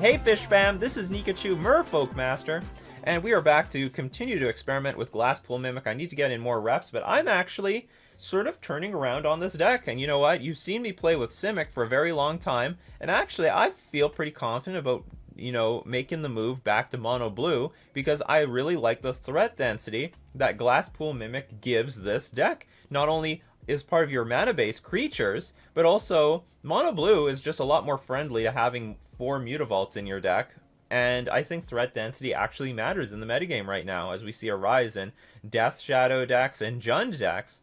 Hey Fish Fam, this is Nikachu, Merfolk Master, and we are back to continue to experiment with Glasspool Mimic. I need to get in more reps, but I'm actually sort of turning around on this deck, and you know what? You've seen me play with Simic for a very long time, and actually I feel pretty confident about, you know, making the move back to mono blue because I really like the threat density that Glasspool Mimic gives this deck. Not only is part of your mana base creatures, but also mono blue is just a lot more friendly to having 4 Mutavaults in your deck, and I think threat density actually matters in the metagame right now as we see a rise in Death Shadow decks and Jund decks.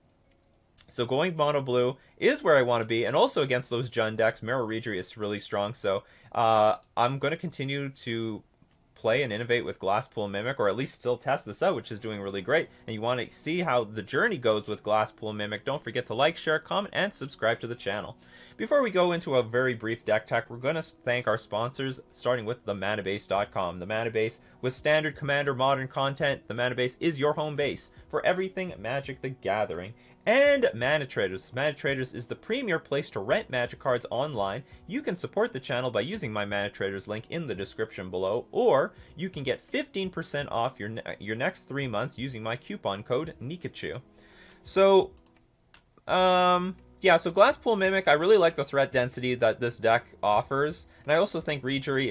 So going mono blue is where I want to be, and also against those Jund decks, Mirror Regery is really strong, so I'm going to continue to play and innovate with Glasspool Mimic, or at least still test this out, which is doing really great. And you want to see how the journey goes with Glasspool Mimic, don't forget to like, share, comment, and subscribe to the channel. Before we go into a very brief deck tech, we're going to thank our sponsors, starting with themanabase.com. The Manabase, with standard Commander modern content, the Manabase is your home base for everything Magic the Gathering. And Mana Traders. Mana Traders is the premier place to rent Magic cards online. You can support the channel by using my Mana Traders link in the description below, or you can get 15% off your next 3 months using my coupon code Nikachu. So, yeah, so Glasspool Mimic, I really like the threat density that this deck offers, and I also think Regery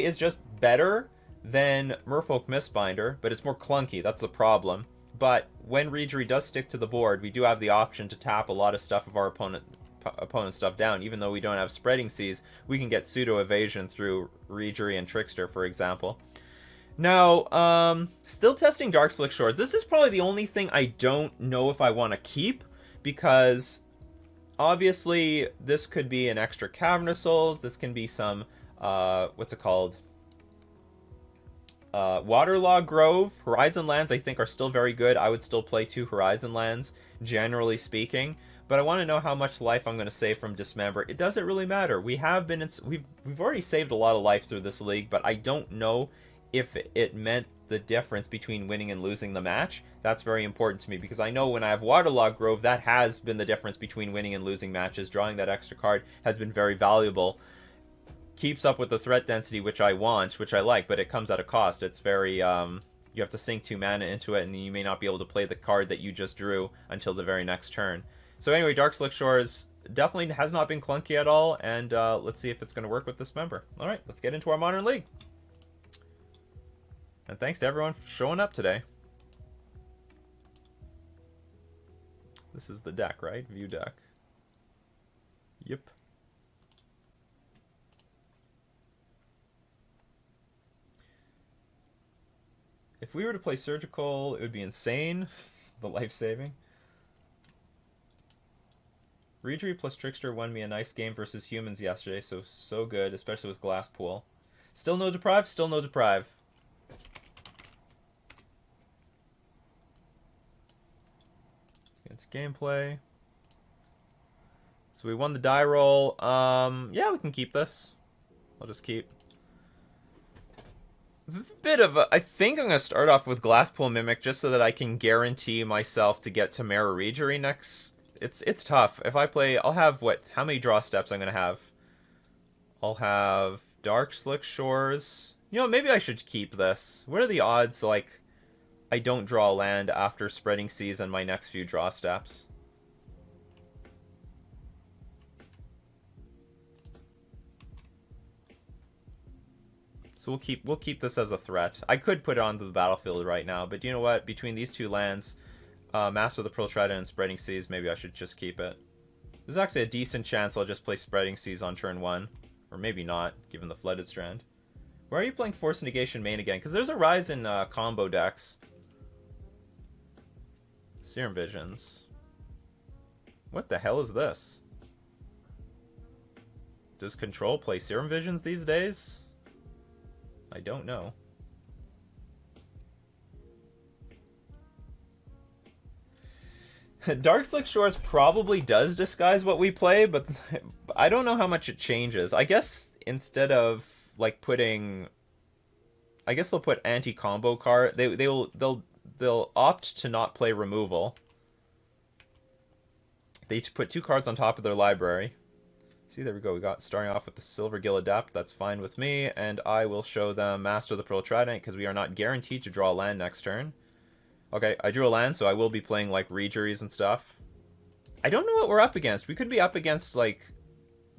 is just better than Merfolk Mistbinder, but it's more clunky. That's the problem. But when Regery does stick to the board, we do have the option to tap a lot of stuff of our opponent's stuff down. Even though we don't have Spreading Seas, we can get pseudo evasion through Regery and Trickster, for example. Now, still testing Darkslick Shores. This is probably the only thing I don't know if I want to keep, because obviously this could be an extra Cavernous Souls. This can be some, what's it called? Waterlog Grove. Horizon Lands I think are still very good. I would still play 2 Horizon Lands, generally speaking. But I want to know how much life I'm going to save from Dismember. It doesn't really matter. We've already saved a lot of life through this league, but I don't know if it meant the difference between winning and losing the match. That's very important to me, because I know when I have Waterlog Grove, that has been the difference between winning and losing matches. Drawing that extra card has been very valuable. Keeps up with the threat density, which I want, which I like, but it comes at a cost. It's very, you have to sink 2 mana into it, and you may not be able to play the card that you just drew until the very next turn. So anyway, Darkslick Shores definitely has not been clunky at all, and let's see if it's going to work with Dismember. Alright, let's get into our Modern League. And thanks to everyone for showing up today. This is the deck, right? View deck. Yep. If we were to play Surgical, it would be insane. The life-saving. Regery plus Trickster won me a nice game versus humans yesterday, so good, especially with Glasspool. Still no Deprive? Still no Deprive. Let's get into gameplay. So we won the die roll. Yeah, we can keep this. I'll just keep. Bit of a, I think I'm going to start off with Glasspool Mimic just so that I can guarantee myself to get to Mirror Regery next. It's tough. If I play, I'll have, how many draw steps I'm going to have? I'll have Darkslick Shores. You know, maybe I should keep this. What are the odds, like, I don't draw a land after Spreading Seas on my next few draw steps? So we'll keep this as a threat. I could put it onto the battlefield right now, but you know what? Between these 2 lands, Master of the Pearl Trident and Spreading Seas, maybe I should just keep it. There's actually a decent chance I'll just play Spreading Seas on turn 1. Or maybe not, given the Flooded Strand. Why are you playing Force Negation main again? Because there's a rise in combo decks. Serum Visions. What the hell is this? Does Control play Serum Visions these days? I don't know. Darkslick Shores probably does disguise what we play, but I don't know how much it changes. I guess instead of like putting, I guess they'll put anti-combo card. They'll opt to not play removal. They put 2 cards on top of their library. See, there we go. We got starting off with the Silver Gill Adapt. That's fine with me. And I will show them Master of the Pearl Trident because we are not guaranteed to draw a land next turn. Okay, I drew a land, so I will be playing like Rejuries and stuff. I don't know what we're up against. We could be up against like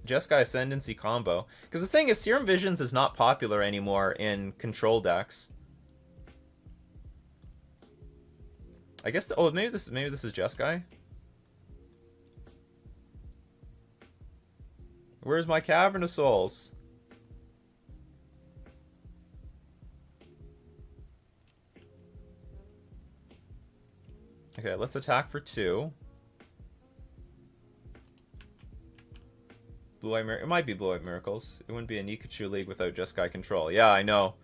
Jeskai Ascendancy combo. Because the thing is, Serum Visions is not popular anymore in control decks. I guess. Oh, maybe this is Jeskai. Where's my Cavern of Souls? Okay, let's attack for 2. Blue-Eye Miracles. It might be Blue-Eye Miracles. It wouldn't be a Nikachu League without Jeskai Control. Yeah, I know.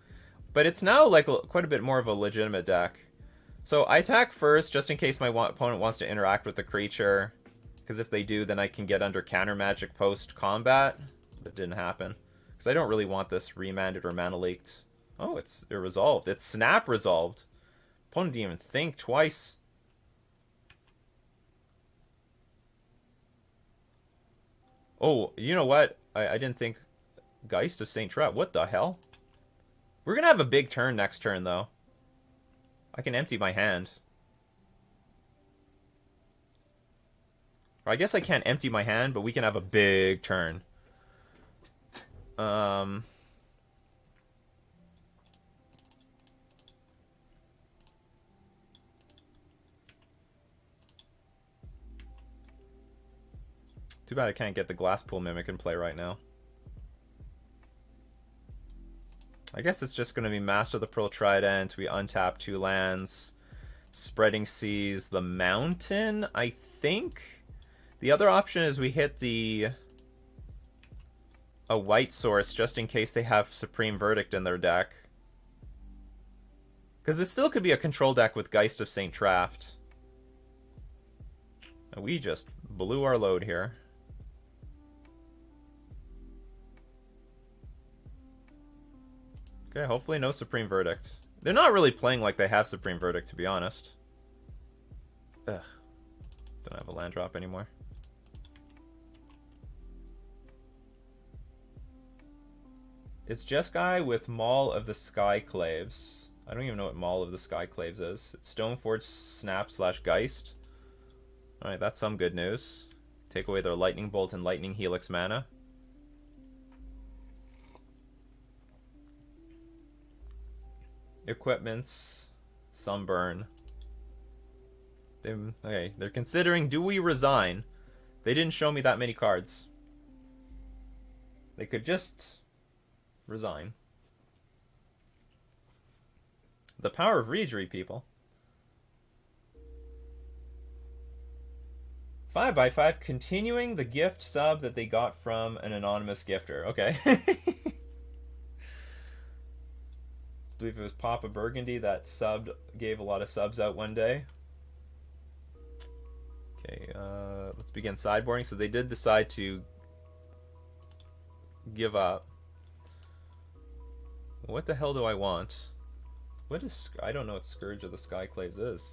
But it's now like quite a bit more of a legitimate deck. So I attack first, just in case my opponent wants to interact with the creature. Because if they do, then I can get under counter magic post-combat. That didn't happen. Because I don't really want this remanded or mana leaked. Oh, it's resolved. It's snap resolved. Opponent didn't even think twice. Oh, you know what? I didn't think Geist of St. Trap. What the hell? We're going to have a big turn next turn, though. I can empty my hand. Or I guess I can't empty my hand, but we can have a big turn. Too bad I can't get the Glasspool Mimic in play right now. I guess it's just going to be Master of the Pearl Trident. We untap 2 lands. Spreading Seas, the Mountain, I think. The other option is we hit a white source just in case they have Supreme Verdict in their deck. Because this still could be a control deck with Geist of St. Traft. And we just blew our load here. Okay, hopefully no Supreme Verdict. They're not really playing like they have Supreme Verdict, to be honest. Ugh. Don't have a land drop anymore. It's Jeskai with Maul of the Skyclaves. I don't even know what Maul of the Skyclaves is. It's Stoneforge Snap / Geist. Alright, that's some good news. Take away their Lightning Bolt and Lightning Helix mana. Equipments. Sunburn. Okay, they're considering, do we resign? They didn't show me that many cards. They could just resign. The power of Rejury, people. 5x5, continuing the gift sub that they got from an anonymous gifter. Okay. I believe it was Papa Burgundy that gave a lot of subs out one day. Okay, let's begin sideboarding. So they did decide to give up. What the hell do I want? What is... I don't know what Scourge of the Skyclaves is.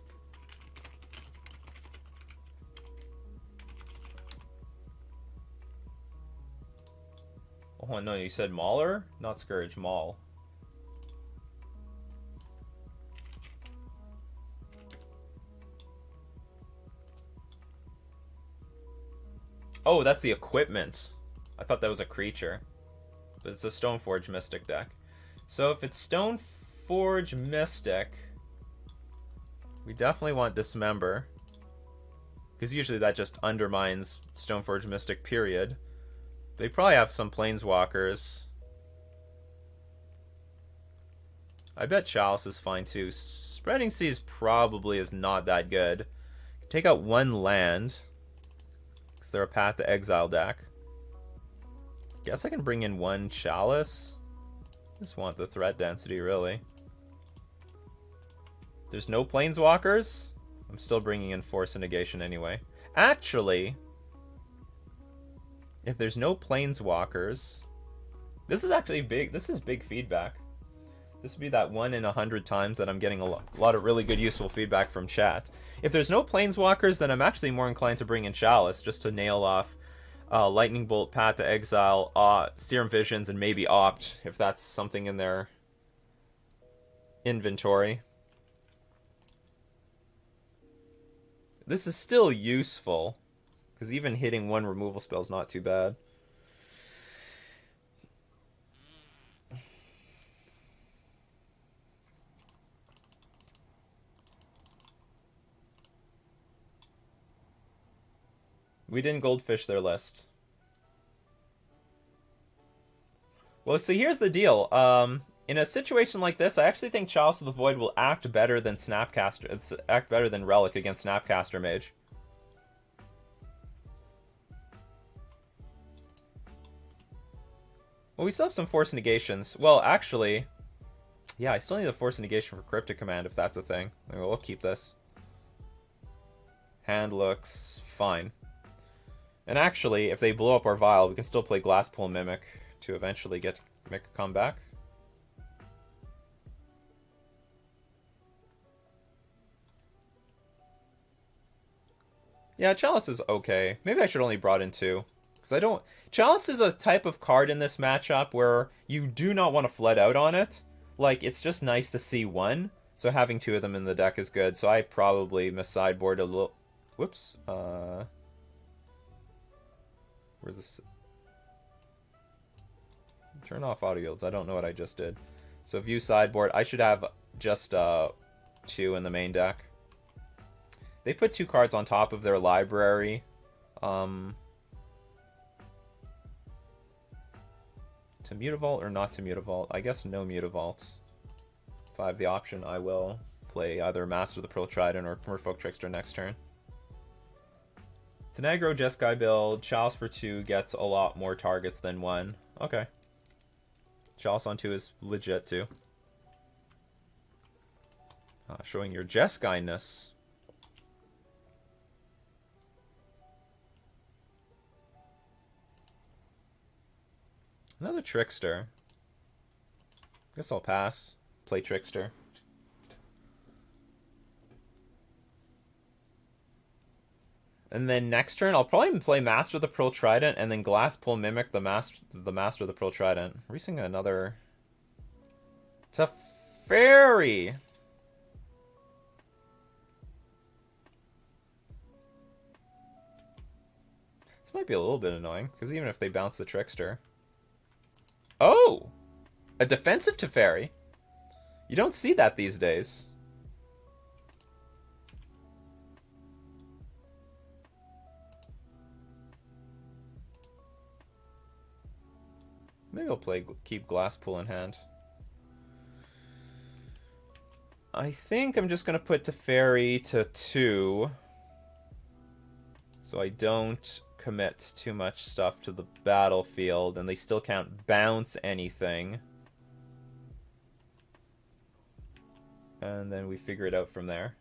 Oh no, you said Mauler? Not Scourge, Maul. Oh, that's the equipment. I thought that was a creature. But it's a Stoneforge Mystic deck. So if it's Stoneforge Mystic, we definitely want Dismember. Because usually that just undermines Stoneforge Mystic, period. They probably have some Planeswalkers. I bet Chalice is fine too. Spreading Seas probably is not that good. Take out 1 land. Because they're a Path to Exile deck. Guess I can bring in 1 Chalice. Just want the threat density, really. There's no Planeswalkers. I'm still bringing in Force and Negation anyway. Actually, if there's no Planeswalkers, this is actually big. This is big feedback. This would be that 1 in 100 times that I'm getting a lot of really good, useful feedback from chat. If there's no Planeswalkers, then I'm actually more inclined to bring in Chalice just to nail off Lightning Bolt, Path to Exile, Serum Visions, and maybe Opt, if that's something in their inventory. This is still useful, because even hitting one removal spell is not too bad. We didn't goldfish their list. Well, so here's the deal. In a situation like this, I actually think Chalice of the Void will act better than Snapcaster. Act better than Relic against Snapcaster Mage. Well, we still have some Force Negations. Well, actually, yeah, I still need a Force Negation for Cryptic Command if that's a thing. We'll keep this. Hand looks fine. And actually, if they blow up our Vial, we can still play Glasspool Mimic to eventually make a comeback. Yeah, Chalice is okay. Maybe I should only brought in 2. Because I don't... Chalice is a type of card in this matchup where you do not want to flood out on it. Like, it's just nice to see 1. So having 2 of them in the deck is good. So I probably mis-sideboard a little... Whoops. Where's this? Turn off auto yields. I don't know what I just did. So view sideboard. I should have just 2 in the main deck. They put 2 cards on top of their library. To Mutavault or not to Mutavault? I guess no Mutavault. If I have the option, I will play either Master of the Pearl Trident or Merfolk Trickster next turn. Tenagro Jeskai build. Chalice for 2 gets a lot more targets than 1. Okay. Chalice on 2 is legit too. Showing your Jeskai-ness. Another Trickster. Guess I'll pass. Play Trickster. And then next turn, I'll probably play Master of the Pearl Trident and then Glasspool Mimic the Master of the Pearl Trident. We're using another Teferi. This might be a little bit annoying, because even if they bounce the Trickster... Oh! A defensive Teferi? You don't see that these days. Maybe I'll keep Glasspool in hand. I think I'm just going to put Teferi to 2. So I don't commit too much stuff to the battlefield, and they still can't bounce anything. And then we figure it out from there.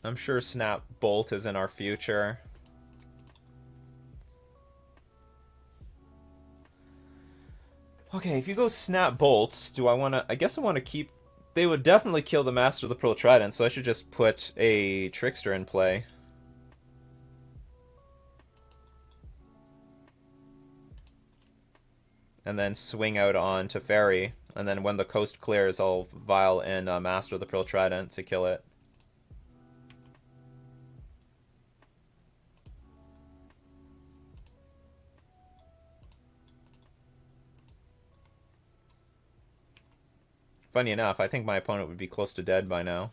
I'm sure Snap Bolt is in our future. Okay, if you go Snap Bolts, do I want to... I guess I want to keep... They would definitely kill the Master of the Pearl Trident, so I should just put a Trickster in play. And then swing out on Teferi. And then when the coast clears, I'll Vial in Master of the Pearl Trident to kill it. Funny enough, I think my opponent would be close to dead by now.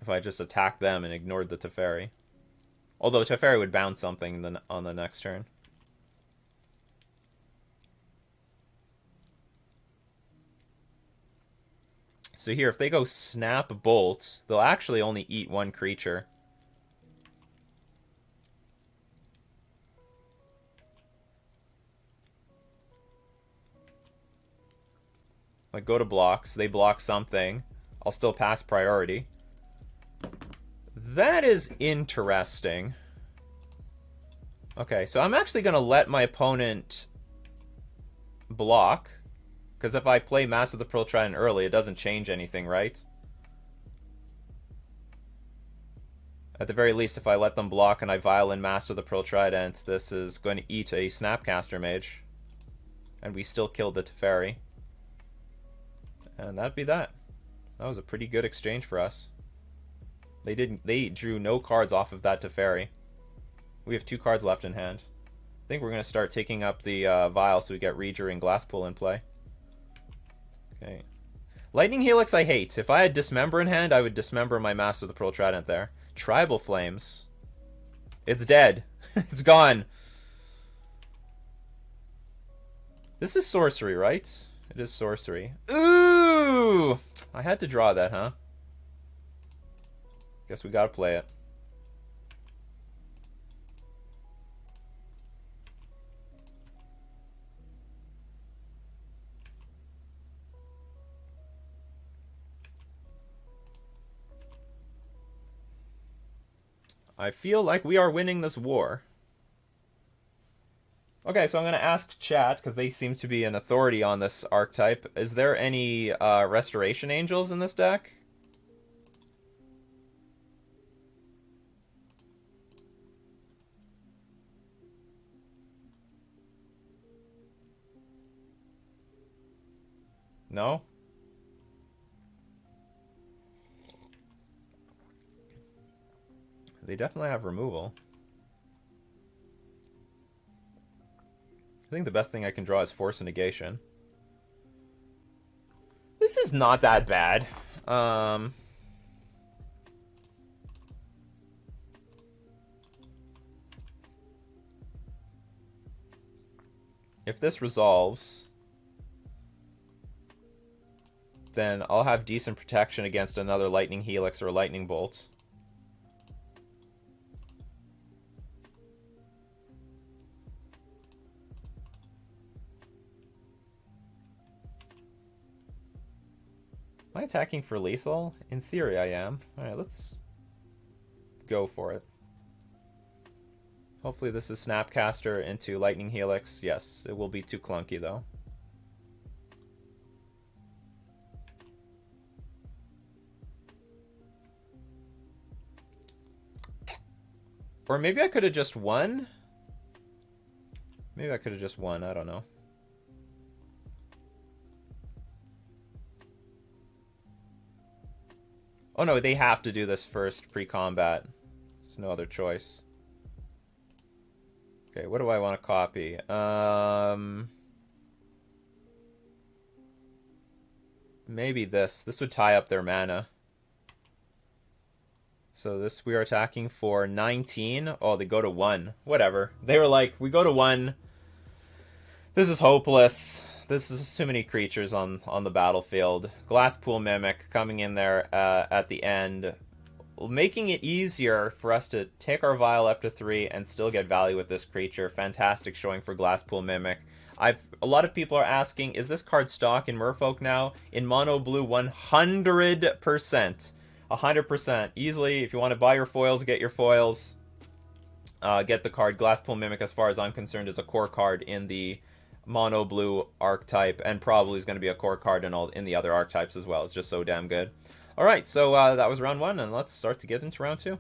If I just attacked them and ignored the Teferi. Although Teferi would bounce something on the next turn. So here, if they go Snap Bolt, they'll actually only eat 1 creature. Like, go to blocks. They block something. I'll still pass priority. That is interesting. Okay, so I'm actually going to let my opponent block. Because if I play Master of the Pearl Trident early, it doesn't change anything, right? At the very least, if I let them block and I Violin Master the Pearl Trident, this is going to eat a Snapcaster Mage. And we still killed the Teferi. And that'd be that. That was a pretty good exchange for us. They drew no cards off of that Teferi. We have 2 cards left in hand. I think we're going to start taking up the Vial so we get Reader and Glasspool in play. Okay. Lightning Helix I hate. If I had Dismember in hand, I would Dismember my Master of the Pearl Trident there. Tribal Flames. It's dead. It's gone. This is sorcery, right? It is sorcery. Ooh! I had to draw that, huh? Guess we gotta play it. I feel like we are winning this war. Okay, so I'm going to ask chat, because they seem to be an authority on this archetype. Is there any Restoration Angels in this deck? No? They definitely have removal. I think the best thing I can draw is Force and Negation. This is not that bad. If this resolves, then I'll have decent protection against another Lightning Helix or Lightning Bolt. Am I attacking for lethal? In theory, I am. Alright, let's go for it. Hopefully this is Snapcaster into Lightning Helix. Yes, it will be too clunky, though. Or maybe I could have just won? Maybe I could have just won, I don't know. Oh no, they have to do this first pre-combat. There's no other choice. Okay, what do I want to copy? Maybe this. This would tie up their mana. So this, we are attacking for 19. Oh, they go to 1. Whatever. They were like, we go to 1. This is hopeless. This is too many creatures on the battlefield. Glasspool Mimic coming in there at the end, making it easier for us to take our Vial up to 3 and still get value with this creature. Fantastic showing for Glasspool Mimic. A lot of people are asking, is this card stock in Merfolk now? In Mono Blue, 100%. 100%. Easily, if you want to buy your foils, get your foils. Get the card. Glasspool Mimic, as far as I'm concerned, is a core card in the Mono Blue archetype, and probably is going to be a core card in the other archetypes as well. It's just so damn good. Alright, so that was round 1, and let's start to get into round 2.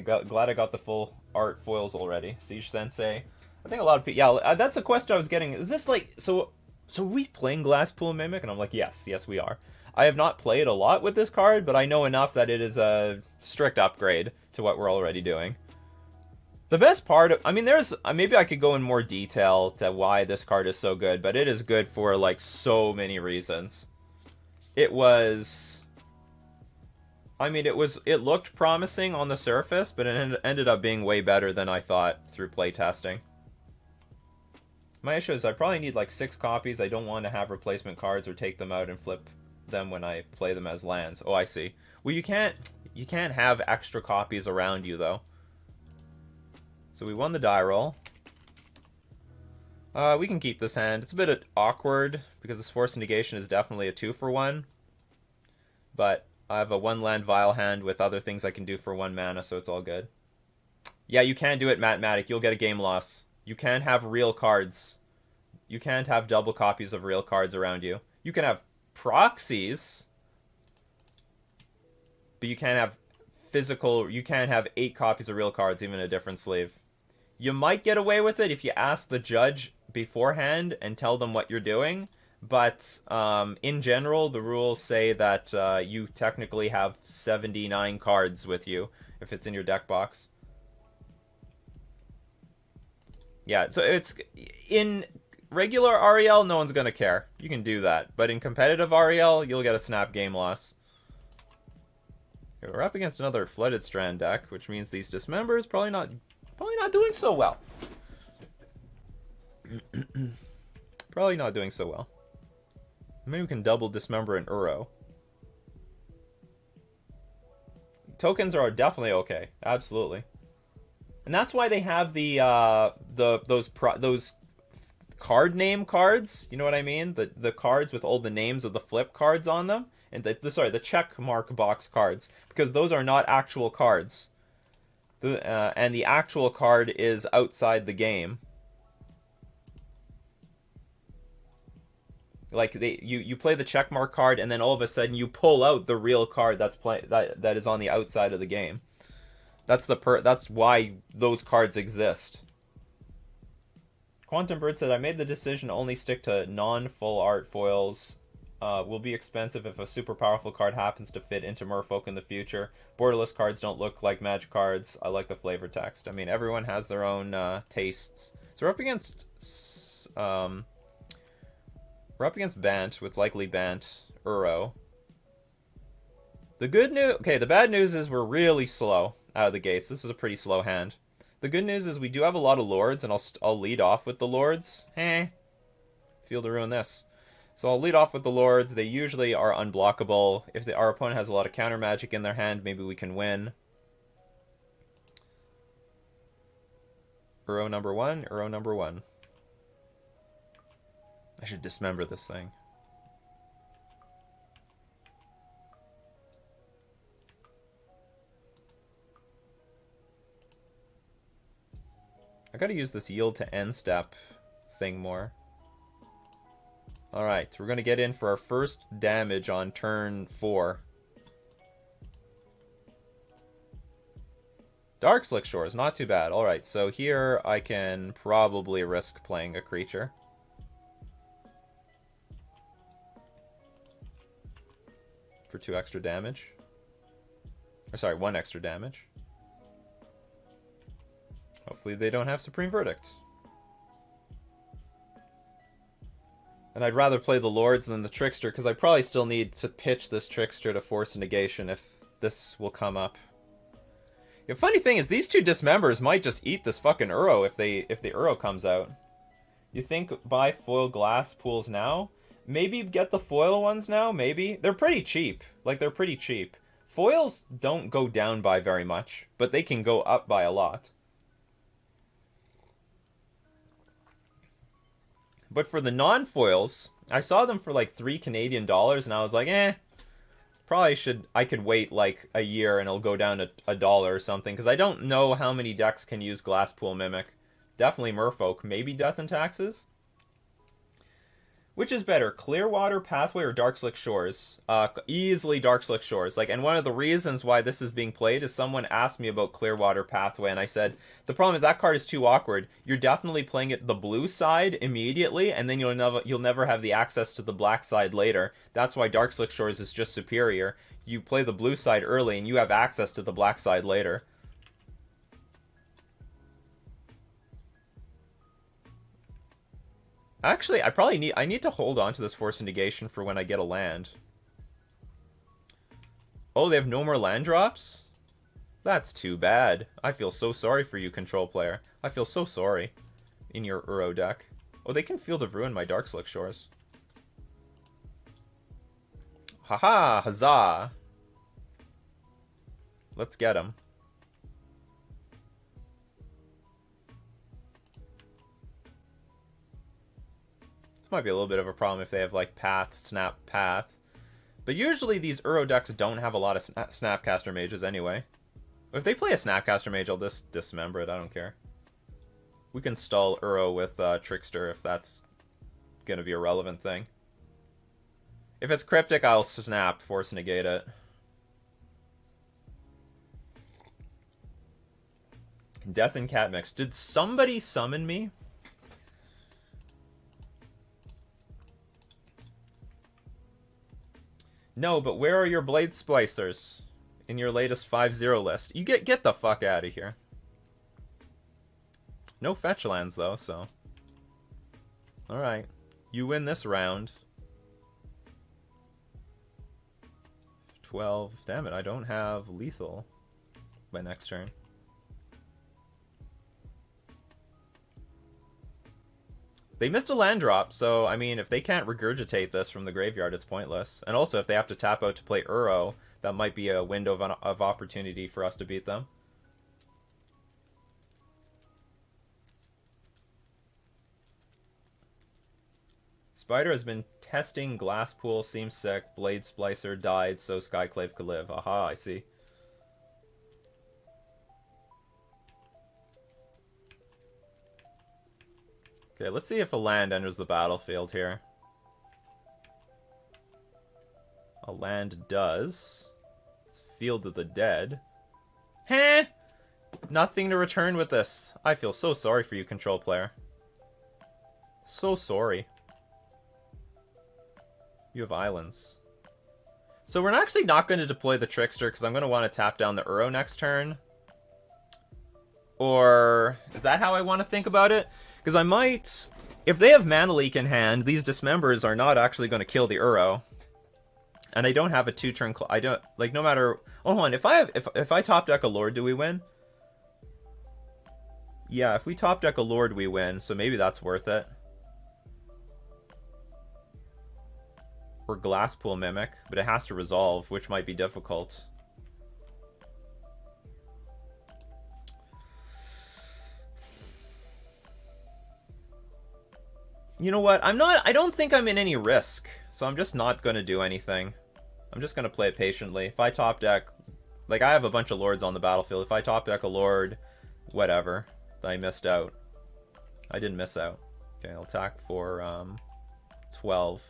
Glad I got the full art foils already. Siege Sensei. I think a lot of people... Yeah, that's a question I was getting. Is this like... So are we playing Glasspool Mimic? And I'm like, yes, we are. I have not played a lot with this card, but I know enough that it is a strict upgrade to what we're already doing. The best part of, I mean, there's, maybe I could go in more detail to why this card is so good, but it is good for, like, so many reasons. It was, I mean, it looked promising on the surface, but it ended up being way better than I thought through playtesting. My issue is I probably need, like, 6 copies. I don't want to have replacement cards or take them out and flip them when I play them as lands. Oh, I see. Well, you can't have extra copies around you, though. So we won the die roll. We can keep this hand. It's a bit awkward because this Force Negation is definitely a 2-for-1. But I have a 1-land Vile hand with other things I can do for 1 mana, so it's all good. Yeah, you can do it, Mathematic. You'll get a game loss. You can't have real cards. You can't have double copies of real cards around you. You can have proxies, but you can't have physical. You can't have 8 copies of real cards, even a different sleeve. You might get away with it if you ask the judge beforehand and tell them what you're doing, but in general, the rules say that you technically have 79 cards with you if it's in your deck box. Yeah, so it's in regular REL, no one's gonna care. You can do that, but in competitive REL, you'll get a snap game loss. Okay, we're up against another Flooded Strand deck, which means these Dismembers probably not doing so well. Probably not doing so well. Maybe we can double Dismember an Uro. Tokens are definitely okay, absolutely. And that's why they have those card name cards. You know what I mean? The cards with all the names of the flip cards on them, and the check mark box cards, because those are not actual cards. And the actual card is outside the game. Like you play the check mark card, and then all of a sudden you pull out the real card that is on the outside of the game. That's why those cards exist. Quantum Bird said, I made the decision to only stick to non-full art foils. Will be expensive if a super powerful card happens to fit into Merfolk in the future. Borderless cards don't look like Magic cards. I like the flavor text. I mean, everyone has their own tastes. So we're up against Bant, with likely Bant Uro. The bad news is we're really slow out of the gates. This is a pretty slow hand. The good news is we do have a lot of Lords, and I'll lead off with the Lords. Feel to ruin this. So I'll lead off with the Lords. They usually are unblockable. If our opponent has a lot of counter magic in their hand, maybe we can win. Uro number 1, Uro number 1. I should dismember this thing. I gotta use this yield to end step thing more. Alright, we're gonna get in for our first damage on turn 4. Dark Slick Shores, not too bad. Alright, so here I can probably risk playing a creature. For 2 extra damage. Or sorry, 1 extra damage. Hopefully they don't have Supreme Verdict. And I'd rather play the Lords than the Trickster, because I probably still need to pitch this Trickster to force a negation if this will come up. The funny thing is, these 2 Dismembers might just eat this fucking Uro if the Uro comes out. You think buy foil glass pools now? Maybe get the foil ones now, maybe? They're pretty cheap. Like, they're pretty cheap. Foils don't go down by very much, but they can go up by a lot. But for the non-foils, I saw them for like $3 Canadian, and I was like, I could wait like a year and it'll go down to $1 or something, because I don't know how many decks can use Glasspool Mimic. Definitely Merfolk, maybe Death and Taxes? Which is better, Clearwater Pathway or Dark Slick Shores? Easily Dark Slick Shores. And one of the reasons why this is being played is someone asked me about Clearwater Pathway, and I said, the problem is that card is too awkward. You're definitely playing it the blue side immediately, and then you'll never have the access to the black side later. That's why Dark Slick Shores is just superior. You play the blue side early, and you have access to the black side later. Actually, I need to hold on to this Force of Negation for when I get a land. Oh, they have no more land drops? That's too bad. I feel so sorry for you, control player. I feel so sorry. In your Uro deck. Oh, they can Field of Ruin my Dark Slick Shores. Haha, huzzah. Let's get him. Might be a little bit of a problem if they have, like, Path, Snap, Path. But usually these Uro decks don't have a lot of Snapcaster Mages anyway. If they play a Snapcaster Mage, I'll just dismember it, I don't care. We can stall Uro with Trickster if that's going to be a relevant thing. If it's Cryptic, I'll Snap, Force Negate it. Death and Cat Mix. Did somebody summon me? No, but where are your Blade Splicers in your latest 5-0 list? You get the fuck out of here. No fetch lands, though, so... Alright. You win this round. 12. Damn it, I don't have lethal by next turn. They missed a land drop, so, I mean, if they can't regurgitate this from the graveyard, it's pointless. And also, if they have to tap out to play Uro, that might be a window of opportunity for us to beat them. Spider has been testing Glasspool, seems sick, Blade Splicer died, so Skyclave could live. Aha, I see. Okay, let's see if a land enters the battlefield here. A land does. It's Field of the Dead. Heh! Nothing to return with this. I feel so sorry for you, control player. So sorry. You have islands. So we're actually not going to deploy the Trickster because I'm going to want to tap down the Uro next turn. Or is that how I want to think about it? Because I might... If they have Mana Leak in hand, these Dismembers are not actually going to kill the Uro. And I don't have a 2-turn... I don't... Like, no matter... Oh, hold on. If I top deck a Lord, do we win? Yeah, if we top deck a Lord, we win. So maybe that's worth it. Or Glasspool Mimic. But it has to resolve, which might be difficult. You know what? I don't think I'm in any risk. So I'm just not going to do anything. I'm just going to play it patiently. If I top deck... Like, I have a bunch of Lords on the battlefield. If I top deck a Lord, whatever. I missed out. I didn't miss out. Okay, I'll attack for 12.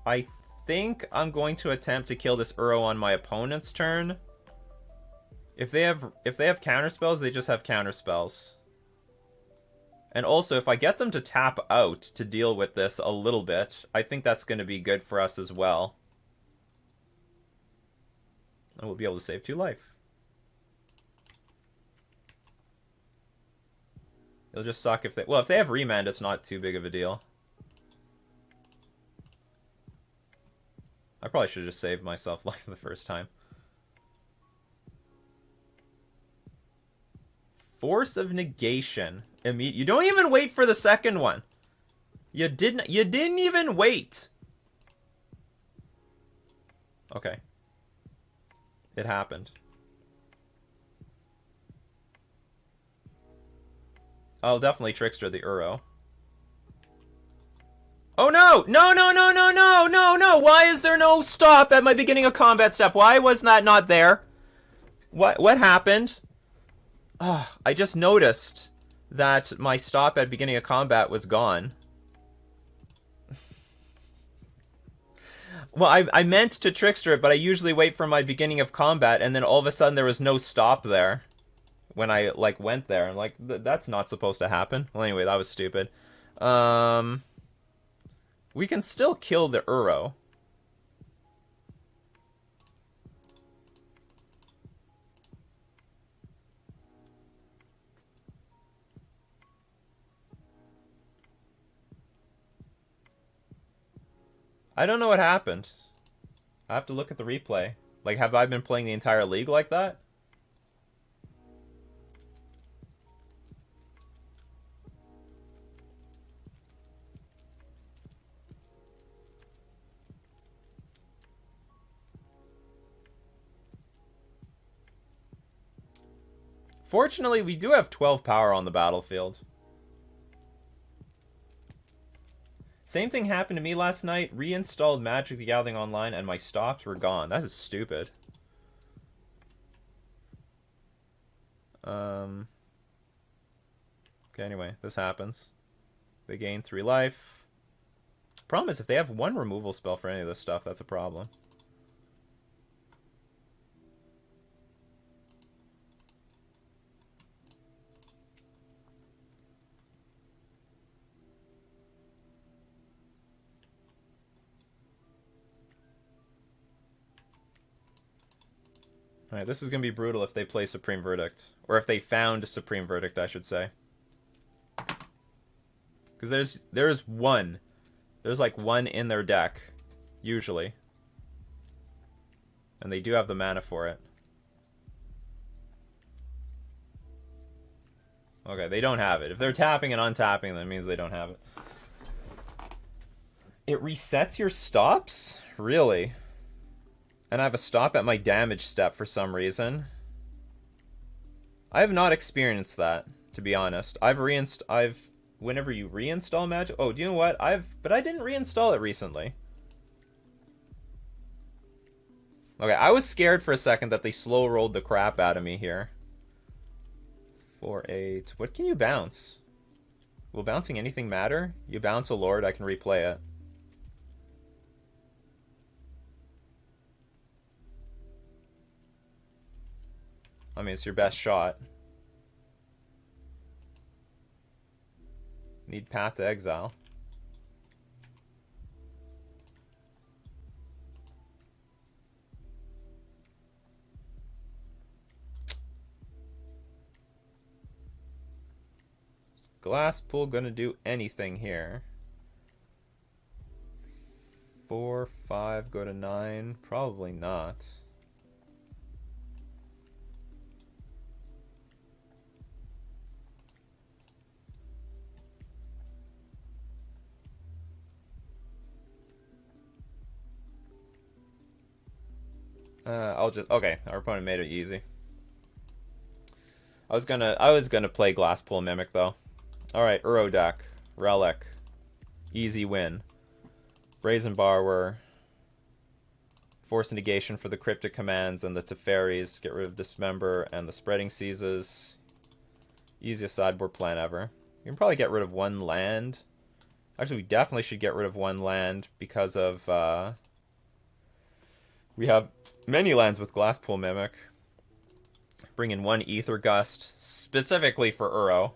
I think I'm going to attempt to kill this Uro on my opponent's turn. If they have counter spells, they just have counter spells. And also, if I get them to tap out to deal with this a little bit, I think that's going to be good for us as well. And we'll be able to save 2 life. It'll just suck if they... Well, if they have Remand, it's not too big of a deal. I probably should have just saved myself life the first time. Force of Negation. You don't even wait for the second one. You didn't even wait. Okay. It happened. I'll definitely Trickster the Uro. Oh no! No, no, no, no, no, no, no! Why is there no stop at my beginning of combat step? Why was that not there? What happened? I just noticed that my stop at beginning of combat was gone. Well, I meant to Trickster it, but I usually wait for my beginning of combat, and then all of a sudden there was no stop there when I, like, went there. I'm like, that's not supposed to happen. Well, anyway, that was stupid. We can still kill the Uro. I don't know what happened. I have to look at the replay. Like, have I been playing the entire league like that? Fortunately, we do have 12 power on the battlefield. Same thing happened to me last night. Reinstalled Magic the Gathering Online and my stops were gone. That is stupid. Okay, anyway, this happens. They gain 3 life. Problem is, if they have 1 removal spell for any of this stuff, that's a problem. Alright, this is going to be brutal if they play Supreme Verdict. Or if they found Supreme Verdict, I should say. Because there's one. There's like 1 in their deck, usually. And they do have the mana for it. Okay, they don't have it. If they're tapping and untapping, that means they don't have it. It resets your stops? Really? And I have a stop at my damage step for some reason. I have not experienced that, to be honest. Whenever you reinstall Magic... Oh, do you know what? But I didn't reinstall it recently. Okay, I was scared for a second that they slow rolled the crap out of me here. 4-8. What can you bounce? Will bouncing anything matter? You bounce a Lord, I can replay it. I mean, it's your best shot. Need Path to Exile. Glasspool gonna do anything here. 4, 5, go to 9. Probably not. Okay, our opponent made it easy. I was gonna play Glasspool Mimic though. Alright, Uro deck. Relic. Easy win. Brazen Borrower. Force negation for the cryptic commands and the Teferis. Get rid of Dismember and the Spreading Seizes. Easiest sideboard plan ever. You can probably get rid of 1 land. Actually, we definitely should get rid of 1 land because of we have many lands with Glasspool Mimic. Bring in 1 Ether Gust, specifically for Uro.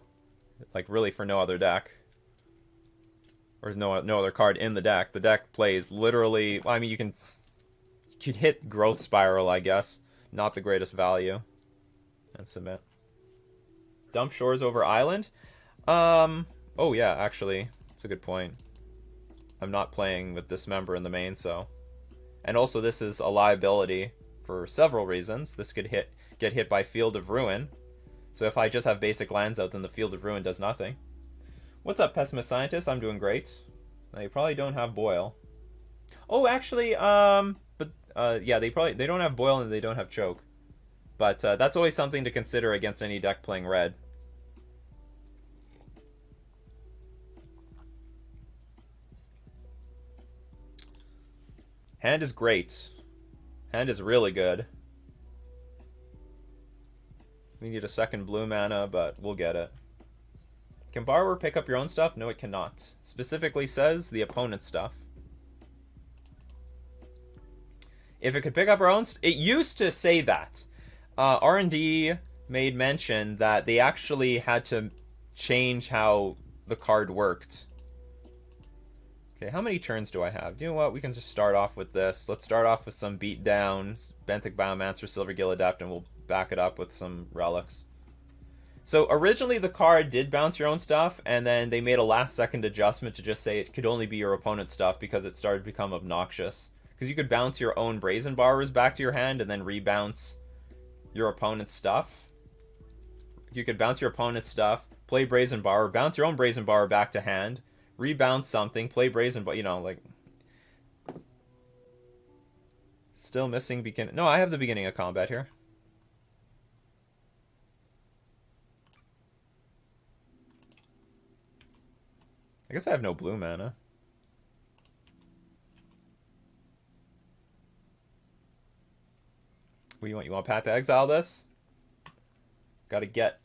Like, really for no other deck. Or no other card in the deck. The deck plays literally... Well, I mean, you could hit Growth Spiral, I guess. Not the greatest value. And submit. Dump Shores over Island? Oh, yeah, actually. That's a good point. I'm not playing with Dismember in the main, so... And also, this is a liability for several reasons. This could get hit by Field of Ruin. So if I just have basic lands out, then the Field of Ruin does nothing. What's up, Pessimist Scientist? I'm doing great. They probably don't have Boil. Oh, actually, yeah, they don't have Boil and they don't have Choke. But that's always something to consider against any deck playing red. Hand is great. Hand is really good. We need a 2nd blue mana, but we'll get it. Can Borrower pick up your own stuff? No, it cannot. Specifically says the opponent's stuff. If it could pick up our own... It used to say that. R&D made mention that they actually had to change how the card worked. Okay, how many turns do I have? You know what? We can just start off with this. Let's start off with some beatdown, Benthic Biomancer, Silvergill Adept, and we'll back it up with some relics. So originally the card did bounce your own stuff, and then they made a last-second adjustment to just say it could only be your opponent's stuff because it started to become obnoxious. Because you could bounce your own Brazen Borrowers back to your hand and then rebounce your opponent's stuff. You could bounce your opponent's stuff, play Brazen Borrower, bounce your own Brazen Borrower back to hand, rebounce something, play Brazen Borrower, you know, like... Still missing beginning... No, I have the beginning of combat here. I guess I have no blue mana. What do you want? You want Pat to exile this? Gotta get...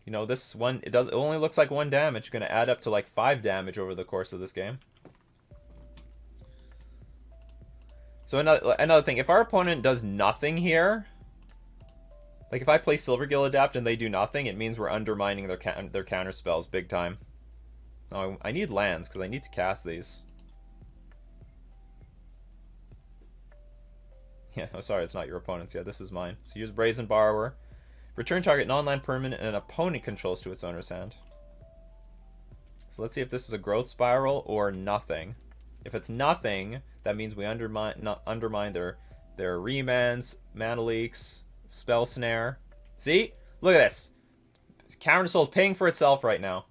You know, this one, it only looks like 1 damage. Gonna add up to like 5 damage over the course of this game. So another thing, if our opponent does nothing here, like if I play Silvergill Adapt and they do nothing, it means we're undermining their counter spells big time. Oh, I need lands because I need to cast these. Yeah, oh sorry, it's not your opponent's. Yeah, this is mine. So use Brazen Borrower. Return target non-land permanent an opponent controls to its owner's hand. So let's see if this is a growth spiral or nothing. If it's nothing, that means we undermine their remans, mana leaks, spell snare. See? Look at this. Cavern of Souls paying for itself right now.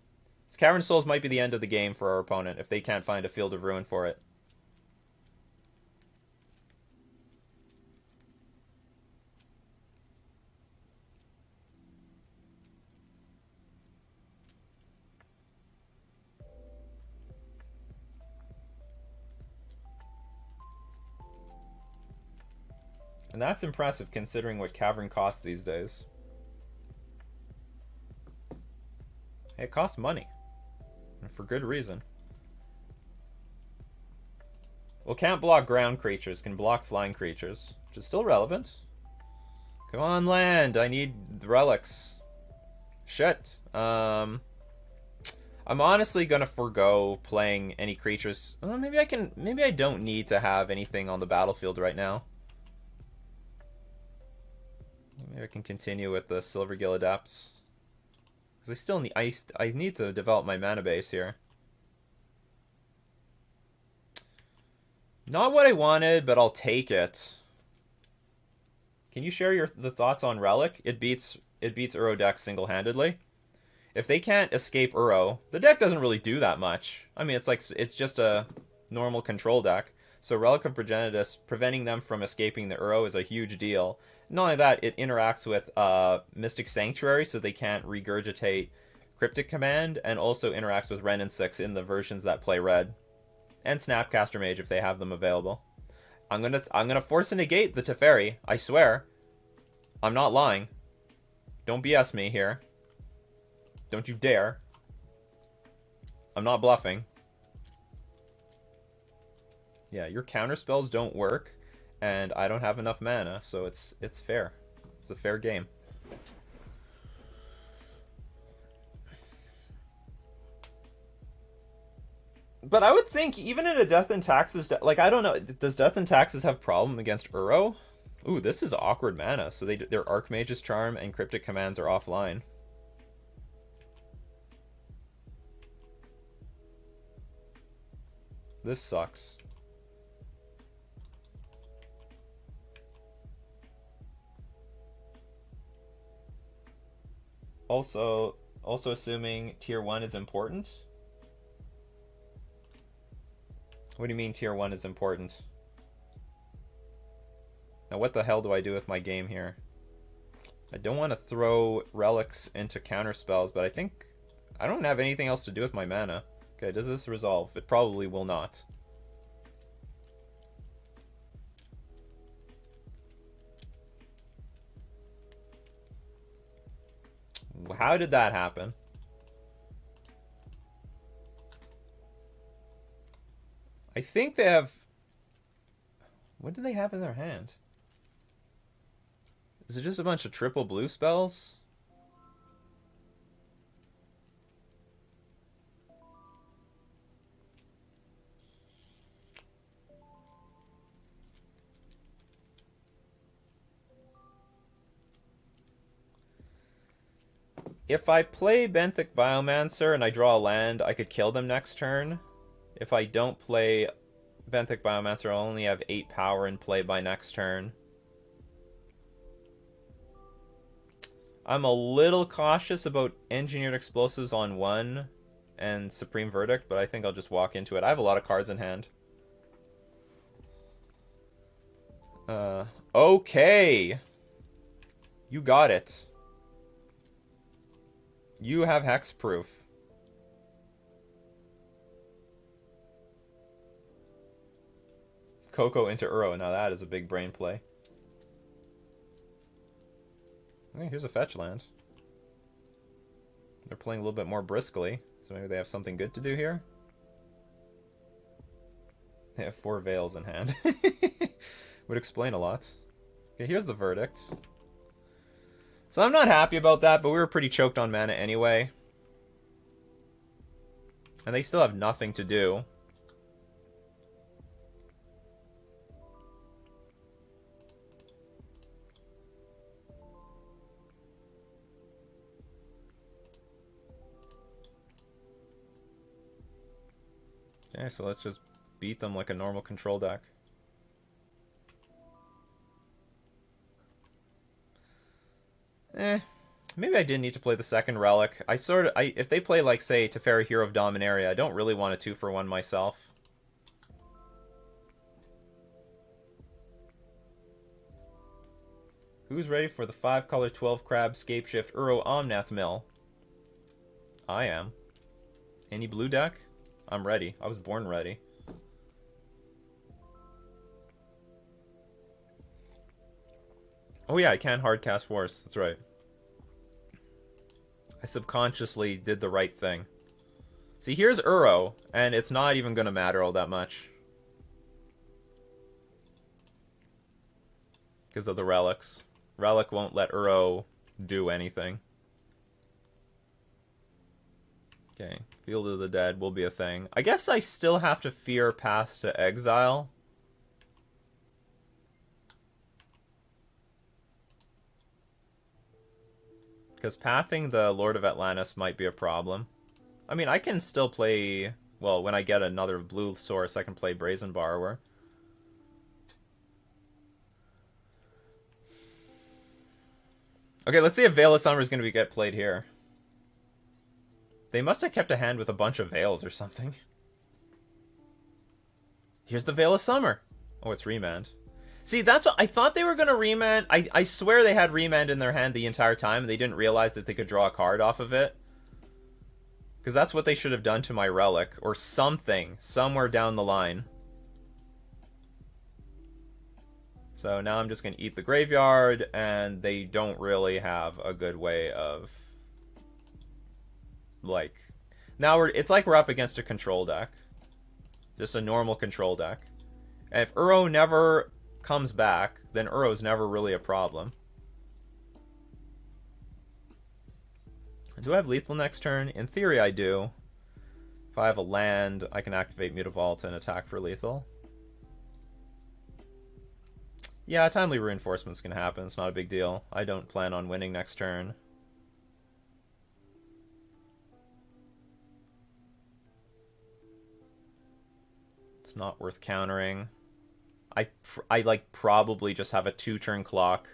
This Cavern of Souls might be the end of the game for our opponent if they can't find a Field of Ruin for it. And that's impressive considering what Cavern costs these days. It costs money. And for good reason. Well, can't block ground creatures, can block flying creatures, which is still relevant. Come on, land! I need relics. Shit. I'm honestly gonna forgo playing any creatures. Well, maybe I don't need to have anything on the battlefield right now. Maybe I can continue with the Silvergill Adapts. Because I still need... I need to develop my mana base here. Not what I wanted, but I'll take it. Can you share the thoughts on Relic? It beats Uro decks single-handedly. If they can't escape Uro, the deck doesn't really do that much. I mean, it's just a normal control deck. So Relic of Progenitus, preventing them from escaping the Uro is a huge deal. Not only that, it interacts with Mystic Sanctuary, so they can't regurgitate Cryptic Command, and also interacts with Wrenn and 6 in the versions that play red. And Snapcaster Mage if they have them available. I'm gonna force a negate the Teferi, I swear. I'm not lying. Don't BS me here. Don't you dare. I'm not bluffing. Yeah, your counter spells don't work, and I don't have enough mana, so it's fair. It's a fair game. But I would think even in a Death and Taxes, like I don't know, does Death and Taxes have problem against Uro? Ooh, this is awkward mana. So their Archmage's Charm and Cryptic Commands are offline. This sucks. Also assuming tier 1 is important. What do you mean tier 1 is important? Now what the hell do I do with my game here? I don't want to throw relics into counter spells, but I think I don't have anything else to do with my mana. Okay, does this resolve? It probably will not. How did that happen? I think they have... What do they have in their hand? Is it just a bunch of triple blue spells? If I play Benthic Biomancer and I draw a land, I could kill them next turn. If I don't play Benthic Biomancer, I'll only have 8 power in play by next turn. I'm a little cautious about Engineered Explosives on 1 and Supreme Verdict, but I think I'll just walk into it. I have a lot of cards in hand. Okay. You got it. You have hexproof. Coco into Uro. Now that is a big brain play. Okay, here's a fetch land. They're playing a little bit more briskly, so maybe they have something good to do here. They have 4 Veils in hand. Would explain a lot. Okay, here's the verdict. So I'm not happy about that, but we were pretty choked on mana anyway. And they still have nothing to do. Okay, so let's just beat them like a normal control deck. Maybe I didn't need to play the second relic. If they play like, say, Teferi Hero of Dominaria, I don't really want a 2-for-1 myself. Who's ready for the 5-color 12-crab Scapeshift Uro Omnath Mill? I am. Any blue deck? I'm ready. I was born ready. Oh yeah, I can hardcast Force. That's right. I subconsciously did the right thing. See, here's Uro, and it's not even going to matter all that much. Because of the relics. Relic won't let Uro do anything. Okay, Field of the Dead will be a thing. I guess I still have to fear Path to Exile. Because pathing the Lord of Atlantis might be a problem. I mean, I can still play... Well, when I get another blue source, I can play Brazen Borrower. Okay, let's see if Veil of Summer is going to get played here. They must have kept a hand with a bunch of Veils or something. Here's the Veil of Summer. Oh, it's Remand. See, that's what I thought they were going to remand. I swear they had remand in their hand the entire time, and they didn't realize that they could draw a card off of it. Because that's what they should have done to my relic, or something, somewhere down the line. So now I'm just going to eat the graveyard, and they don't really have a good way of... Like... Now it's like we're up against a control deck. Just a normal control deck. And if Uro never comes back, then Uro's never really a problem. Do I have lethal next turn? In theory, I do. If I have a land, I can activate Mutavault and attack for lethal. Yeah, timely reinforcements can happen. It's not a big deal. I don't plan on winning next turn. It's not worth countering. I like probably just have a 2-turn clock.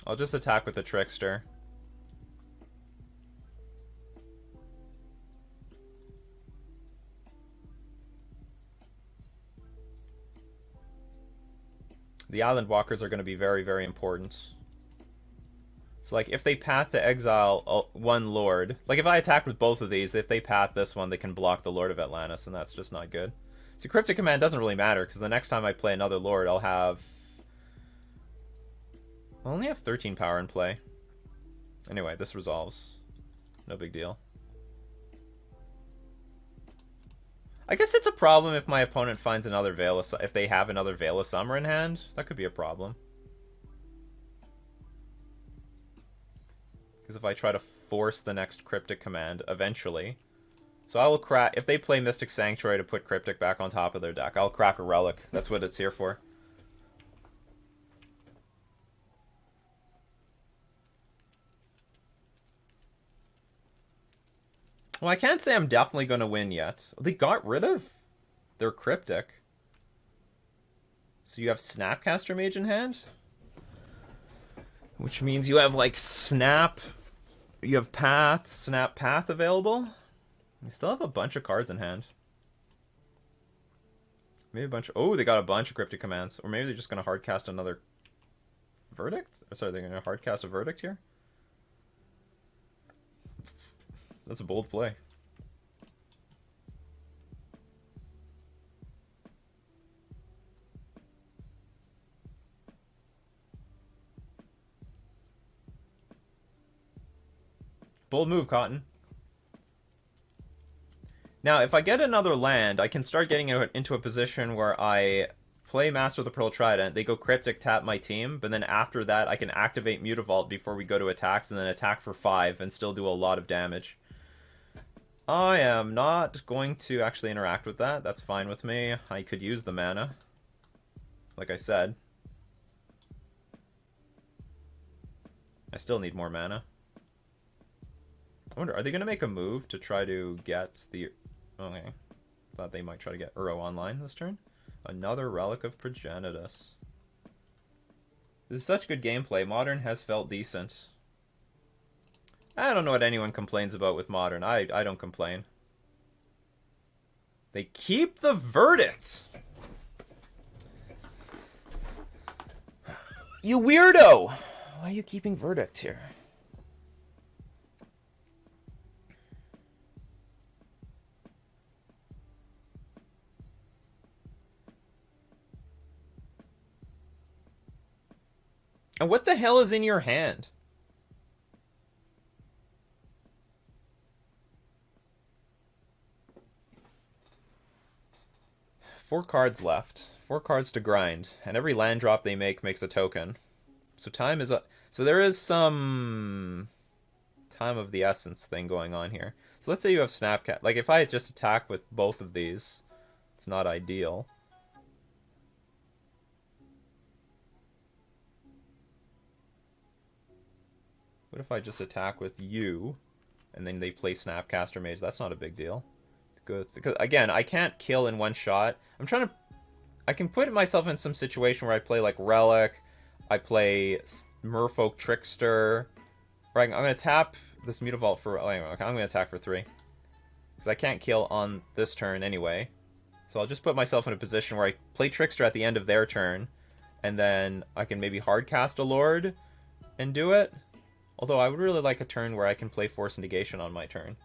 I'll just attack with the Trickster. The Island Walkers are going to be very, very important. So, like, if they path to exile one Lord... Like, if I attack with both of these, if they path this one, they can block the Lord of Atlantis, and that's just not good. So, Cryptic Command doesn't really matter, because the next time I play another Lord, I'll have... I only have 13 power in play. Anyway, this resolves. No big deal. I guess it's a problem if my opponent finds another Veil of... If they have another Veil of Summer in hand. That could be a problem. Because if I try to force the next Cryptic Command, eventually... So I will crack... If they play Mystic Sanctuary to put Cryptic back on top of their deck, I'll crack a Relic. That's what it's here for. Well, I can't say I'm definitely going to win yet. They got rid of their Cryptic. So you have Snapcaster Mage in hand? Which means you have, like, Snap... You have Path, Snap Path available. You still have a bunch of cards in hand. Maybe a bunch of... Oh, they got a bunch of Cryptic Commands. Or maybe they're just going to hardcast another Verdict? Sorry, they're going to hardcast a Verdict here? That's a bold play. Bold move, Cotton. Now, if I get another land, I can start getting into a position where I play Master of the Pearl Trident, they go Cryptic, tap my team, but then after that I can activate Mutavault before we go to attacks, and then attack for 5 and still do a lot of damage. I am not going to actually interact with that. That's fine with me. I could use the mana, like I said. I still need more mana. I wonder, are they going to make a move to try to get the... Okay. Thought they might try to get Uro online this turn. Another Relic of Progenitus. This is such good gameplay. Modern has felt decent. I don't know what anyone complains about with Modern. I don't complain. They keep the Verdict! You weirdo! Why are you keeping Verdict here? And what the hell is in your hand? Four cards left. 4 cards to grind. And every land drop they make makes a token. So time is up. So there is some time of the essence thing going on here. So let's say you have Snapcat. Like if I just attack with both of these, it's not ideal. What if I just attack with you, and then they play Snapcaster Mage? That's not a big deal. Good, because again, I can't kill in one shot. I can put myself in some situation where I play like Relic, I play Merfolk Trickster, or I'm going to tap this Mutavault for... Oh, anyway, okay, I'm going to attack for 3. Because I can't kill on this turn anyway. So I'll just put myself in a position where I play Trickster at the end of their turn, and then I can maybe hardcast a Lord and do it. Although I would really like a turn where I can play Force Negation on my turn.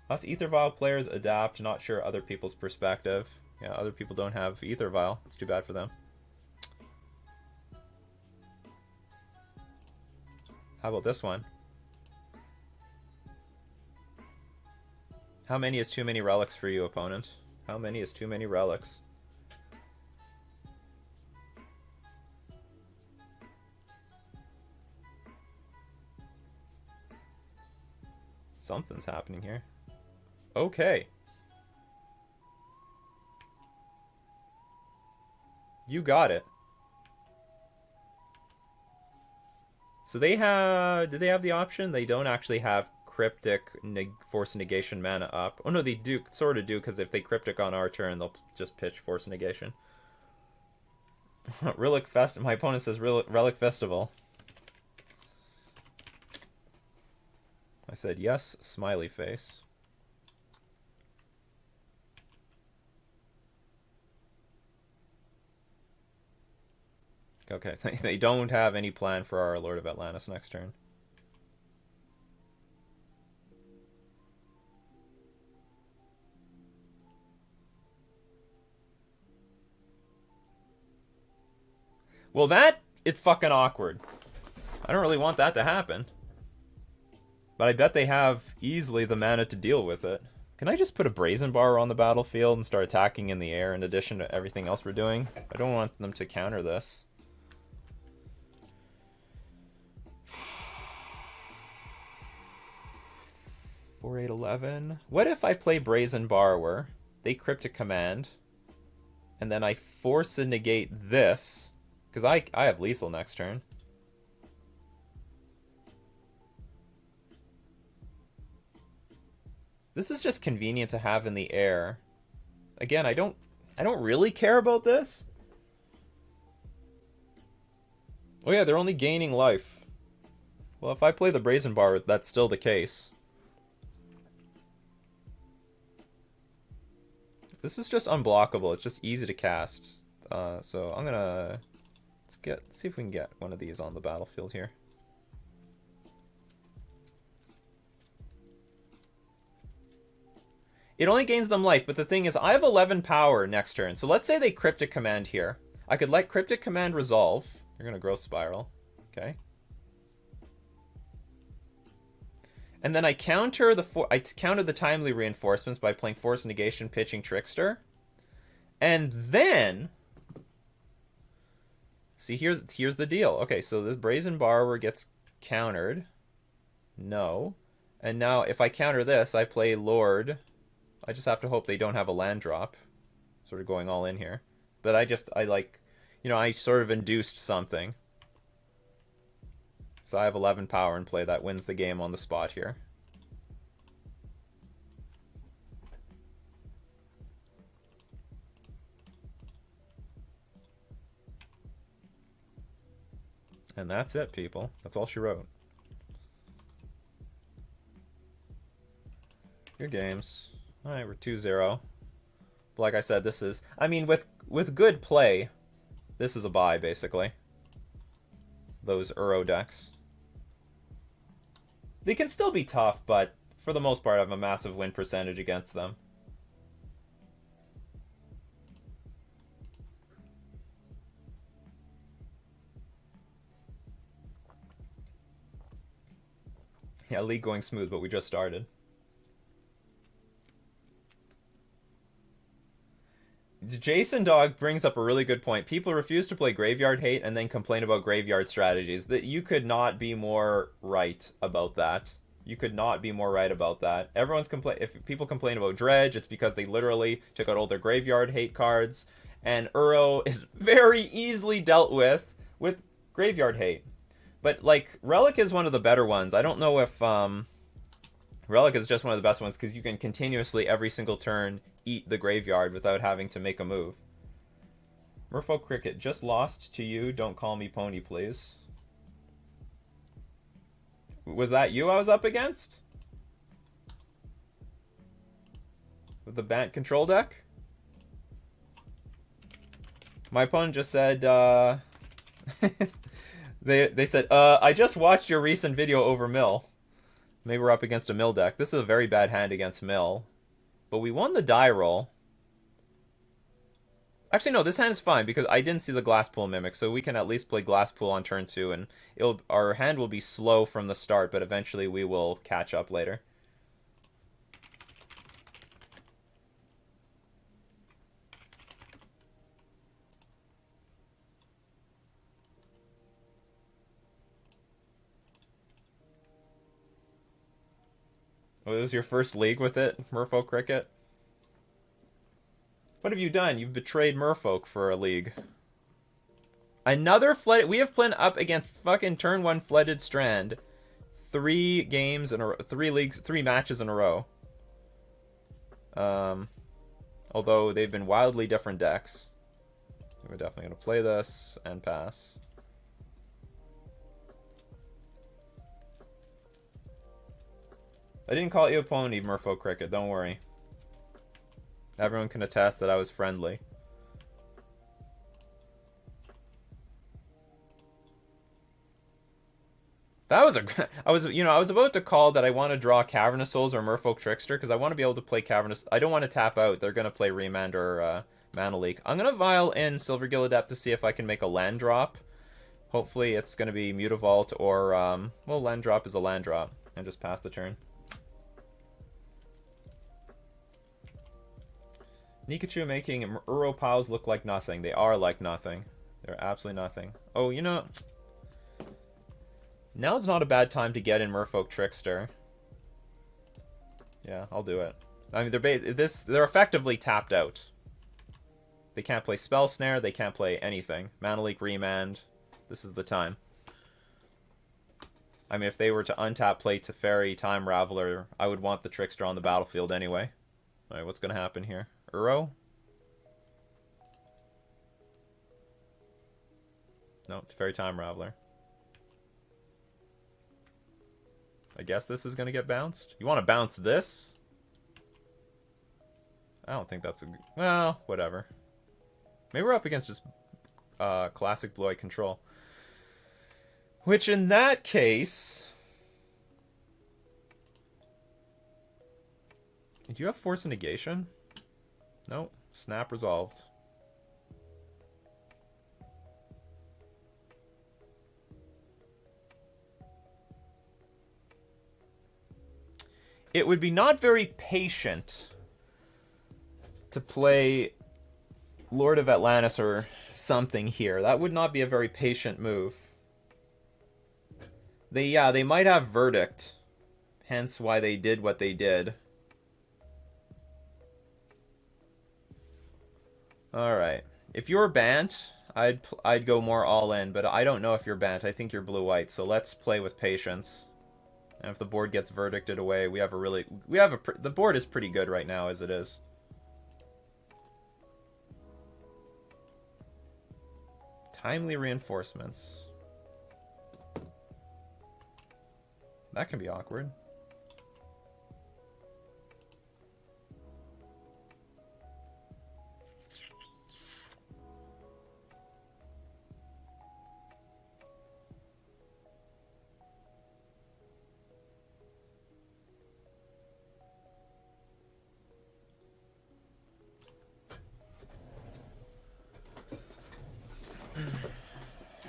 Us Ether Vial players adapt, not sure other people's perspective. Yeah, other people don't have Ether Vial. It's too bad for them. How about this one? How many is too many relics for you, opponent? How many is too many relics? Something's happening here. Okay. You got it. So they have... Did they have the option? They don't actually have Cryptic Force Negation mana up. Oh no, they do, sort of do, because if they Cryptic on our turn, they'll just pitch Force Negation. Relic Fest... My opponent says Relic Festival. I said yes, smiley face. Okay, they don't have any plan for our Lord of Atlantis next turn. Well, that is fucking awkward. I don't really want that to happen. But I bet they have easily the mana to deal with it. Can I just put a Brazen Bar on the battlefield and start attacking in the air in addition to everything else we're doing? I don't want them to counter this. Four, 8, 11. What if I play Brazen Borrower, they Cryptic Command, and then I force a negate this, because I have lethal next turn. This is just convenient to have in the air. Again, I don't really care about this. Oh yeah, they're only gaining life. Well, if I play the Brazen Bar, that's still the case. This is just unblockable. It's just easy to cast. So I'm gonna Let's see if we can get one of these on the battlefield here. It only gains them life, but the thing is, I have 11 power next turn. So let's say they Cryptic Command here. I could let Cryptic Command resolve. You're going to Growth Spiral. Okay. And then I counter the Timely Reinforcements by playing Force Negation, pitching Trickster. And then... See, here's the deal. Okay, so this Brazen Borrower gets countered. No. And now, if I counter this, I play Lord. I just have to hope they don't have a land drop. Sort of going all in here. But I sort of induced something. So I have 11 power in play. That wins the game on the spot here. And that's it, people. That's all she wrote. Good games. Alright, we're 2-0. But like I said, this is... I mean, with good play, this is a bye, basically. Those Uro decks. They can still be tough, but for the most part, I have a massive win percentage against them. Yeah, league going smooth, but we just started. Jason Dog brings up a really good point. People refuse to play Graveyard Hate and then complain about graveyard strategies. That you could not be more right about that. You could not be more right about that. If people complain about Dredge, it's because they literally took out all their Graveyard Hate cards. And Uro is very easily dealt with Graveyard Hate. But, like, Relic is one of the better ones. I don't know if Relic is just one of the best ones because you can continuously, every single turn, eat the graveyard without having to make a move. Merfolk Cricket, just lost to you. Don't call me Pony, please. Was that you I was up against? With the Bant control deck? My opponent just said, They said, I just watched your recent video over Mill. Maybe we're up against a Mill deck. This is a very bad hand against Mill. But we won the die roll. Actually, no, this hand is fine because I didn't see the Glasspool Mimic, so we can at least play Glasspool on turn 2, and our hand will be slow from the start, but eventually we will catch up later. Oh, this was your first league with it, Merfolk Cricket? What have you done? You've betrayed Merfolk for a league. Another flooded... We have played up against fucking turn 1 Flooded Strand. 3 games in a row. 3 matches in a row. Although they've been wildly different decks. We're definitely going to play this and pass. I didn't call you a pony, Merfolk Cricket, don't worry. Everyone can attest that I was friendly. That was I was about to call that I want to draw Cavernous Souls or Merfolk Trickster because I want to be able to play Cavernous. I don't want to tap out. They're going to play Remand or Mana Leak. I'm going to Vial in Silvergill Adept to see if I can make a land drop. Hopefully it's going to be Mutavault or, well, land drop is a land drop. And just pass the turn. Nikachu making Uro Pals look like nothing. They are like nothing. They're absolutely nothing. Oh, you know... Now's not a bad time to get in Merfolk Trickster. Yeah, I'll do it. I mean, they're effectively tapped out. They can't play Spell Snare. They can't play anything. Mana Leak, Remand. This is the time. I mean, if they were to untap, play Teferi, Time Raveler, I would want the Trickster on the battlefield anyway. Alright, what's going to happen here? Uro? No, Teferi, Time Raveler. I guess this is going to get bounced. You want to bounce this? I don't think that's a... Well, whatever. Maybe we're up against just classic Blue-White Control. Which in that case... Do you have Force of Negation? No. Snap resolved. It would be not very patient to play Lord of Atlantis or something here. That would not be a very patient move. They might have Verdict. Hence why they did what they did. Alright. If you're Bant, I'd go more all in, but I don't know if you're Bant. I think you're blue-white, so let's play with patience. And if the board gets verdicted away, the board is pretty good right now as it is. Timely reinforcements. That can be awkward.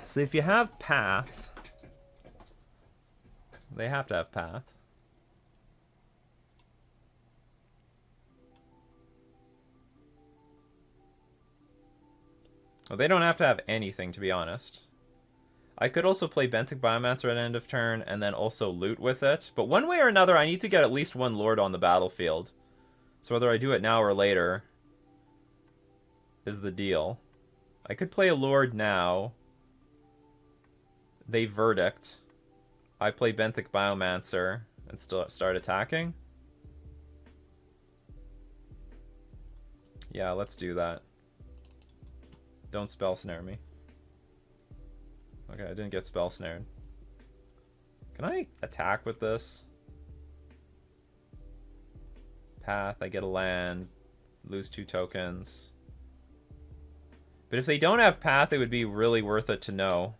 So if you have Path, they have to have Path. Well, they don't have to have anything, to be honest. I could also play Benthic Biomancer at end of turn and then also loot with it. But one way or another, I need to get at least one Lord on the battlefield. So whether I do it now or later is the deal. I could play a Lord now. They Verdict. I play Benthic Biomancer and still start attacking. Yeah, let's do that. Don't spell snare me. Okay, I didn't get spell snared. Can I attack with this? Path, I get a land. Lose 2 tokens. But if they don't have Path, it would be really worth it to know.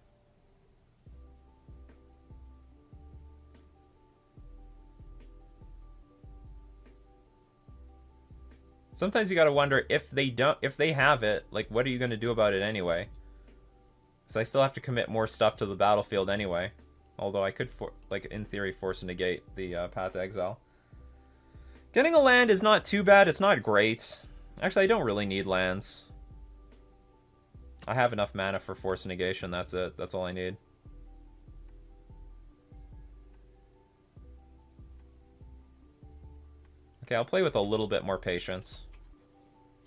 Sometimes you gotta wonder if they have it, like, what are you gonna do about it anyway? Because I still have to commit more stuff to the battlefield anyway. Although I could, like, in theory, force and negate the Path Exile. Getting a land is not too bad. It's not great. Actually, I don't really need lands. I have enough mana for force and negation. That's it. That's all I need. Okay, I'll play with a little bit more patience.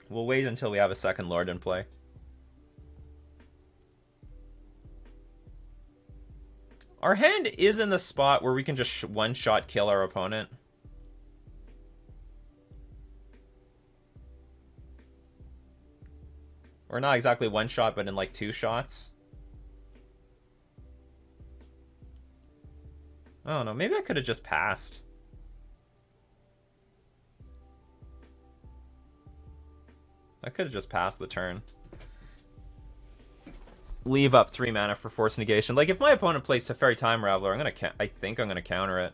We'll wait until we have a second Lord in play. Our hand is in the spot where we can just one-shot kill our opponent. Or not exactly one shot, but in like 2 shots. I don't know, maybe I could have just passed. I could have just passed the turn. Leave up 3 mana for Force Negation. Like, if my opponent plays Teferi Time Raveler, I think I'm gonna counter it.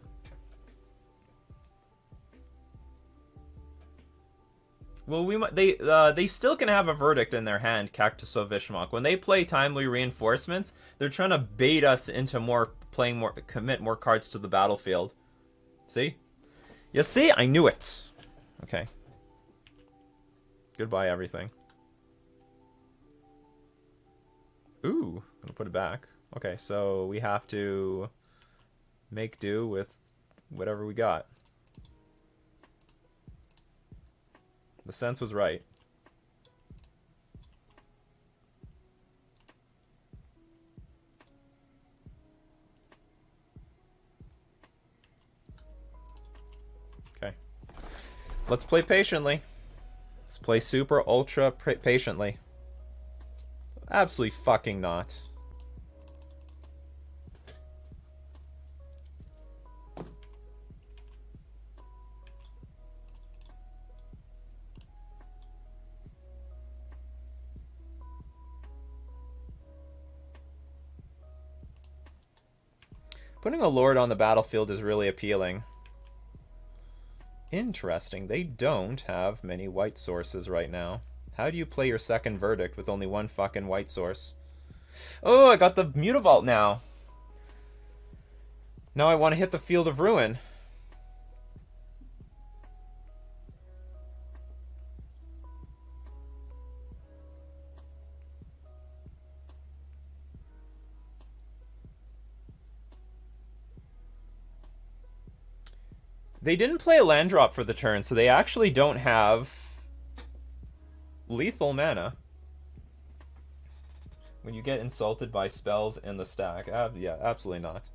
Well, they still can have a Verdict in their hand, Cactus of Vishmok. When they play Timely Reinforcements, they're trying to bait us into commit more cards to the battlefield. See? You see? I knew it. Okay. Goodbye, everything. Ooh, gonna put it back. Okay, so we have to make do with whatever we got. The sense was right. Okay. Let's play patiently. Let's play super ultra patiently. Absolutely fucking not. Putting a Lord on the battlefield is really appealing. Interesting. They don't have many white sources right now. How do you play your second Verdict with only one fucking white source? Oh, I got the Mutavault now. Now I want to hit the Field of Ruin. They didn't play a land drop for the turn, so they actually don't have lethal mana. When you get insulted by spells in the stack. Yeah, absolutely not.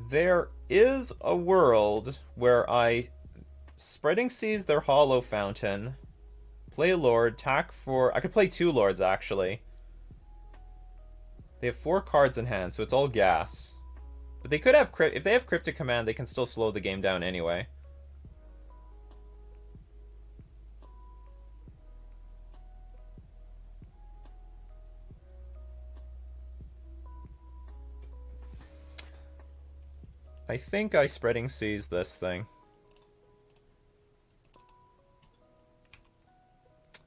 There is a world where I Spreading Seas their Hollow Fountain, play a Lord, tack for... I could play 2 Lords, actually. They have 4 cards in hand, so it's all gas. But they could have... If they have Cryptic Command, they can still slow the game down anyway. I think I Spreading Seas this thing.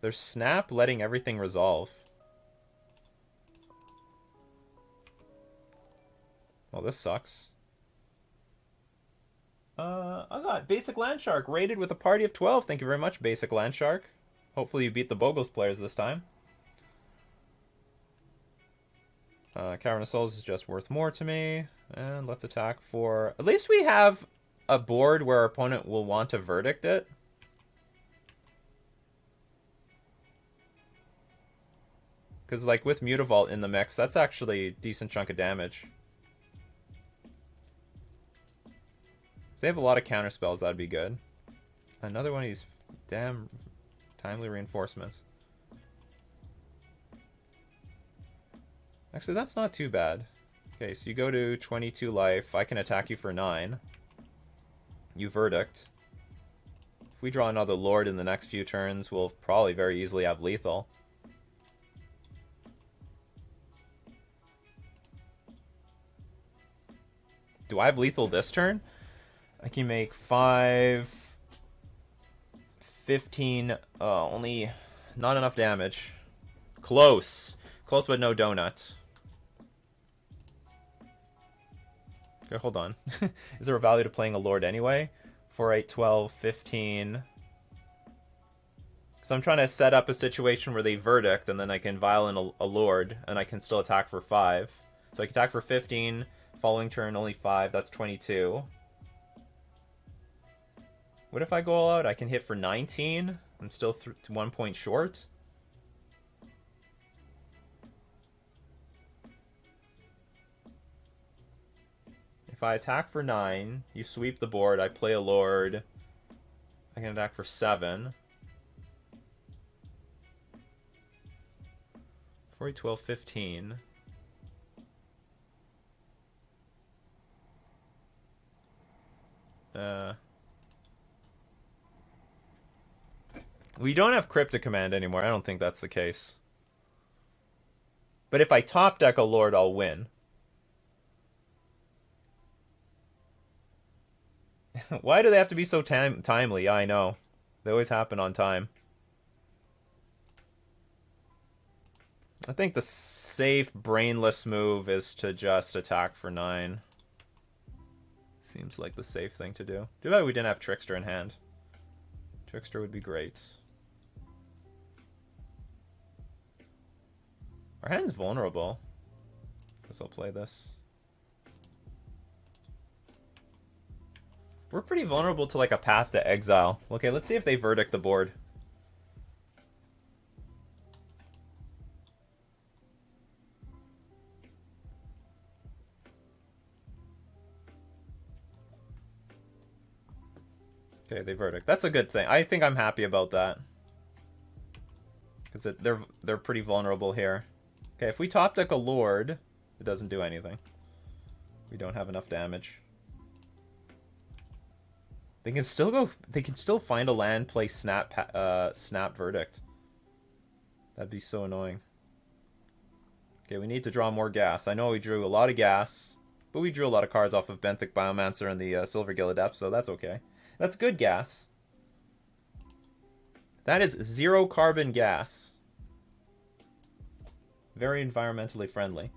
There's Snap letting everything resolve. Well, this sucks. I got Basic Landshark rated with a party of 12. Thank you very much, Basic Landshark. Hopefully you beat the Bogles players this time. Cavern of Souls is just worth more to me. And let's attack for... At least we have a board where our opponent will want to Verdict it. Because, like, with Mutavault in the mix, that's actually a decent chunk of damage. If they have a lot of counter spells, that'd be good. Another one of these damn timely reinforcements. Actually, that's not too bad. Okay, so you go to 22 life. I can attack you for 9. You Verdict. If we draw another Lord in the next few turns, we'll probably very easily have lethal. Do I have lethal this turn? I can make 5... 15... only... Not enough damage. Close. Close but no donut. Okay, hold on. Is there a value to playing a Lord anyway? 4, 8, 12, 15... Because I'm trying to set up a situation where they Verdict, and then I can Violent a Lord, and I can still attack for 5. So I can attack for 15... Following turn, only 5. That's 22. What if I go all out? I can hit for 19. I'm still 1 point short. If I attack for 9, you sweep the board, I play a Lord. I can attack for 7. 4, 12, 15. We don't have Cryptic Command anymore. I don't think that's the case. But if I top deck a Lord, I'll win. Why do they have to be so timely? I know. They always happen on time. I think the safe, brainless move is to just attack for 9. Seems like the safe thing to do. Too bad we didn't have Trickster in hand. Trickster would be great. Our hand's vulnerable. Guess I'll play this. We're pretty vulnerable to like a Path to Exile. Okay, let's see if they Verdict the board. Okay, they Verdict. That's a good thing. I think I'm happy about that. Because they're pretty vulnerable here. Okay, if we top deck a Lord, it doesn't do anything. We don't have enough damage. They can still go. They can still find a land, play Snap Verdict. That'd be so annoying. Okay, we need to draw more gas. I know we drew a lot of gas, but we drew a lot of cards off of Benthic Biomancer and the Silver Gill Adept, so that's okay. That's good gas. That is 0 carbon gas. Very environmentally friendly.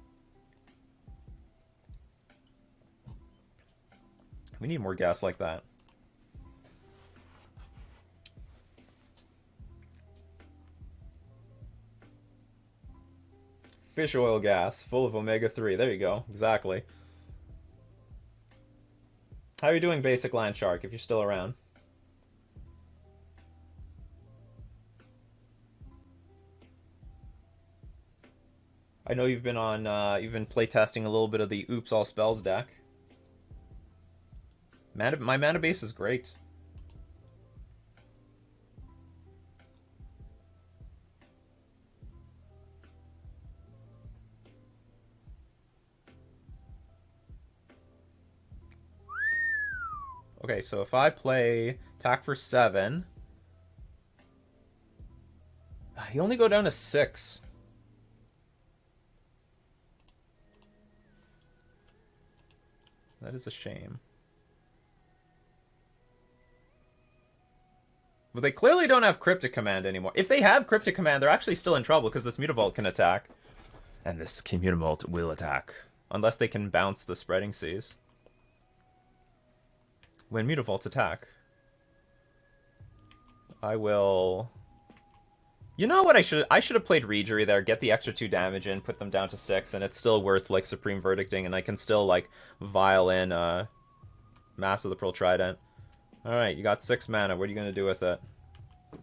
We need more gas like that. Fish oil gas, full of omega-3. There you go. Exactly. How are you doing, Basic Land Shark, if you're still around? I know you've been on, you've been playtesting a little bit of the Oops All Spells deck. My mana base is great. Okay, so if I play attack for 7, you only go down to 6. That is a shame. But they clearly don't have Cryptic Command anymore. If they have Cryptic Command, they're actually still in trouble because this Mutavault can attack. And this Mutavault will attack. Unless they can bounce the Spreading Seas. When Mutavaults attack, I will... You know what I should have played Reejerey there, get the extra 2 damage in, put them down to 6, and it's still worth, like, Supreme Verdicting, and I can still, like, vial in Mass of the Pearl Trident. Alright, you got 6 mana. What are you going to do with it? I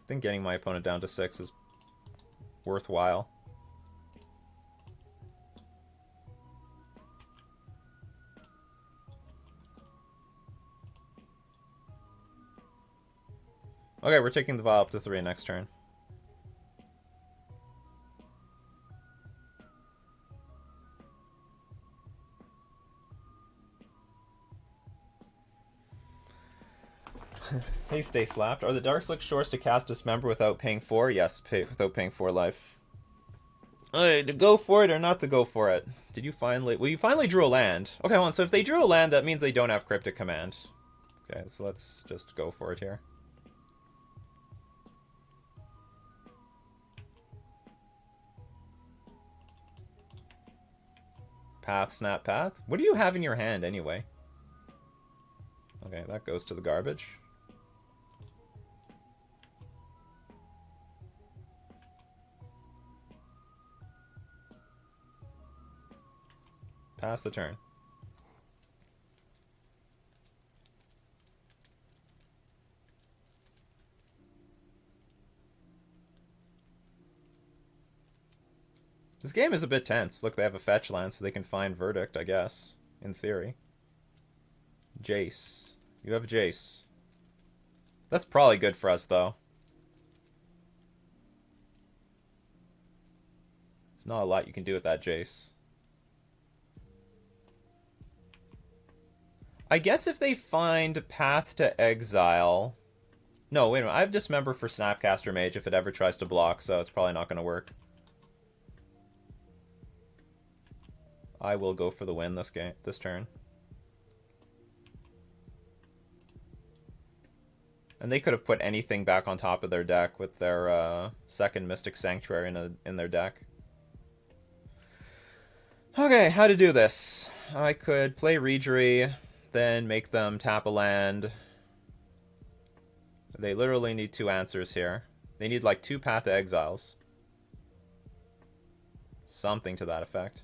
think getting my opponent down to 6 is worthwhile. Okay, we're taking the vial up to 3 next turn. Hey, Stay Slapped. Are the Darkslick Shores to cast Dismember without paying 4? Yes, without paying 4 life. To go for it or not to go for it? Did you finally... Well, you finally drew a land. Okay, hold on. So if they drew a land, that means they don't have Cryptic Command. Okay, so let's just go for it here. Path, Snap, Path? What do you have in your hand, anyway? Okay, that goes to the garbage. Pass the turn. This game is a bit tense. Look, they have a fetch land, so they can find Verdict, I guess. In theory. Jace. You have Jace. That's probably good for us, though. There's not a lot you can do with that Jace. I guess if they find Path to Exile... No, wait a minute. I have Dismember for Snapcaster Mage if it ever tries to block, so it's probably not going to work. I will go for the win this turn. And they could have put anything back on top of their deck with their second Mystic Sanctuary in their deck. Okay, how to do this. I could play Reejerey, then make them tap a land. They literally need 2 answers here. They need like 2 Path to Exiles. Something to that effect.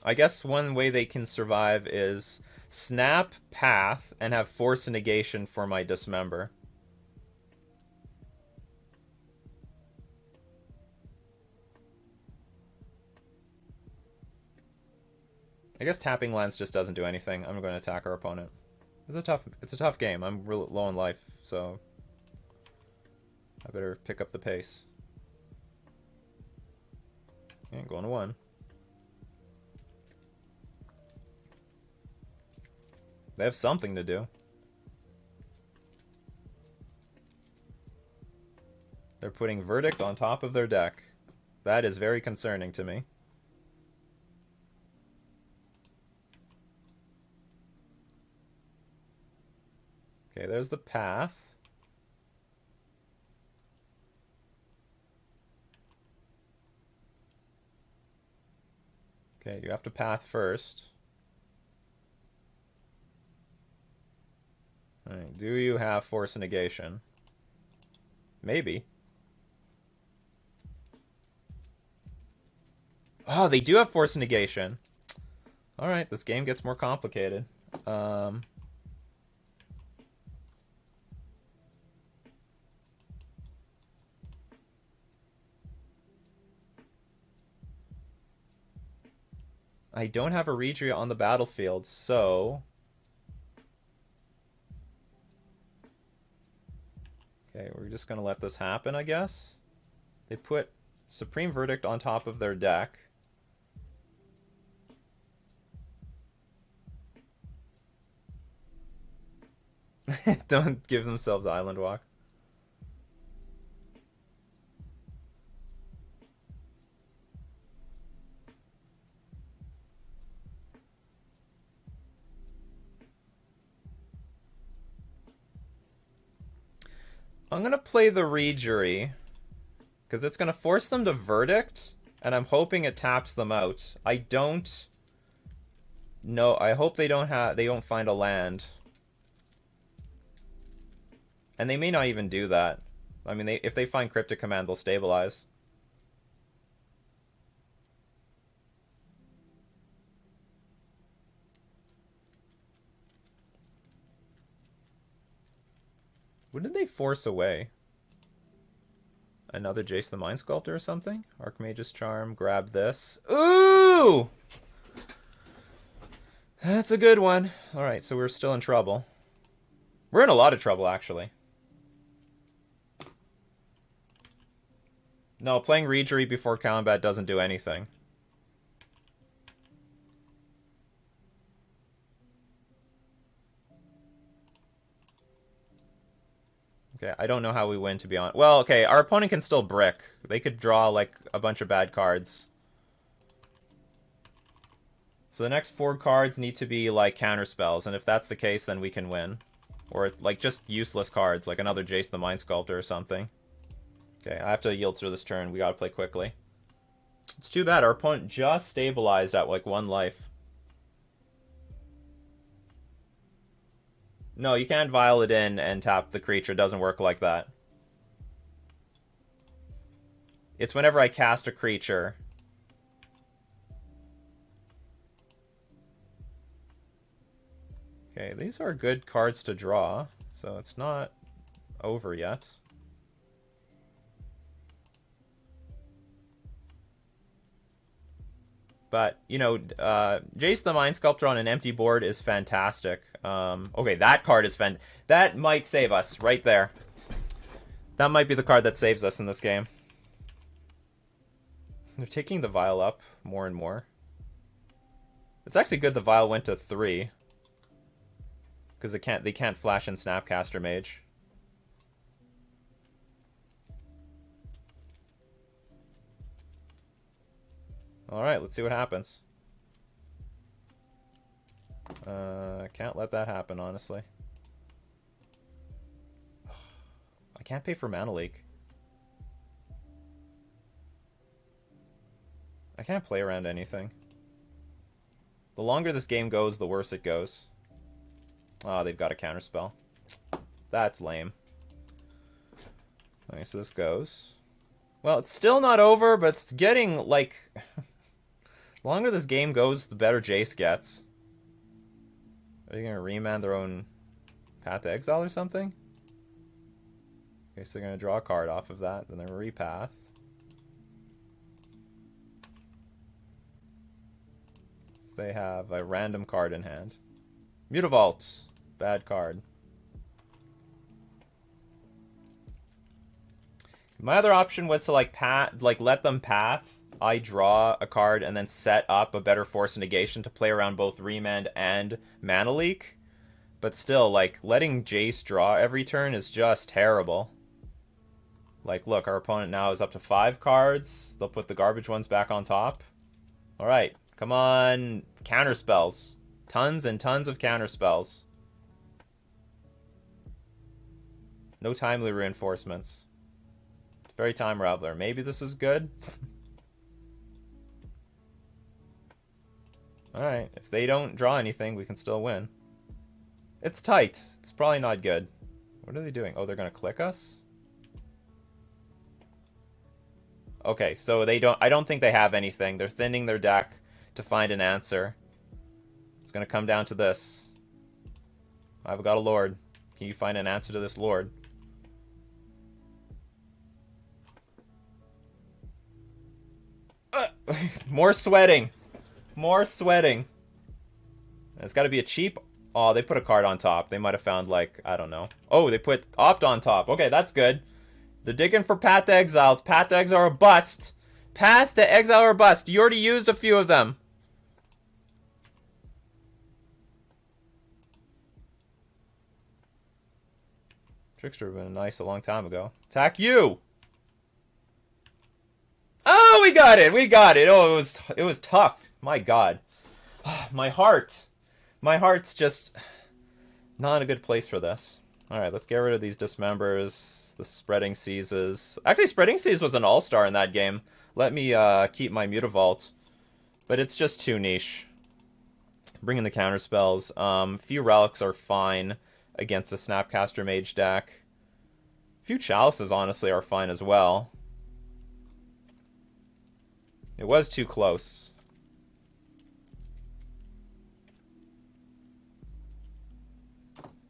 I guess one way they can survive is snap Path and have Force and Negation for my Dismember. I guess tapping lands just doesn't do anything. I'm going to attack our opponent. It's a tough game. I'm real low on life, so I better pick up the pace. And going to 1. They have something to do. They're putting Verdict on top of their deck. That is very concerning to me. Okay, there's the path. Okay, you have to path first. Alright, do you have Force of Negation? Maybe. Oh, they do have Force of Negation. Alright, this game gets more complicated. I don't have a Regria on the battlefield, so... Okay, we're just going to let this happen, I guess. They put Supreme Verdict on top of their deck. Don't give themselves Island Walk. I'm going to play the Rejury, because it's going to force them to Verdict, and I'm hoping it taps them out. I don't know. I hope they don't find a land. And they may not even do that. I mean, if they find Cryptic Command, they'll stabilize. What did they force away? Another Jace the Mind Sculptor or something? Archmage's Charm, grab this. Ooh! That's a good one. Alright, so we're still in trouble. We're in a lot of trouble, actually. No, playing Rejury before combat doesn't do anything. Okay, I don't know how we win, to be honest. Well, okay, our opponent can still brick. They could draw, like, a bunch of bad cards. So the next 4 cards need to be, like, counterspells, and if that's the case, then we can win. Or, like, just useless cards, like another Jace the Mind Sculptor or something. Okay, I have to yield through this turn. We gotta play quickly. It's too bad. Our opponent just stabilized at, like, 1 life. No, you can't vial it in and tap the creature. It doesn't work like that. It's whenever I cast a creature. Okay, these are good cards to draw, so it's not over yet. But, you know, Jace the Mind Sculptor on an empty board is fantastic. Okay, that card is that might save us right there. That might be the card that saves us in this game. They're taking the Vial up more and more. It's actually good the Vial went to 3. Because they can't flash in Snapcaster Mage. Alright, let's see what happens. I can't let that happen, honestly. I can't pay for Mana Leak. I can't play around anything. The longer this game goes, the worse it goes. Oh, they've got a counterspell. That's lame. Okay, so this goes. Well, it's still not over, but it's getting, like... The longer this game goes, the better Jace gets. Are they going to remand their own Path to Exile or something? Okay, so they're going to draw a card off of that, then they're going to repath. So they have a random card in hand. Mutavault. Bad card. My other option was to let them path. I draw a card and then set up a better Force of Negation to play around both Remand and Mana Leak. But still, like, letting Jace draw every turn is just terrible. Like, look, our opponent now is up to 5 cards. They'll put the garbage ones back on top. Alright, come on. Counter spells. Tons and tons of counter spells. No timely reinforcements. Very time raveler. Maybe this is good. Alright, if they don't draw anything, we can still win. It's tight. It's probably not good. What are they doing? Oh, they're going to click us? Okay, so they don't. I don't think they have anything. They're thinning their deck to find an answer. It's going to come down to this. I've got a Lord. Can you find an answer to this Lord? More sweating. More sweating. It's got to be a cheap... Oh, they put a card on top. They might have found, like, I don't know. Oh, they put Opt on top. Okay, that's good. They're digging for Path to Exiles. Path to Exile are a bust. Paths to Exile are a bust. You already used a few of them. Trickster would have been nice a long time ago. Attack you! Oh, we got it! We got it! Oh, it was tough. My God. My heart. My heart's just not in a good place for this. Alright, let's get rid of these dismembers. The Spreading Seizes. Actually, Spreading Seas was an all-star in that game. Let me keep my Mutavault. But it's just too niche. Bring in the counter spells. Few relics are fine against the Snapcaster Mage deck. Few chalices, honestly, are fine as well. It was too close.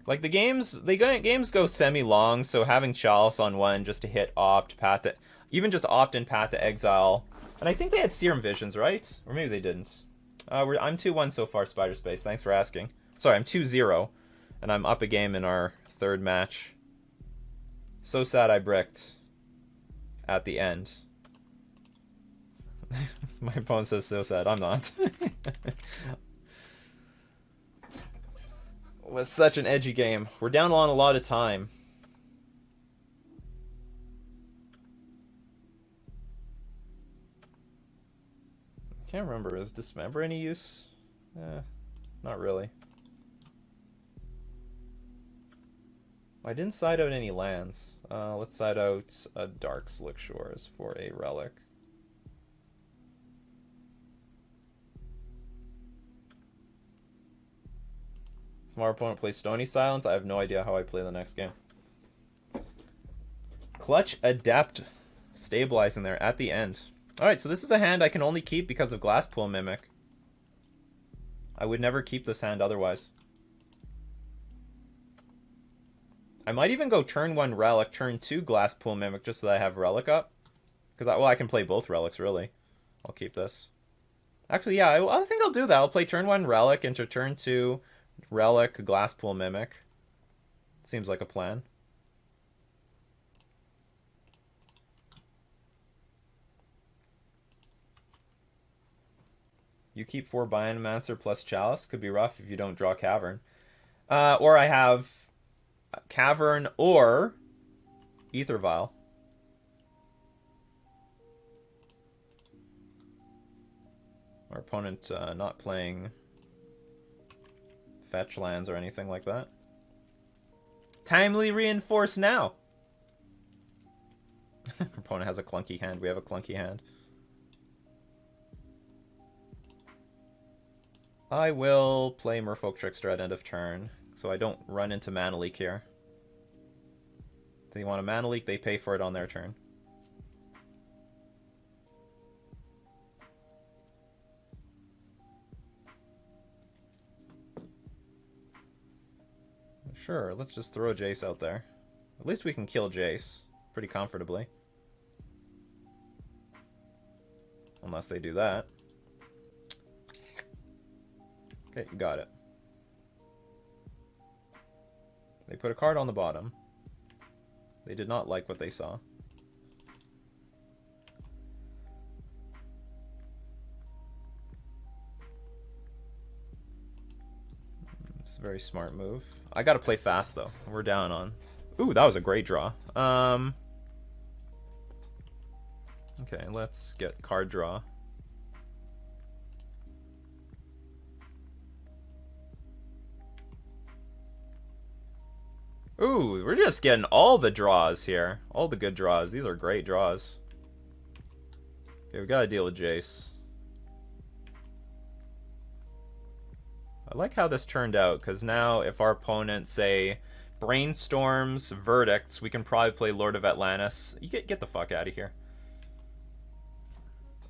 Like, the games go semi-long, so having Chalice on one just to hit Opt, Path to... Even just Opt and Path to Exile. And I think they had Serum Visions, right? Or maybe they didn't. I'm 2-1 so far, Spider Space. Thanks for asking. Sorry, I'm 2-0. And I'm up a game in our third match. So sad I bricked. At the end. My opponent says so sad. I'm not. It was such an edgy game. We're down on a lot of time. Can't remember. Is Dismember any use? Not really. I didn't side out any lands. Let's side out a Dark Slick Shores for a relic. If my opponent plays Stony Silence, I have no idea how I play the next game. Clutch Adept stabilizing there at the end. Alright, so this is a hand I can only keep because of Glasspool Mimic. I would never keep this hand otherwise. I might even go turn 1 Relic, turn 2 Glasspool Mimic just so that I have Relic up. Because, I can play both Relics, really. I'll keep this. Actually, yeah, I think I'll do that. I'll play turn 1 Relic into turn 2 Relic, Glasspool Mimic. Seems like a plan. You keep 4 Biomancer plus Chalice. Could be rough if you don't draw Cavern. Or I have Cavern or Ether Vial. Our opponent not playing fetch lands or anything like that. Timely Reinforce now! Our opponent has a clunky hand. We have a clunky hand. I will play Merfolk Trickster at end of turn, so I don't run into Mana Leak here. If they want a Mana Leak, they pay for it on their turn. Sure, let's just throw Jace out there. At least we can kill Jace pretty comfortably. Unless they do that. Okay, you got it. They put a card on the bottom. They did not like what they saw. a very smart move. I gotta play fast, though. We're down on... Ooh, that was a great draw. Okay, let's get card draw. Ooh, we're just getting all the draws here. All the good draws. These are great draws. Okay, we gotta deal with Jace. I like how this turned out, because now if our opponent, say, brainstorms verdicts, we can probably play Lord of Atlantis. You get the fuck out of here.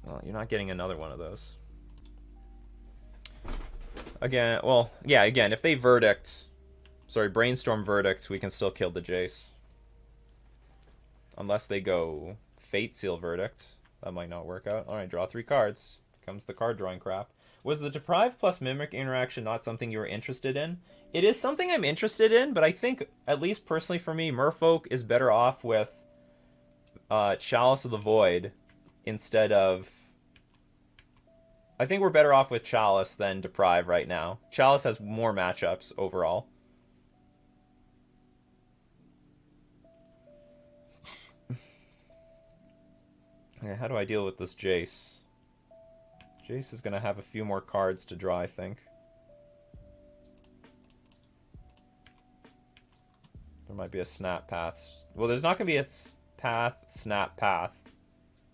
Well, you're not getting another one of those. Again, well, yeah, again, if they verdict... Sorry, brainstorm verdict, we can still kill the Jace. Unless they go Fate Seal verdict. That might not work out. Alright, draw 3 cards. Comes the card drawing crap. Was the Deprive plus Mimic interaction not something you were interested in? It is something I'm interested in, but I think, at least personally for me, Merfolk is better off with Chalice of the Void instead of... I think we're better off with Chalice than Deprive right now. Chalice has more matchups overall. Okay, how do I deal with this Jace? Jace is going to have a few more cards to draw, I think. There might be a snap path. Well, there's not going to be a path, snap path.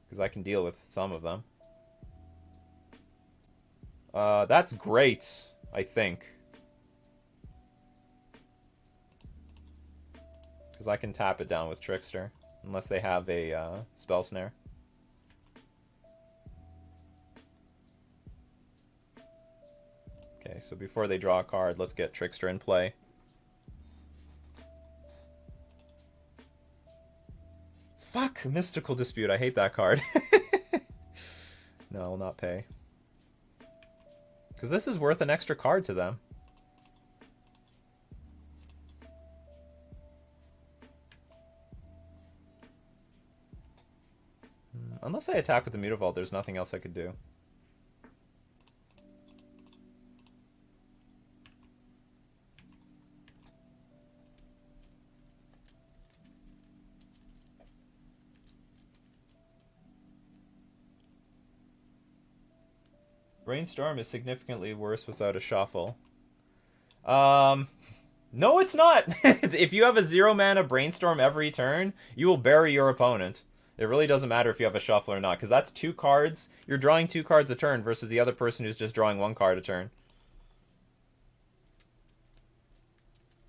Because I can deal with some of them. That's great, I think. Because I can tap it down with Trickster. Unless they have a Spell Snare. Okay, so before they draw a card, let's get Trickster in play. Fuck! Mystical Dispute, I hate that card. No, I will not pay. Because this is worth an extra card to them. Unless I attack with the Mutavault, there's nothing else I could do. Brainstorm is significantly worse without a shuffle. No, it's not. If you have a 0-mana Brainstorm every turn, you will bury your opponent. It really doesn't matter if you have a shuffle or not, because that's 2 cards. You're drawing 2 cards a turn versus the other person who's just drawing 1 card a turn.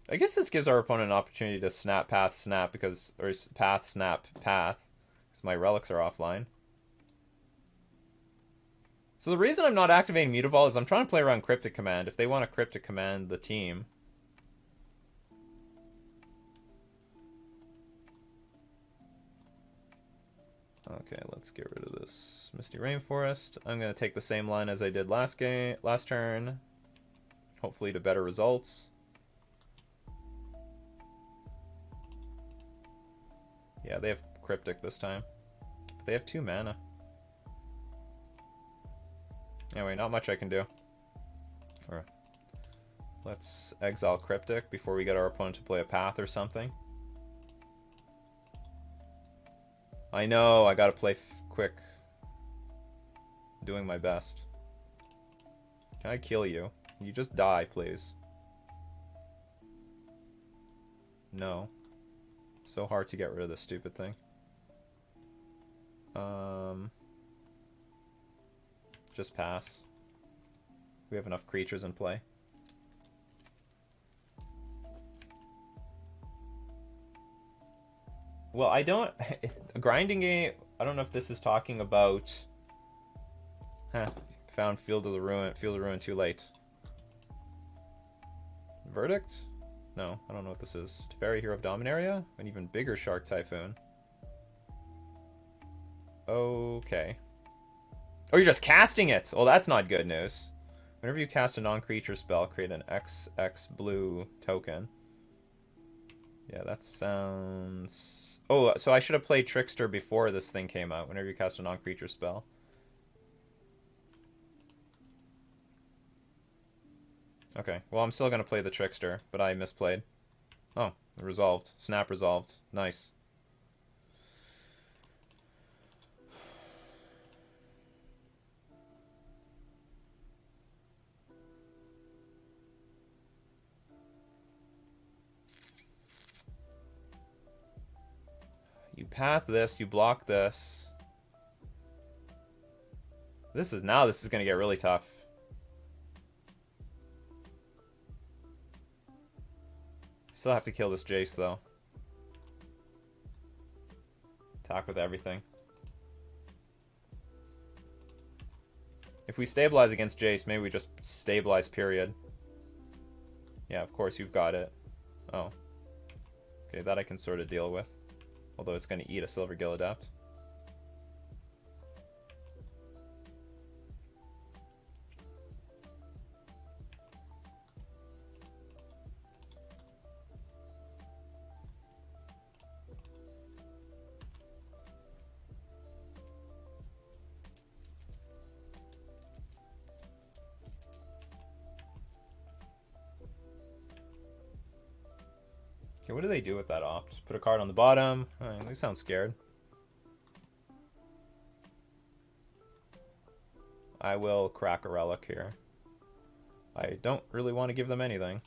I guess this gives our opponent an opportunity to snap, path, snap, because... Or path, snap, path. Because my relics are offline. So the reason I'm not activating Mutavault is I'm trying to play around Cryptic Command. If they want to Cryptic Command the team. Okay, let's get rid of this Misty Rainforest. I'm going to take the same line as I did last turn. Hopefully to better results. Yeah, they have Cryptic this time. But they have 2 mana. Anyway, not much I can do. Alright. Let's exile Cryptic before we get our opponent to play a path or something. I know, I gotta play quick. I'm doing my best. Can I kill you? You just die, please. No. So hard to get rid of this stupid thing. Just pass. We have enough creatures in play. Well, I don't... A grinding game... I don't know if this is talking about... Found Field of the Ruin. Field of the Ruin too late. Verdict? No, I don't know what this is. Teferi, Hero of Dominaria? An even bigger Shark Typhoon. Okay. Oh, you're just casting it! Well, that's not good news. Whenever you cast a non-creature spell, create an XX blue token. Yeah, that sounds... Oh, so I should have played Trickster before this thing came out, whenever you cast a non-creature spell. Okay, well, I'm still going to play the Trickster, but I misplayed. Oh, resolved. Snap resolved. Nice. You path this, you block this. This is going to get really tough. Still have to kill this Jace, though. Attack with everything. If we stabilize against Jace, maybe we just stabilize, period. Yeah, of course, you've got it. Oh. Okay, that I can sort of deal with. Although it's going to eat a Silver Gill Adept. Okay, what do they do with that opt? Put a card on the bottom. Oh, they sound scared. I will crack a relic here. I don't really want to give them anything.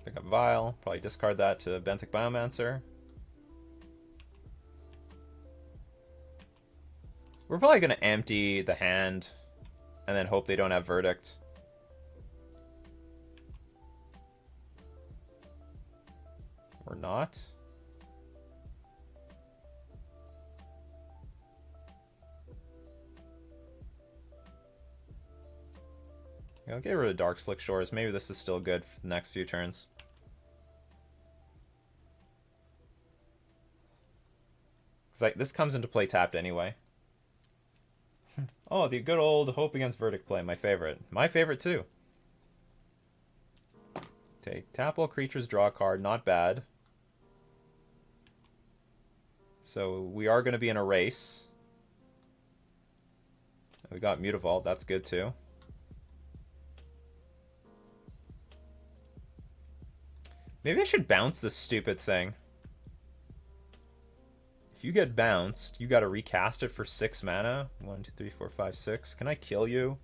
Pick up Vial. Probably discard that to Benthic Biomancer. We're probably going to empty the hand and then hope they don't have Verdict. Or not. I'll get rid of Dark Slick Shores. Maybe this is still good for the next few turns. Because this comes into play tapped anyway. Oh, the good old Hope Against Verdict play. My favorite. My favorite too. Okay, tap all creatures, draw a card. Not bad. So we are going to be in a race. We got Mutavault. That's good too. Maybe I should bounce this stupid thing. If you get bounced, you got to recast it for 6 mana. 1, 2, 3, 4, 5, 6. Can I kill you?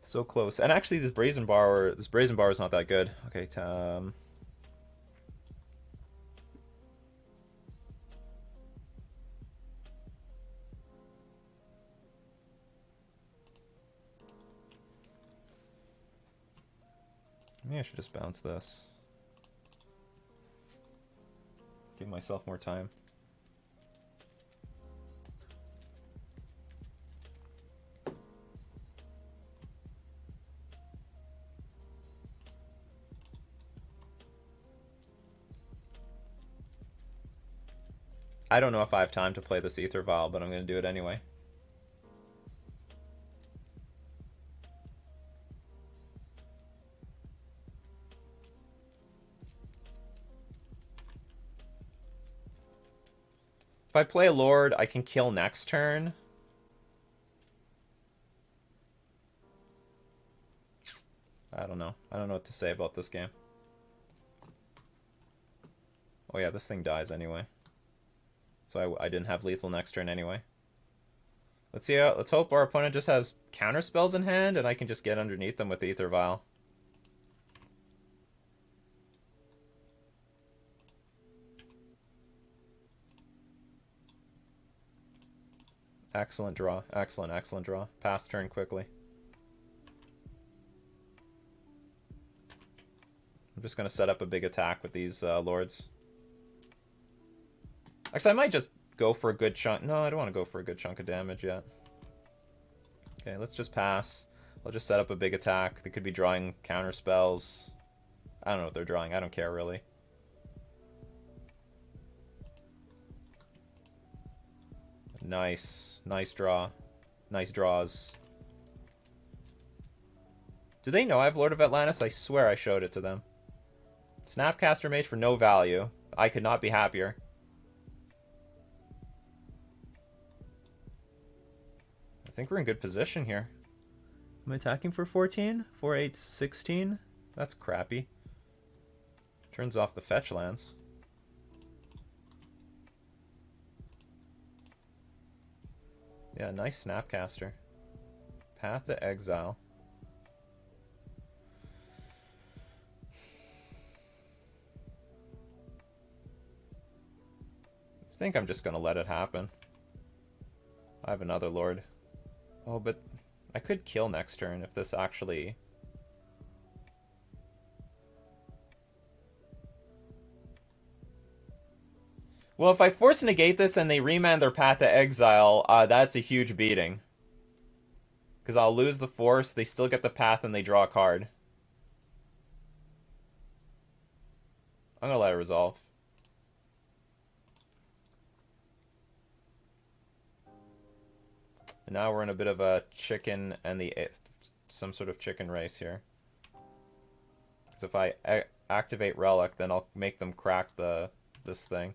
So close. And actually, this Brazen Bar is not that good. Okay, maybe I should just bounce this. Give myself more time. I don't know if I have time to play this Aether Vial, but I'm going to do it anyway. If I play a Lord, I can kill next turn. I don't know. I don't know what to say about this game. Oh yeah, this thing dies anyway. So I didn't have lethal next turn anyway. Let's see. Let's hope our opponent just has counter spells in hand, and I can just get underneath them with the Aether Vial. Excellent draw. Excellent, excellent draw. Pass turn quickly. I'm just going to set up a big attack with these Lords. Actually, I might just go for a good chunk. No, I don't want to go for a good chunk of damage yet. Okay, let's just pass. I'll just set up a big attack. They could be drawing counter spells. I don't know what they're drawing. I don't care, really. Nice. Nice draw. Nice draws. Do they know I have Lord of Atlantis? I swear I showed it to them. Snapcaster Mage for no value. I could not be happier. I think we're in good position here. I'm attacking for 14? 4, 8, 16? That's crappy. Turns off the fetch lands. Yeah, nice Snapcaster. Path to Exile. I think I'm just going to let it happen. I have another Lord. Oh, but I could kill next turn if this actually... Well, if I force negate this and they remand their Path to Exile, that's a huge beating. Because I'll lose the force, they still get the path, and they draw a card. I'm going to let it resolve. And now we're in a bit of a chicken and some sort of chicken race here. Because if I activate Relic, then I'll make them crack this thing.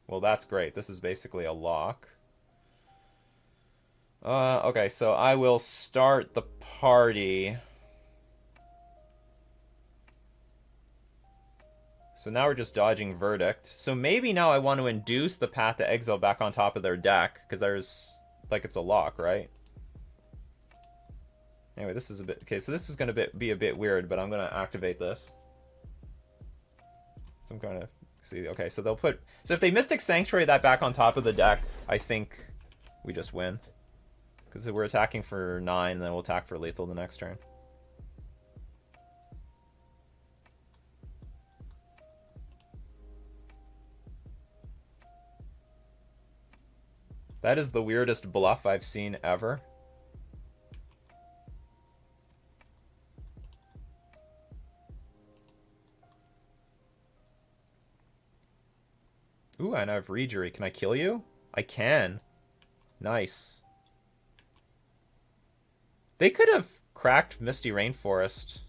Well, that's great. This is basically a lock. Okay, so I will start the party. So now we're just dodging Verdict. So maybe now I want to induce the Path to Exile back on top of their deck, because there's, like, it's a lock, right? Anyway, this is a bit... Okay, so this is going to be a bit weird, but I'm going to activate this. Some kind of... See, okay, so they'll put... So if they Mystic Sanctuary that back on top of the deck, I think we just win. Because we're attacking for 9, and then we'll attack for lethal the next turn. That is the weirdest bluff I've seen ever. Ooh, and I have Rejury. Can I kill you? I can. Nice. They could have cracked Misty Rainforest.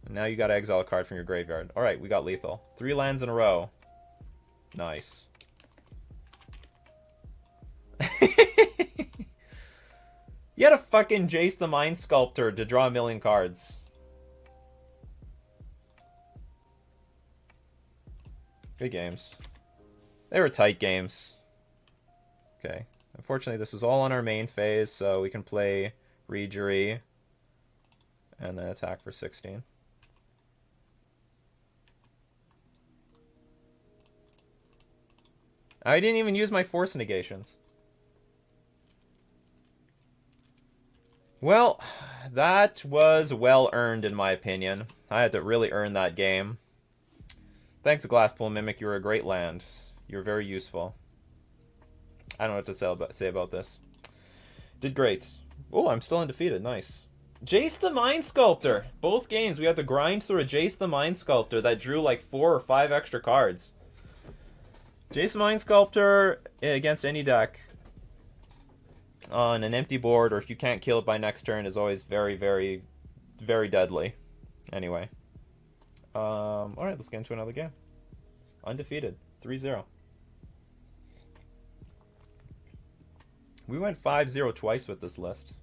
And now you got to exile a card from your graveyard. Alright, we got lethal. 3 lands in a row. Nice. You had a fucking Jace the Mind Sculptor to draw 1,000,000 cards. Good games. They were tight games. Okay. Unfortunately, this was all on our main phase, so we can play Rejury and then attack for 16. I didn't even use my force negations. Well, that was well earned in my opinion. I had to really earn that game. Thanks, Glasspool Mimic. You were a great land. You were very useful. I don't know what to say about this. Did great. Oh, I'm still undefeated. Nice. Jace the Mind Sculptor. Both games we had to grind through a Jace the Mind Sculptor that drew like 4 or 5 extra cards. Jace the Mind Sculptor against any deck on an empty board, or if you can't kill it by next turn, is always very, very, very deadly. Anyway. Alright, let's get into another game. Undefeated. 3-0. We went 5-0 twice with this list.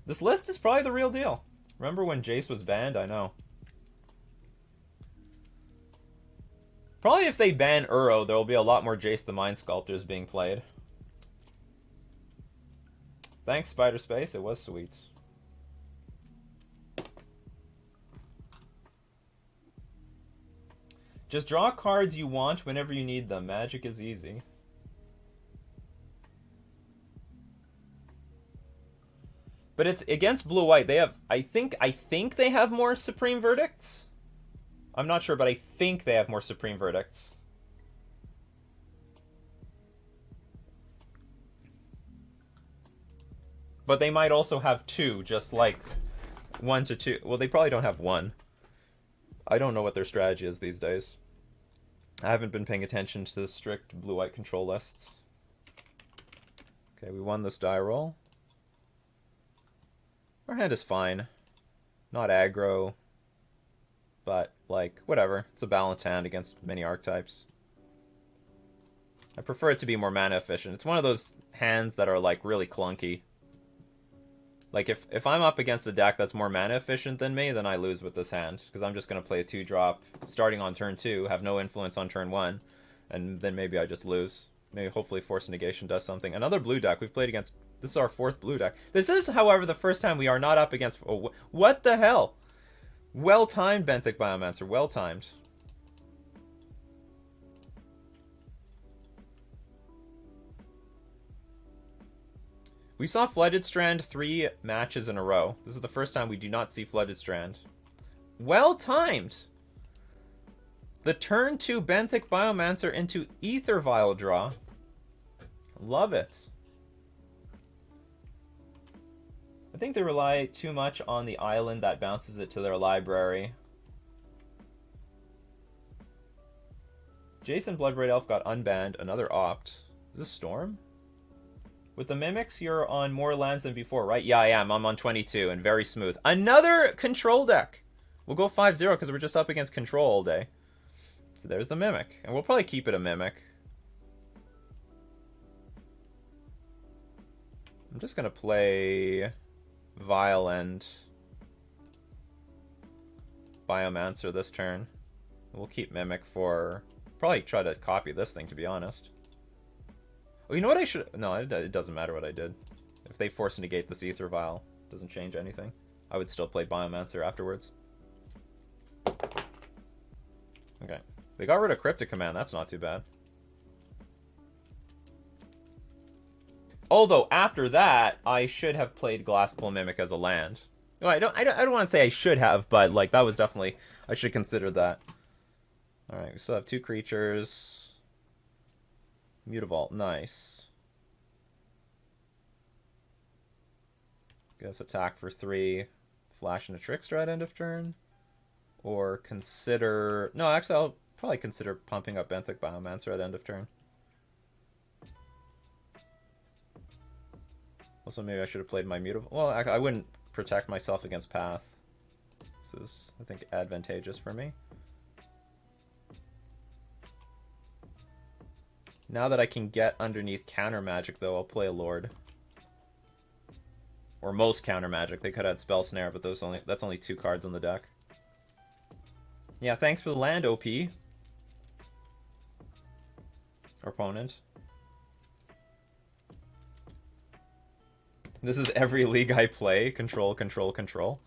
This list is probably the real deal. Remember when Jace was banned? I know. Probably if they ban Uro, there will be a lot more Jace the Mind Sculptors being played. Thanks, Spider Space. It was sweet. Just draw cards you want whenever you need them. Magic is easy. But it's against blue-white. They have, I think they have more Supreme Verdicts. I'm not sure, but I think they have more Supreme Verdicts. But they might also have 2, just like 1 to 2. Well, they probably don't have 1. I don't know what their strategy is these days. I haven't been paying attention to the strict blue-white control lists. Okay, we won this die roll. Our hand is fine. Not aggro. But, like, whatever. It's a balanced hand against many archetypes. I prefer it to be more mana efficient. It's one of those hands that are like really clunky. Like if I'm up against a deck that's more mana efficient than me, then I lose with this hand because I'm just going to play a 2-drop starting on turn 2, have no influence on turn 1, and then maybe I just lose. Maybe hopefully Force Negation does something. Another blue deck we've played against. This is our 4th blue deck. This is, however, the first time we are not up against. Oh, what the hell? Well timed, Benthic Biomancer. Well timed. We saw Flooded Strand 3 matches in a row. This is the first time we do not see Flooded Strand. Well timed! The turn 2 Benthic Biomancer into Ether Vial draw. Love it. I think they rely too much on the island that bounces it to their library. Jason Bloodbraid Elf got unbanned. Another opt. Is this Storm? With the Mimics, you're on more lands than before, right? Yeah, I am. I'm on 22 and very smooth. Another control deck! We'll go 5-0 because we're just up against control all day. So there's the Mimic. And we'll probably keep it a Mimic. I'm just going to play Vial and Biomancer this turn. We'll keep Mimic for... Probably try to copy this thing, to be honest. Oh, you know what I should... No, it doesn't matter what I did. If they force negate this Ether Vial, it doesn't change anything. I would still play Biomancer afterwards. Okay. They got rid of Cryptic Command. That's not too bad. Although, after that, I should have played Glasspool Mimic as a land. Well, I don't want to say I should have, but, like, that was definitely... I should consider that. Alright, we still have 2 creatures... Mutavault, nice. Guess attack for 3, flash into Trickster at end of turn. Or consider... No, actually, I'll probably consider pumping up Benthic Biomancer at end of turn. Also, maybe I should have played my Mutavault. Well, I wouldn't protect myself against Path. This is, I think, advantageous for me. Now that I can get underneath counter magic, though, I'll play a Lord. Or most counter magic. They could have had Spell Snare, but that's only 2 cards on the deck. Yeah, thanks for the land, OP. Opponent. This is every league I play. Control, control, control.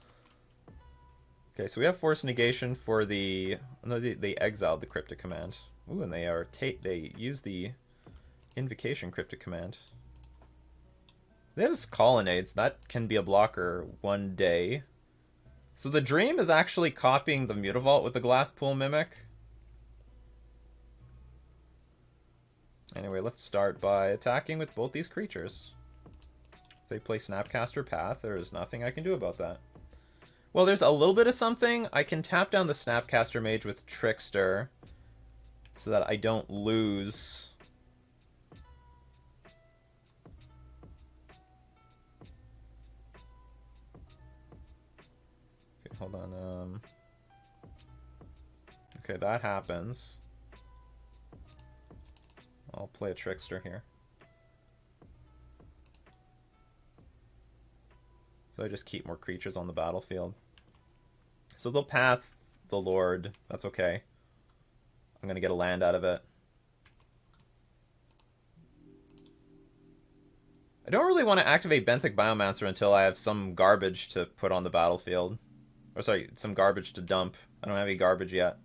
Okay, so we have Force Negation for the... No, they exiled the Cryptic Command. Ooh, and they use the Invocation Cryptic Command. They have Colonnades. That can be a blocker one day. So the Dream is actually copying the Mutavault with the Glasspool Mimic. Anyway, let's start by attacking with both these creatures. If they play Snapcaster Path, there is nothing I can do about that. Well, there's a little bit of something. I can tap down the Snapcaster Mage with Trickster, so that I don't lose. Okay, hold on. Okay, that happens. I'll play a Trickster here. So I just keep more creatures on the battlefield. So they'll path the Lord. That's okay. I'm going to get a land out of it. I don't really want to activate Benthic Biomancer until I have some garbage to put on the battlefield. Or sorry, some garbage to dump. I don't have any garbage yet.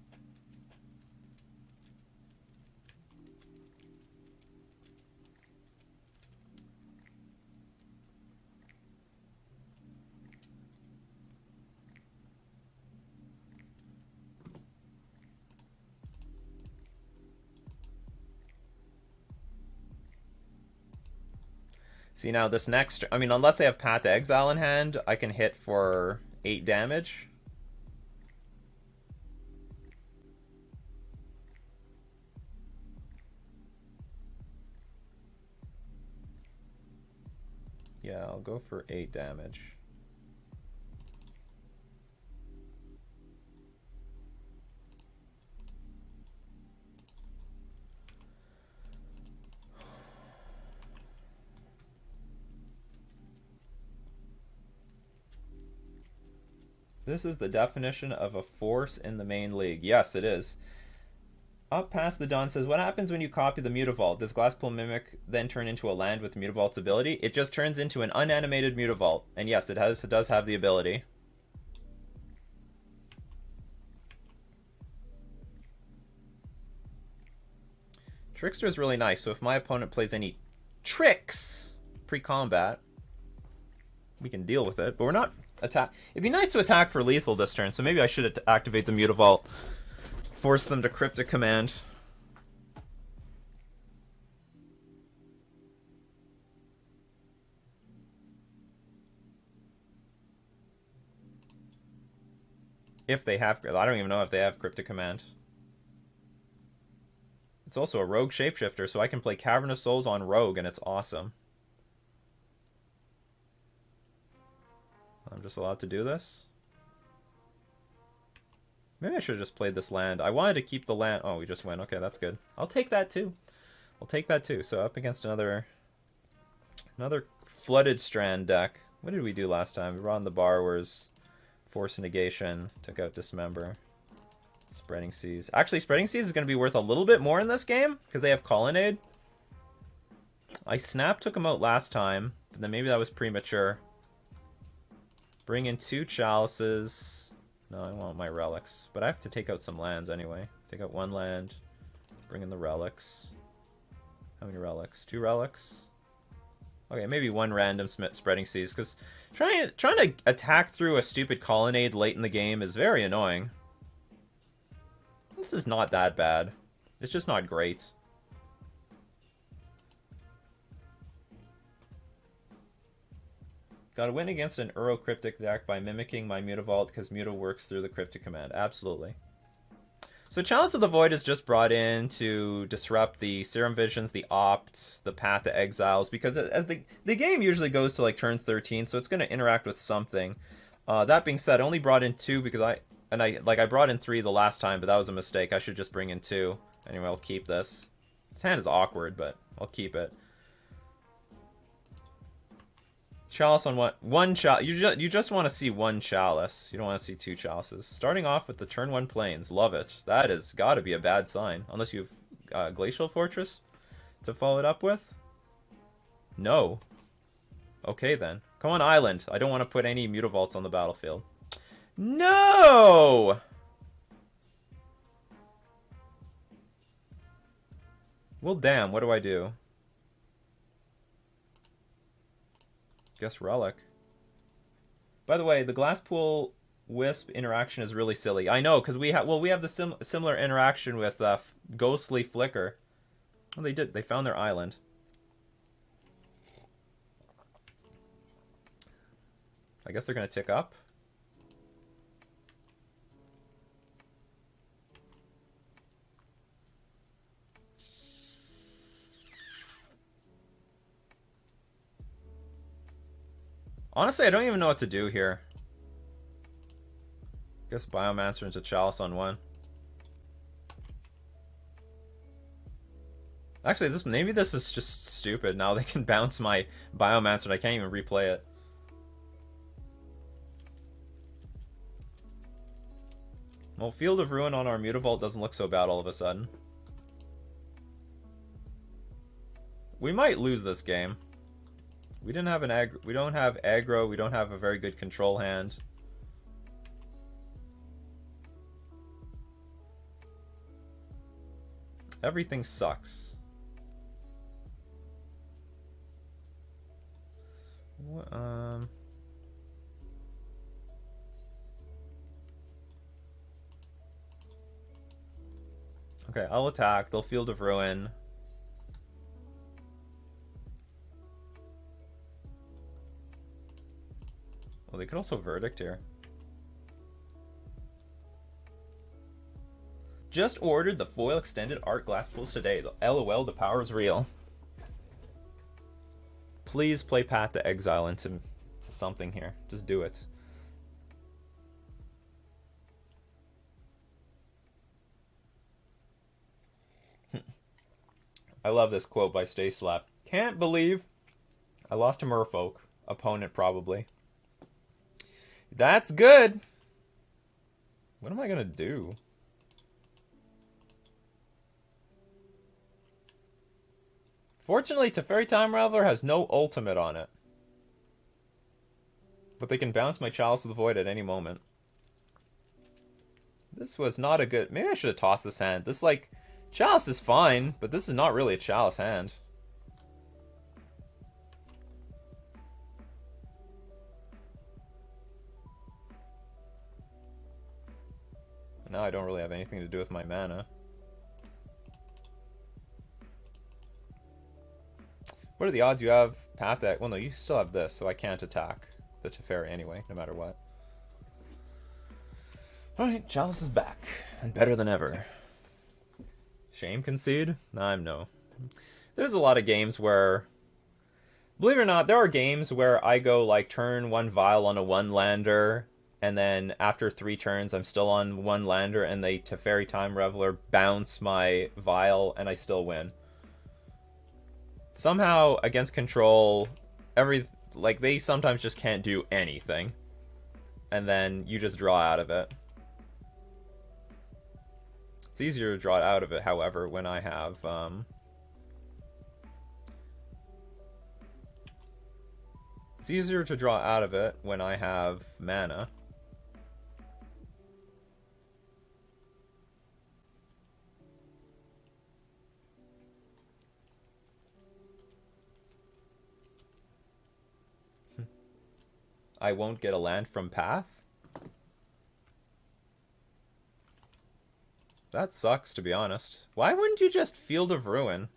See, now this next... I mean, unless they have Path to Exile in hand, I can hit for 8 damage. Yeah, I'll go for 8 damage. This is the definition of a force in the main league. Yes, it is. Up past the dawn says, what happens when you copy the Mutavault? Does Glasspool Mimic then turn into a land with Mutavault's ability? It just turns into an unanimated Mutavault. And yes, it does have the ability. Trickster is really nice, so if my opponent plays any tricks pre-combat, we can deal with it. But we're not attack. It'd be nice to attack for lethal this turn, so maybe I should activate the Mutavault. Force them to Cryptic Command. If they have, I don't even know if they have Cryptic Command. It's also a Rogue Shapeshifter, so I can play Cavernous Souls on Rogue, and it's awesome. I'm just allowed to do this? Maybe I should have just played this land. I wanted to keep the land. Oh, we just win. Okay, that's good. I'll take that too. I'll take that too. So up against another Flooded Strand deck. What did we do last time? We brought in the Borrowers, Force Negation, took out Dismember, Spreading Seas. Actually, Spreading Seas is going to be worth a little bit more in this game because they have Colonnade. I took them out last time, but then maybe that was premature. Bring in 2 Chalices. No, I want my relics. But I have to take out some lands anyway. Take out 1 land. Bring in the relics. How many relics? 2 relics? Okay, maybe 1 random Spreading Seas. Because trying to attack through a stupid Colonnade late in the game is very annoying. This is not that bad. It's just not great. Gotta win against an Uro Cryptic deck by mimicking my Mutavault because Muta works through the Cryptic Command. Absolutely. So Chalice of the Void is just brought in to disrupt the Serum Visions, the Opts, the Path to Exiles, because as the game usually goes to like turn 13, so it's going to interact with something. That being said, I only brought in 2 because I brought in 3 the last time, but that was a mistake. I should just bring in 2. Anyway, I'll keep this. This hand is awkward, but I'll keep it. Chalice on one chalice. You just want to see 1 chalice. You don't want to see 2 chalices. Starting off with the turn 1 plains. Love it. That has got to be a bad sign. Unless you have Glacial Fortress to follow it up with. No. Okay then. Come on, Island. I don't want to put any Mutavaults on the battlefield. No! Well, damn. What do I do? Guess Relic. By the way, the Glasspool Wisp interaction is really silly. I know, because we have the similar interaction with Ghostly Flicker. Well, they found their island. I guess they're going to tick up. Honestly, I don't even know what to do here. Guess Biomancer into Chalice on 1. Actually, maybe this is just stupid. Now they can bounce my Biomancer and I can't even replay it. Well, Field of Ruin on our Mutavault doesn't look so bad all of a sudden. We might lose this game. We don't have aggro, we don't have a very good control hand. Everything sucks. Okay, I'll attack. They'll Field of Ruin. Well, they could also Verdict here. Just ordered the foil extended art Glasspools today. LOL, the power is real. Please play Path to Exile into something here. Just do it. I love this quote by Stay Slap. Can't believe I lost to Merfolk. Opponent, probably. That's good. What am I gonna do? Fortunately, Teferi Time Raveler has no ultimate on it. But they can bounce my Chalice of the Void at any moment. This was not a good... Maybe I should have tossed this hand. This, like... Chalice is fine, but this is not really a Chalice hand. Now I don't really have anything to do with my mana. What are the odds you have Path Deck? Well, no, you still have this, so I can't attack the Teferi anyway, no matter what. Alright, Chalice is back, and better than ever. Shame concede? I'm no. There's a lot of games where, believe it or not, there are games where I go like turn 1 Vial on a 1-lander, and then after 3 turns I'm still on 1 lander, and they Teferi Time Reveler bounce my Vial, and I still win. Somehow, against control, they sometimes just can't do anything. And then you just draw out of it. It's easier to draw out of it, however, when I have, It's easier to draw out of it when I have mana. I won't get a land from Path? That sucks, to be honest. Why wouldn't you just Field of Ruin?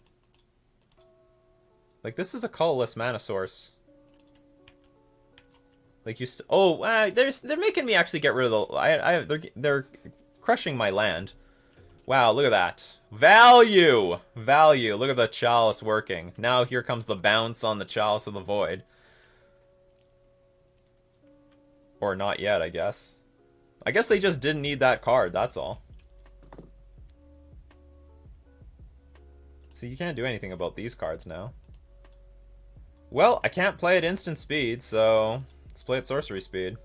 Like, this is a colorless mana source. Like, you they're making me actually get rid of the... They're crushing my land. Wow, look at that. Value! Value. Look at the Chalice working. Now here comes the bounce on the Chalice of the Void. Or not yet, I guess. I guess they just didn't need that card, that's all. See, you can't do anything about these cards now. Well, I can't play at instant speed, so let's play at sorcery speed.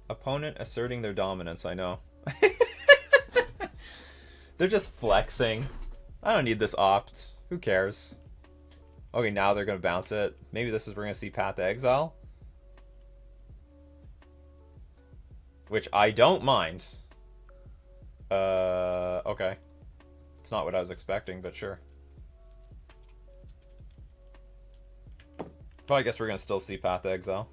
Opponent asserting their dominance, I know. They're just flexing. I don't need this opt. Who cares? Okay, now they're going to bounce it. Maybe this is we're going to see Path to Exile. Which I don't mind. Okay. It's not what I was expecting, but sure. Well, I guess we're going to still see Path to Exile.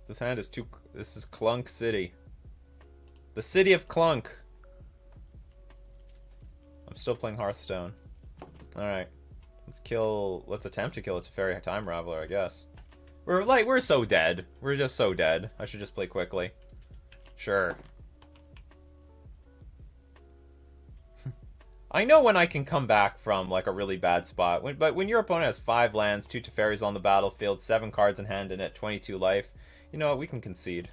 This hand is too... This is Clunk City. The City of Clunk. I'm still playing Hearthstone. Alright. Let's attempt to kill a Teferi Time Raveler, I guess. We're so dead. We're just so dead. I should just play quickly. Sure. I know when I can come back from, like, a really bad spot. But when your opponent has 5 lands, 2 Teferis on the battlefield, 7 cards in hand, and at 22 life, you know what, we can concede.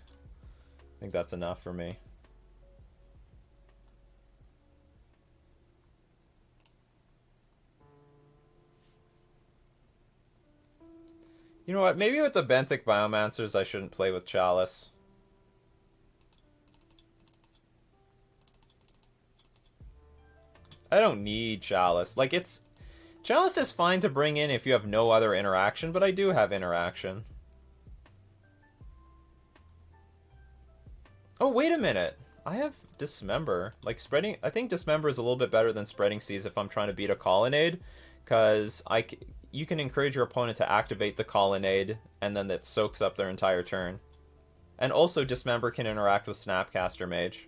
I think that's enough for me. You know what, maybe with the Benthic Biomancers I shouldn't play with Chalice. I don't need Chalice. Like, Chalice is fine to bring in if you have no other interaction, but I do have interaction. Oh, wait a minute. I have Dismember. Like, I think Dismember is a little bit better than Spreading Seas if I'm trying to beat a Colonnade, because you can encourage your opponent to activate the Colonnade, and then that soaks up their entire turn. And also, Dismember can interact with Snapcaster Mage.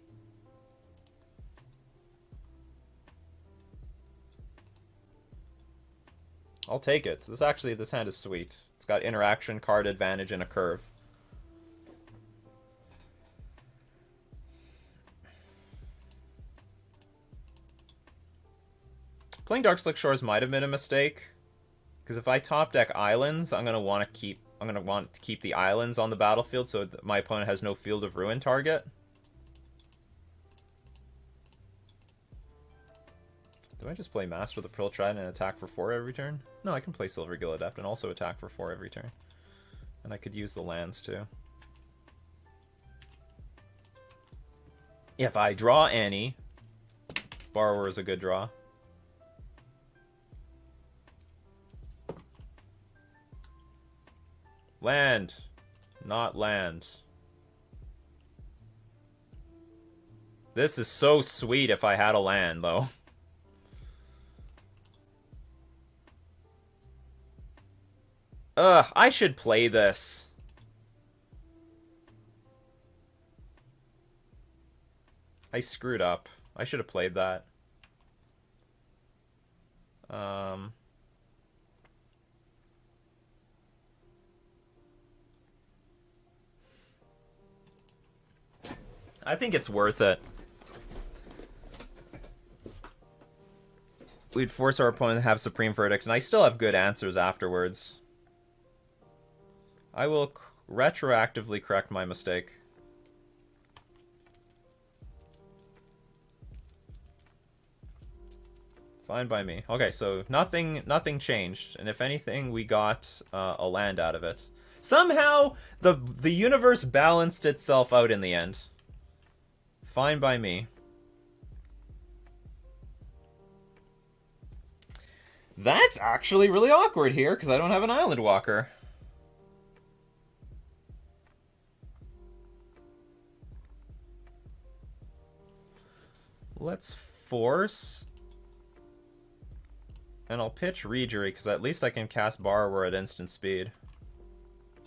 I'll take it. This hand is sweet. It's got interaction, card advantage, and a curve. Playing Darkslick Shores might have been a mistake, because if I top deck islands, I'm gonna want to keep the islands on the battlefield so that my opponent has no Field of Ruin target. Do I just play Master of the Pearl Trident and attack for 4 every turn? No, I can play Silver Gill Adept and also attack for 4 every turn. And I could use the lands too. If I draw any, Borrower is a good draw. Land. Not land. This is so sweet if I had a land, though. Ugh, I should play this. I screwed up. I should have played that. I think it's worth it. We'd force our opponent to have Supreme Verdict, and I still have good answers afterwards. I will retroactively correct my mistake. Fine by me. Okay, so nothing changed, and if anything, we got a land out of it. Somehow, the universe balanced itself out in the end. Fine by me. That's actually really awkward here, because I don't have an Island Walker. Let's force... And I'll pitch Rejury, because at least I can cast Borrower at instant speed.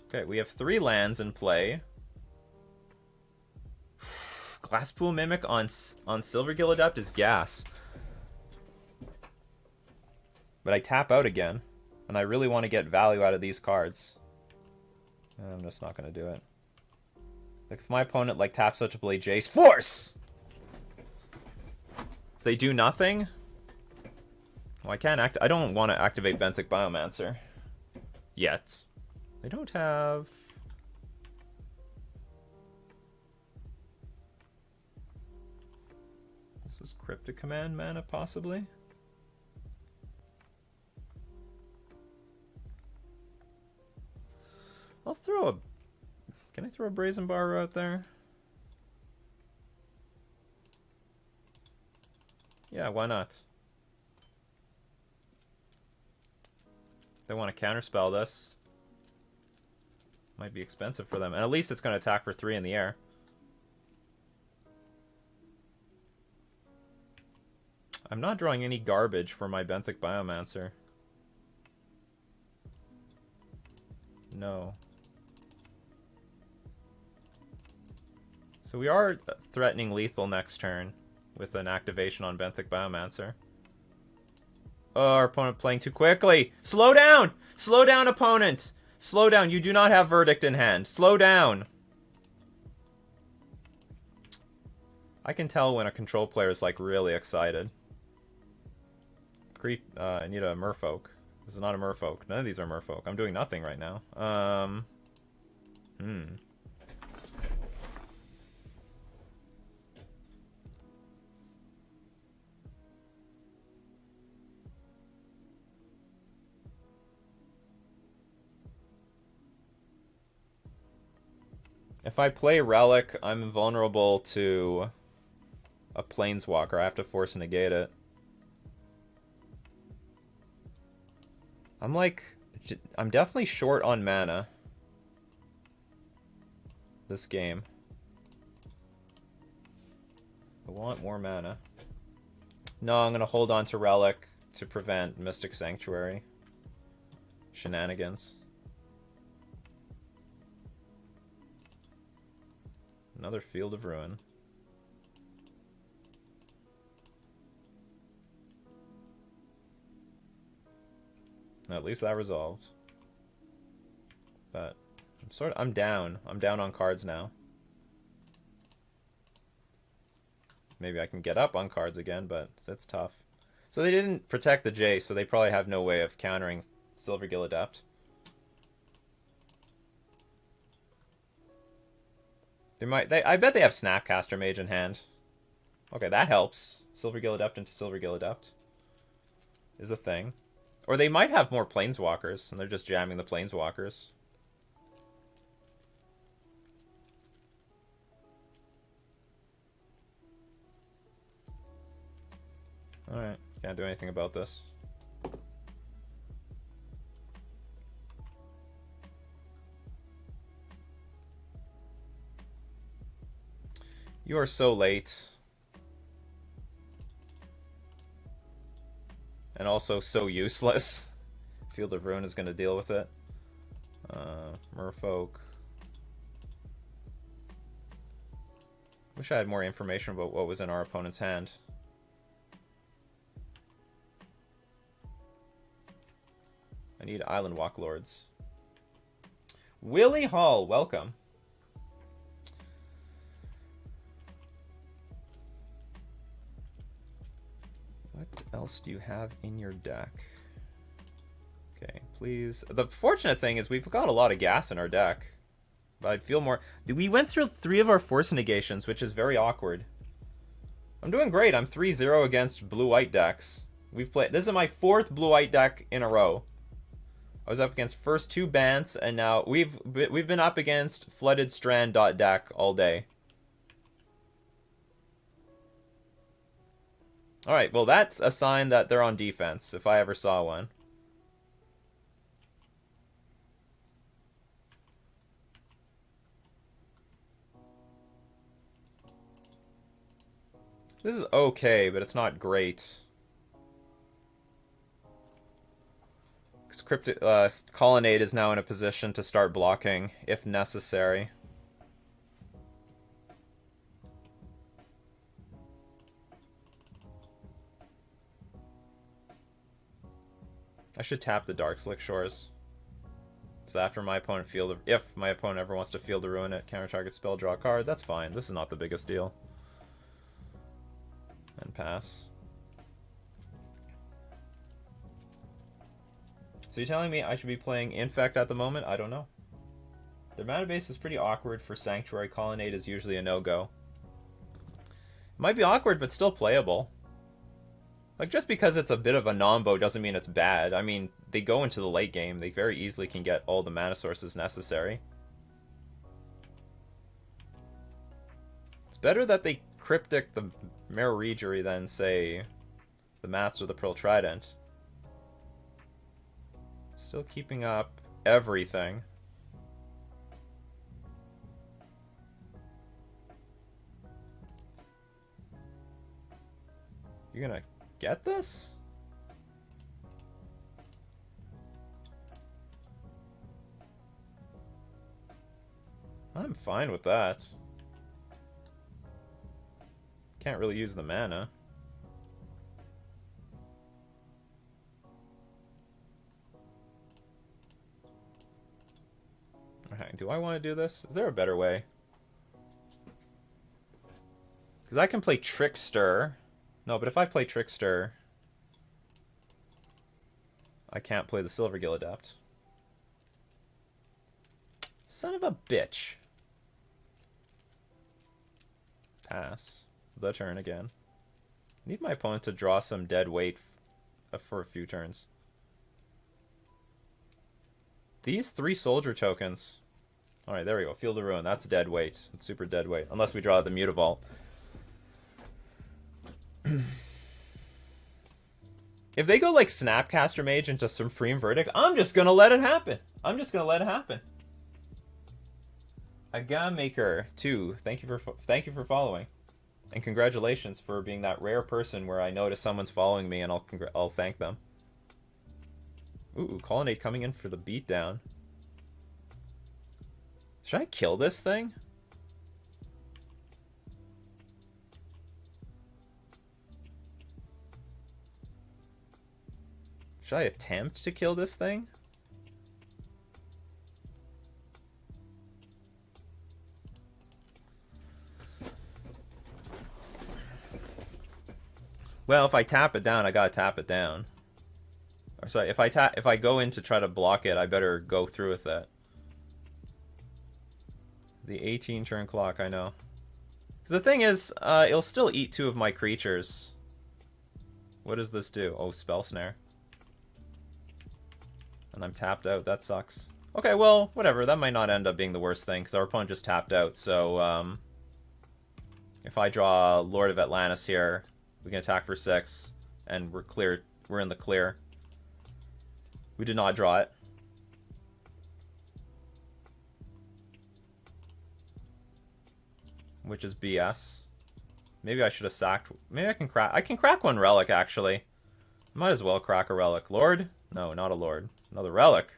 Okay, we have 3 lands in play. Glasspool Mimic on Silver Gill Adept is gas. But I tap out again, and I really want to get value out of these cards. I'm just not going to do it. Like, if my opponent, like, taps out to play Jace, force! If they do nothing... Well, I can't I don't want to activate Benthic Biomancer. Yet. They don't have... This is Cryptic Command mana, possibly? I'll throw a... Can I throw a Brazen Borrower out there? Yeah, why not? They want to counterspell this. Might be expensive for them. And at least it's going to attack for 3 in the air. I'm not drawing any garbage for my Benthic Biomancer. No. So we are threatening lethal next turn with an activation on Benthic Biomancer. Oh, our opponent playing too quickly. Slow down! Slow down, opponent! Slow down. You do not have Verdict in hand. Slow down. I can tell when a control player is, like, really excited. I need a Merfolk. This is not a Merfolk. None of these are Merfolk. I'm doing nothing right now. If I play Relic, I'm vulnerable to a Planeswalker. I have to force negate it. I'm definitely short on mana this game. I want more mana. No, I'm going to hold on to Relic to prevent Mystic Sanctuary shenanigans. Another Field of Ruin. At least that resolved. But I'm down. I'm down on cards now. Maybe I can get up on cards again, but that's tough. So they didn't protect the Jace, so they probably have no way of countering Silver Gill Adept. I bet they have Snapcaster Mage in hand. Okay, that helps. Silver Gill Adept into Silver Gill Adept. is a thing. Or they might have more planeswalkers, and they're just jamming the planeswalkers. Alright, can't do anything about this. You are so late. And also so useless. Field of Ruin is going to deal with it. Merfolk. Wish I had more information about what was in our opponent's hand. I need Island Walk Lords. Willie Hall, welcome. What else do you have in your deck? Okay, please. The fortunate thing is we've got a lot of gas in our deck. But I'd feel more... We went through 3 of our force negations, which is very awkward. I'm doing great. I'm 3-0 against blue-white decks. We've played... This is my 4th blue-white deck in a row. I was up against first 2 Bants, and now we've been up against Flooded Strand deck all day. Alright, well that's a sign that they're on defense, if I ever saw one. This is okay, but it's not great. Because Colonnade is now in a position to start blocking, if necessary. I should tap the Dark Slick Shores. So after my opponent if my opponent ever wants to Field of Ruin it, counter target spell, draw a card, that's fine. This is not the biggest deal. And pass. So you're telling me I should be playing Infect at the moment? I don't know. Their mana base is pretty awkward for Sanctuary. Colonnade is usually a no-go. It might be awkward, but still playable. Like, just because it's a bit of a nombo doesn't mean it's bad. I mean, they go into the late game. They very easily can get all the mana sources necessary. It's better that they Cryptic the Mirror Regery than, say, the Master of the Pearl Trident. Still keeping up everything. You're gonna get this? I'm fine with that. Can't really use the mana. Okay, do I want to do this? Is there a better way? Because I can play Trickster. No, but if I play Trickster, I can't play the Silvergill Adept. Son of a bitch. Pass. The turn again. Need my opponent to draw some dead weight for a few turns. These 3 soldier tokens. Alright, there we go. Field of Ruin. That's dead weight. It's super dead weight. Unless we draw the Mutavault. If they go like Snapcaster Mage into Supreme Verdict, I'm just gonna let it happen. I'm just gonna let it happen. Agamaker 2. Thank you for following. And congratulations for being that rare person where I notice someone's following me and I'll thank them. Ooh, Colonnade coming in for the beatdown. Should I kill this thing? Should I attempt to kill this thing? Well, if I tap it down, I gotta tap it down. Or sorry, if I go in to try to block it, I better go through with it. The 18 turn clock, I know. Because the thing is, it'll still eat 2 of my creatures. What does this do? Oh, Spell Snare. And I'm tapped out. That sucks. Okay, well, whatever. That might not end up being the worst thing, because our opponent just tapped out. So, if I draw Lord of Atlantis here, we can attack for 6, and we're clear. We're in the clear. We did not draw it. Which is BS. Maybe I should have sacked... Maybe I can crack... I can crack one relic, actually. Might as well crack a relic. Lord? No, not a lord. Another relic.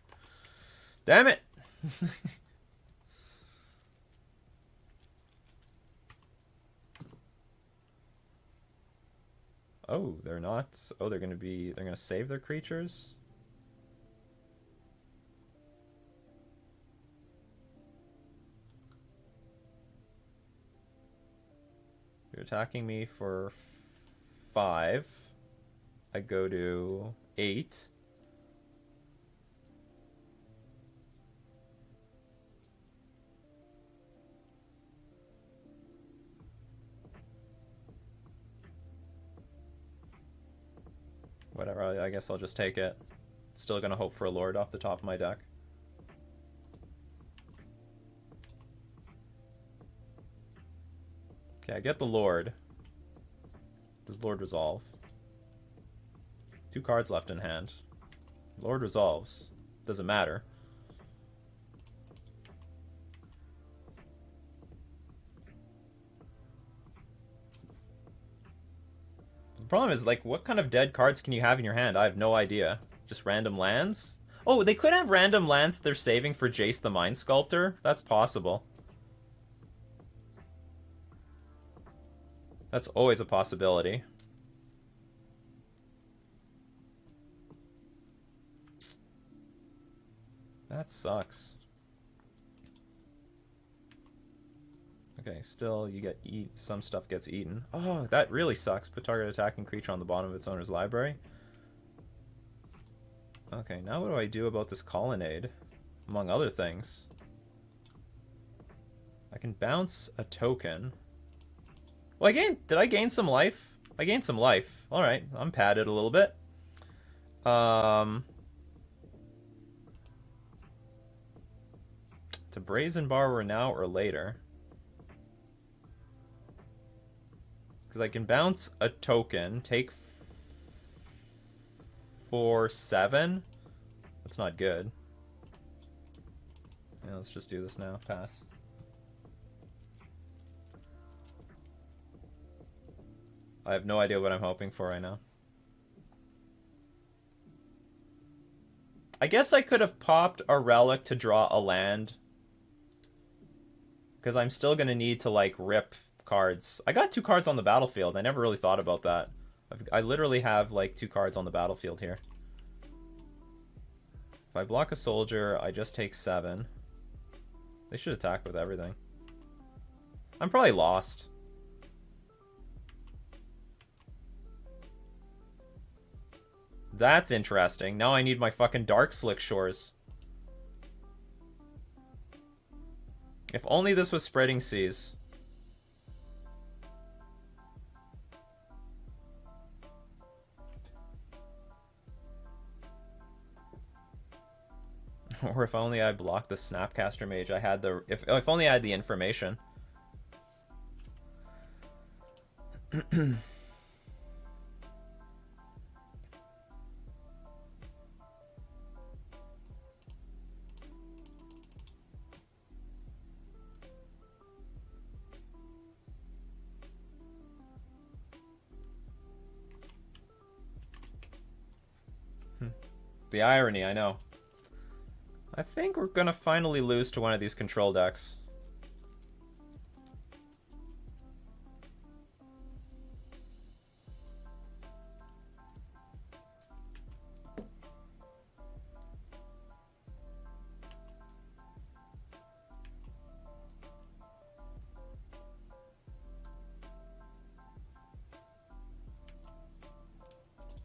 Damn it! Oh, they're not. Oh, they're gonna be... They're gonna save their creatures? You're attacking me for 5. I go to 8. Whatever, I guess I'll just take it. Still gonna hope for a lord off the top of my deck. Okay, I get the lord. Does lord resolve? 2 cards left in hand. Lord resolves. Doesn't matter. The problem is, like, what kind of dead cards can you have in your hand? I have no idea. Just random lands? Oh, they could have random lands that they're saving for Jace the Mind Sculptor? That's possible. That's always a possibility. That sucks. Okay, still you get some stuff gets eaten. Oh, that really sucks. Put target attacking creature on the bottom of its owner's library. Okay, now what do I do about this colonnade? Among other things. I can bounce a token. Well, did I gain some life? I gained some life. Alright, I'm padded a little bit. To Brazen Borrower now or later? Because I can bounce a token, take 4/7. That's not good. Yeah, let's just do this now. Pass. I have no idea what I'm hoping for right now. I guess I could have popped a relic to draw a land. Because I'm still going to need to, like, rip cards. I got 2 cards on the battlefield. I never really thought about that. I literally have, like, 2 cards on the battlefield here. If I block a soldier, I just take 7. They should attack with everything. I'm probably lost. That's interesting. Now I need my fucking Dark Slick Shores. If only this was Spreading Seas. Or if only I blocked the Snapcaster Mage. I had the... If only I had the information. The irony, I know. I think we're gonna finally lose to one of these control decks.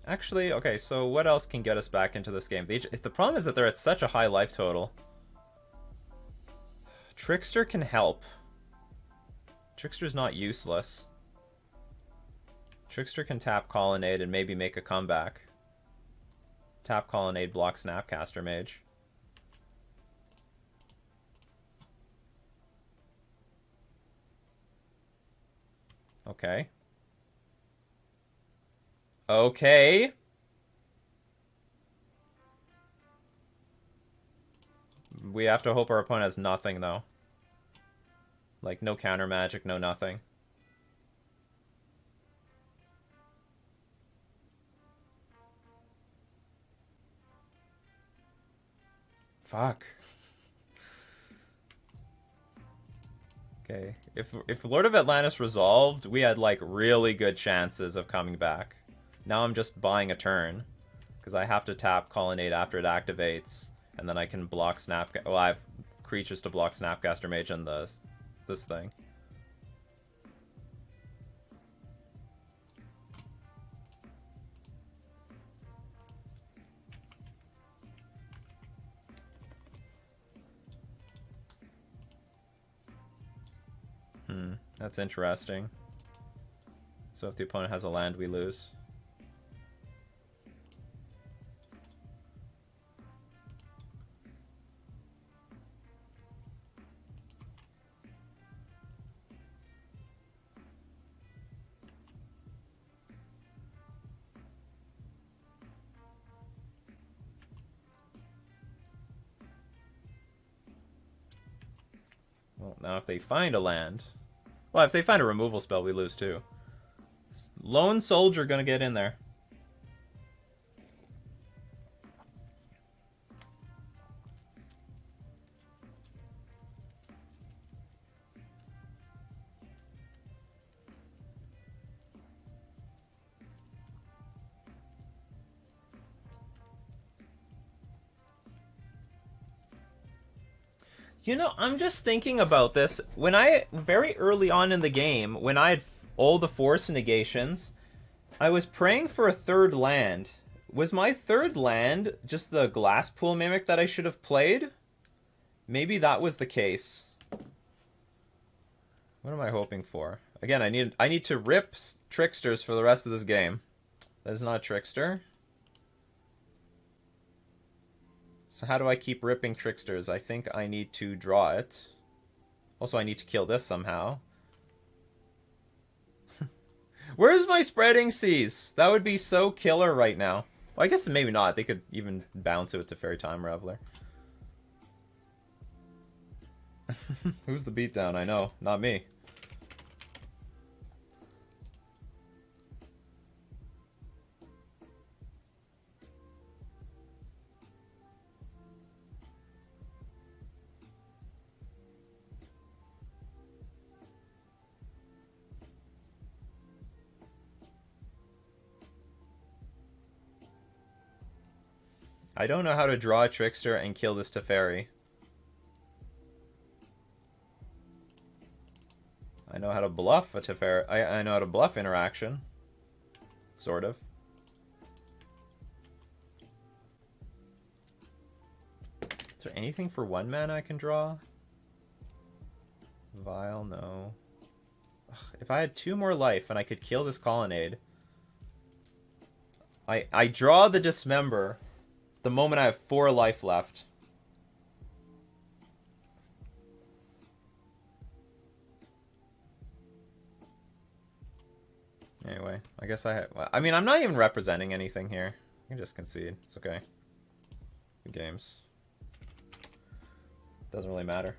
Actually, okay, so what else can get us back into this game? The problem is that they're at such a high life total. Trickster can help. Trickster's not useless. Trickster can tap Colonnade and maybe make a comeback. Tap Colonnade, block Snapcaster Mage. Okay. Okay. We have to hope our opponent has nothing, though. Like, no counter magic, no nothing. Fuck. Okay. If Lord of Atlantis resolved, we had, like, really good chances of coming back. Now I'm just buying a turn. Because I have to tap Colonnade after it activates. And then I can block well, I have creatures to block Snapcaster Mage and this thing. That's interesting. So if the opponent has a land, we lose. Well, now if they find a land... Well, if they find a removal spell, we lose too. Lone Soldier gonna get in there. You know, I'm just thinking about this. Very early on in the game, when I had all the force negations, I was praying for a third land. Was my third land just the Glasspool Mimic that I should have played? Maybe that was the case. What am I hoping for? Again, I need to rip Tricksters for the rest of this game. That is not a Trickster. So how do I keep ripping Tricksters? I think I need to draw it. Also, I need to kill this somehow. Where's my Spreading Seas? That would be so killer right now. Well, I guess maybe not. They could even bounce it with the Fairy Time Reveler. Who's the beatdown? I know. Not me. I don't know how to draw a Trickster and kill this Teferi. I know how to bluff a Teferi. I know how to bluff interaction. Sort of. Is there anything for 1 mana I can draw? Vile, no. Ugh, if I had 2 more life and I could kill this Colonnade. I draw the Dismember the moment I have 4 life left. Anyway, I guess I mean, I'm not even representing anything here. I can just concede. It's okay. Good games. Doesn't really matter.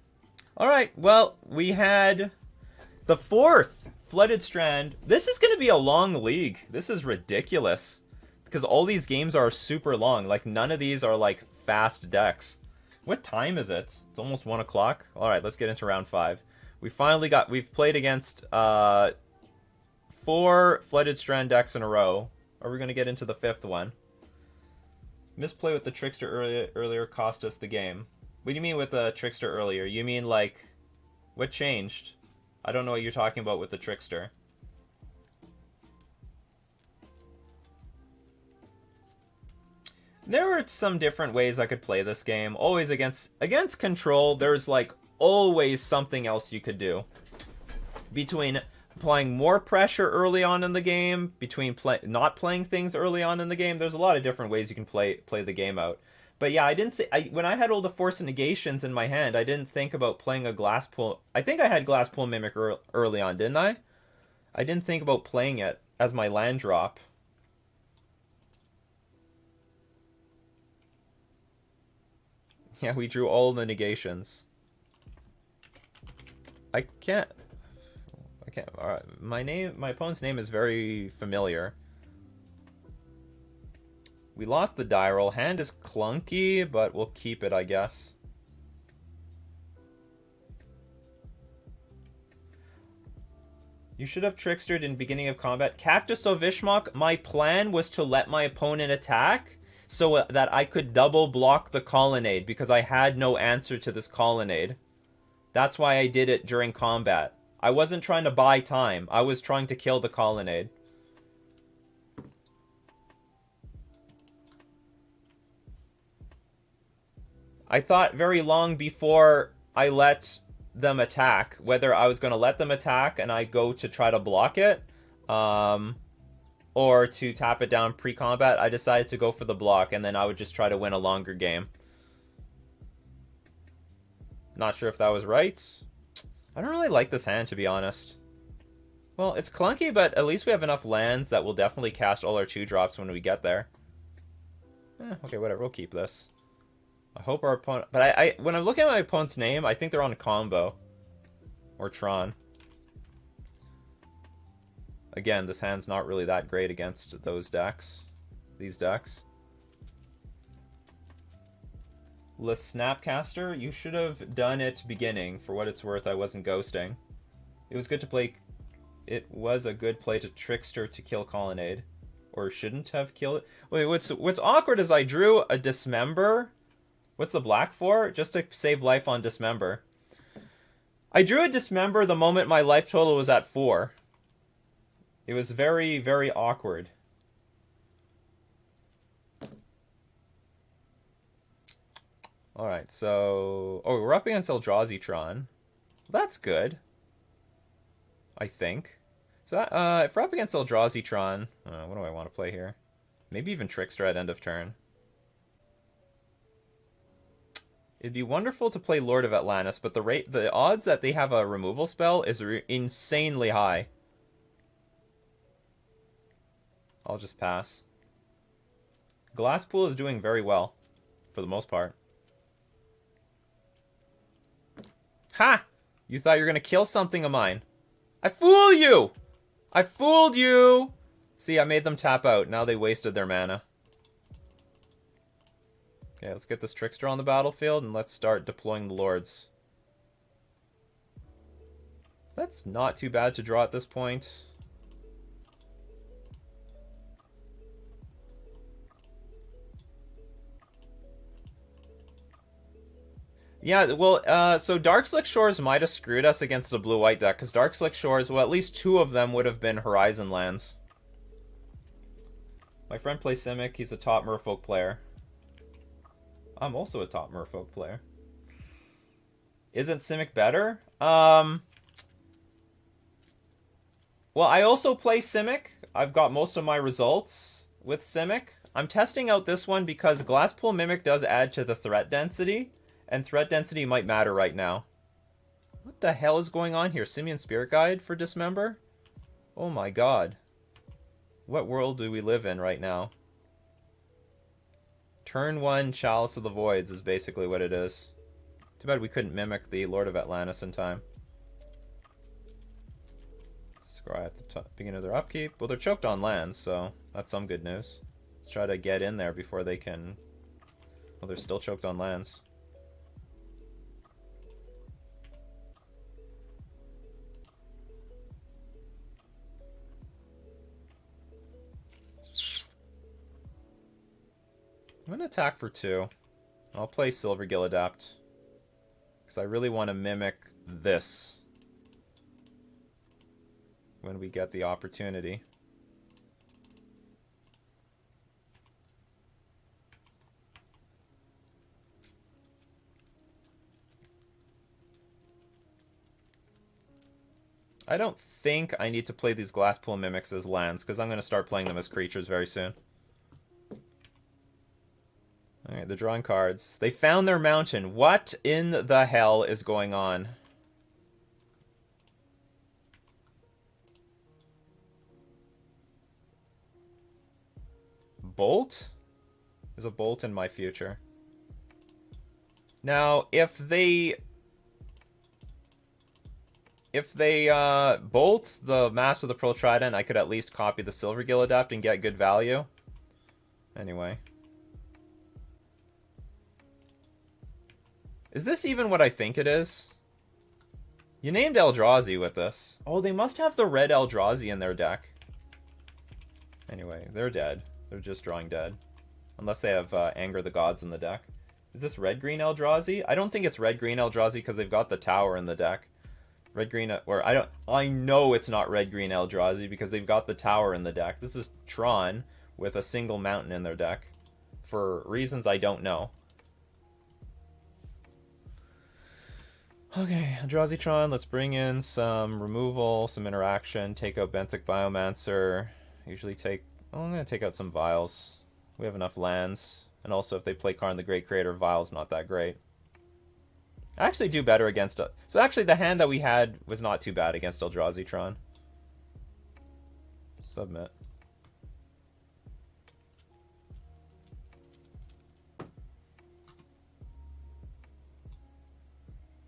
Alright, well, we had the 4th Flooded Strand. This is going to be a long league. This is ridiculous. Because all these games are super long. Like, none of these are, like, fast decks. What time is it? It's almost 1 o'clock. Alright, let's get into round 5. We've played against 4 Flooded Strand decks in a row. Are we going to get into the 5th one? Misplay with the Trickster earlier cost us the game. What do you mean with the Trickster earlier? You mean, like, what changed? I don't know what you're talking about with the Trickster. There were some different ways I could play this game. Always against control, there's like always something else you could do. Between applying more pressure early on in the game, between not playing things early on in the game. There's a lot of different ways you can play the game out. But yeah, I didn't when I had all the Force of Negations in my hand, I didn't think about playing a Glasspool. I think I had Glasspool Mimic early on, didn't I? I didn't think about playing it as my land drop. Yeah, we drew all the negations. I can't. All right, my opponent's name is very familiar. We lost the die roll. Hand is clunky, but we'll keep it, I guess. You should have trickstered in beginning of combat. Cactus of Ishmok, my plan was to let my opponent attack so that I could double block the colonnade because I had no answer to this colonnade. That's why I did it during combat. I wasn't trying to buy time. I was trying to kill the colonnade. I thought very long before I let them attack whether I was going to let them attack and I go to try to block it, or to tap it down pre-combat. I decided to go for the block, and then I would just try to win a longer game. Not sure if that was right. I don't really like this hand, to be honest. Well, it's clunky, but at least we have enough lands that will definitely cast all our 2-drops when we get there. Okay, whatever, we'll keep this. I hope our opponent... But when I'm looking at my opponent's name, I think they're on combo. Or Tron. Again, this hand's not really that great against those decks. These decks. Le Snapcaster, you should have done it beginning. For what it's worth, I wasn't ghosting. It was good to play... It was a good play to Trickster to kill Colonnade. Or shouldn't have killed it. Wait, what's awkward is I drew a Dismember. What's the black for? Just to save life on Dismember. I drew a Dismember the moment my life total was at 4. It was very, very awkward. Alright, so... Oh, we're up against Eldrazi Tron. That's good. I think. So, if we're up against Eldrazi Tron... what do I want to play here? Maybe even Trickster at end of turn. It'd be wonderful to play Lord of Atlantis, but the odds that they have a removal spell is insanely high. I'll just pass. Glasspool is doing very well, for the most part. Ha! You thought you were going to kill something of mine. I fooled you! I fooled you! See, I made them tap out. Now they wasted their mana. Okay, let's get this Trickster on the battlefield, and let's start deploying the Lords. That's not too bad to draw at this point. Yeah, well, so Darkslick Shores might have screwed us against the blue-white deck, because Darkslick Shores, well, at least 2 of them would have been Horizon lands. My friend plays Simic, he's a top Merfolk player. I'm also a top Merfolk player. Isn't Simic better? Well, I also play Simic. I've got most of my results with Simic. I'm testing out this one because Glasspool Mimic does add to the threat density, and threat density might matter right now. What the hell is going on here? Simian Spirit Guide for Dismember? Oh my god. What world do we live in right now? Turn 1 Chalice of the Voids is basically what it is. Too bad we couldn't mimic the Lord of Atlantis in time. Scry at the beginning of their upkeep. Well, they're choked on lands, so that's some good news. Let's try to get in there before they can... Well, they're still choked on lands. I'm going to attack for 2. I'll play Silvergill Adapt. Because I really want to mimic this. When we get the opportunity. I don't think I need to play these Glasspool Mimics as lands, because I'm going to start playing them as creatures very soon. Alright, they're drawing cards. They found their mountain. What in the hell is going on? Bolt? There's a bolt in my future. Now, if they bolt the Master of the Pearl Trident, I could at least copy the Silvergill Adept and get good value. Anyway. Is this even what I think it is? You named Eldrazi with this. Oh, they must have the red Eldrazi in their deck. Anyway, they're dead. They're just drawing dead. Unless they have Anger the Gods in the deck. Is this red-green Eldrazi? I don't think it's red-green Eldrazi because they've got the tower in the deck. Red-green, or I know it's not red-green Eldrazi because they've got the tower in the deck. This is Tron with a single mountain in their deck. For reasons I don't know. Okay, Eldrazi Tron, let's bring in some removal, some interaction, take out Benthic Biomancer. Usually take... Oh, I'm going to take out some Vials. We have enough lands. And also, if they play Karn the Great Creator, Vial's not that great. I actually do better against it. So actually, the hand that we had was not too bad against Eldrazi Tron. Submit.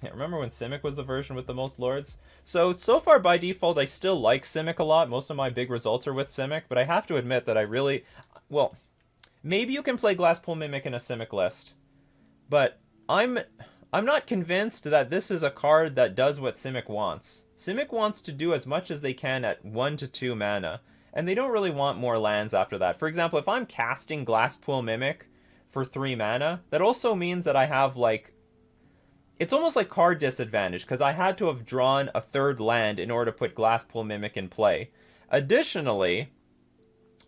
Yeah, remember when Simic was the version with the most lords? So far by default, I still like Simic a lot. Most of my big results are with Simic, but I have to admit that I really... Well, maybe you can play Glasspool Mimic in a Simic list, but I'm not convinced that this is a card that does what Simic wants. Simic wants to do as much as they can at 1 to 2 mana, and they don't really want more lands after that. For example, if I'm casting Glasspool Mimic for 3 mana, that also means that I have, like... It's almost like card disadvantage, because I had to have drawn a 3rd land in order to put Glasspool Mimic in play. Additionally,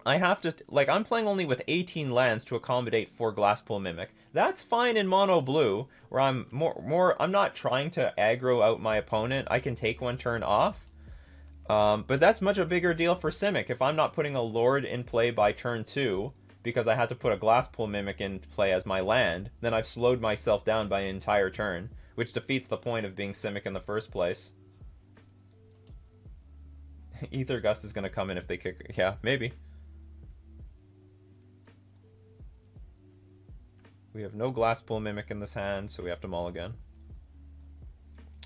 I have to... Like, I'm playing only with 18 lands to accommodate for Glasspool Mimic. That's fine in mono blue, where I'm I'm not trying to aggro out my opponent. I can take 1 turn off. But that's much a bigger deal for Simic. If I'm not putting a Lord in play by turn 2, because I had to put a Glasspool Mimic in play as my land, then I've slowed myself down by an entire turn, which defeats the point of being Simic in the first place. Ether Gust is going to come in if they kick... Yeah, maybe. We have no Glasspool Mimic in this hand, so we have to mulligan.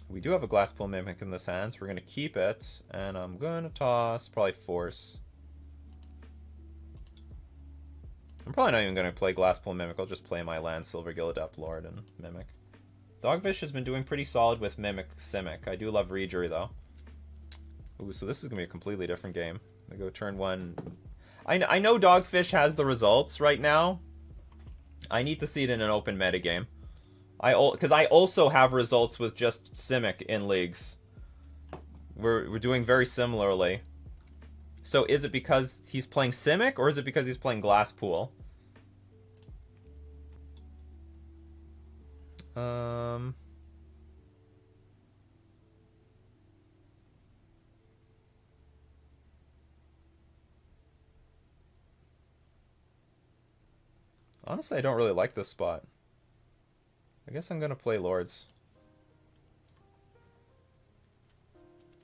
We do have a Glasspool Mimic in this hand, so we're going to keep it. And I'm going to toss probably Force. I'm probably not even going to play Glasspool Mimic. I'll just play my land, Silvergill Adept, Lord, and Mimic. Dogfish has been doing pretty solid with Mimic Simic. I do love Rejury, though. Ooh, so this is going to be a completely different game. I go turn 1. I know Dogfish has the results right now. I need to see it in an open metagame. Because I also have results with just Simic in leagues. We're doing very similarly. So is it because he's playing Simic, or is it because he's playing Glasspool? Honestly, I don't really like this spot. I guess I'm gonna play Lords.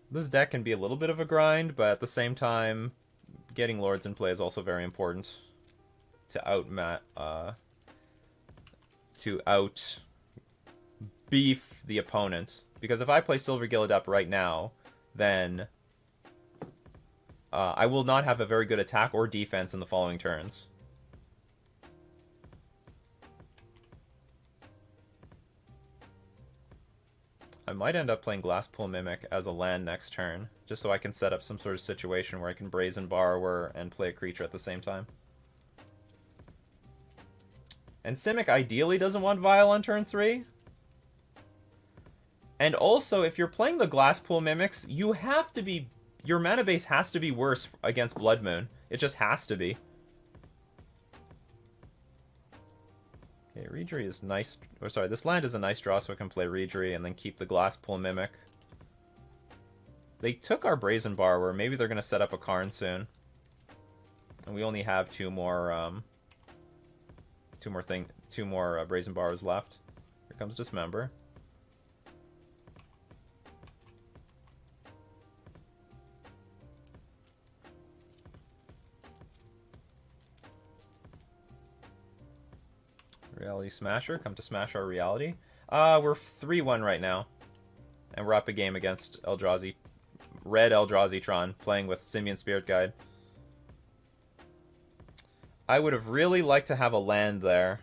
This deck can be a little bit of a grind, but at the same time, getting Lords in play is also very important to out beef the opponent. Because if I play Silvergill Adept right now, then I will not have a very good attack or defense in the following turns. I might end up playing Glasspool Mimic as a land next turn, just so I can set up some sort of situation where I can Brazen Borrower and play a creature at the same time. And Simic ideally doesn't want Vial on turn 3. And also, if you're playing the Glasspool Mimics, you have to be... Your mana base has to be worse against Blood Moon. It just has to be. Okay, Rejury is nice... Or sorry, this land is a nice draw, so I can play Rejury and then keep the Glasspool Mimic. They took our Brazen Borrower. Maybe they're going to set up a Karn soon. And we only have two more Brazen Borrowers left. Here comes Dismember. Reality Smasher, come to smash our reality. We're 3-1 right now. And we're up a game against Eldrazi. Red Eldrazi Tron, playing with Simian Spirit Guide. I would have really liked to have a land there.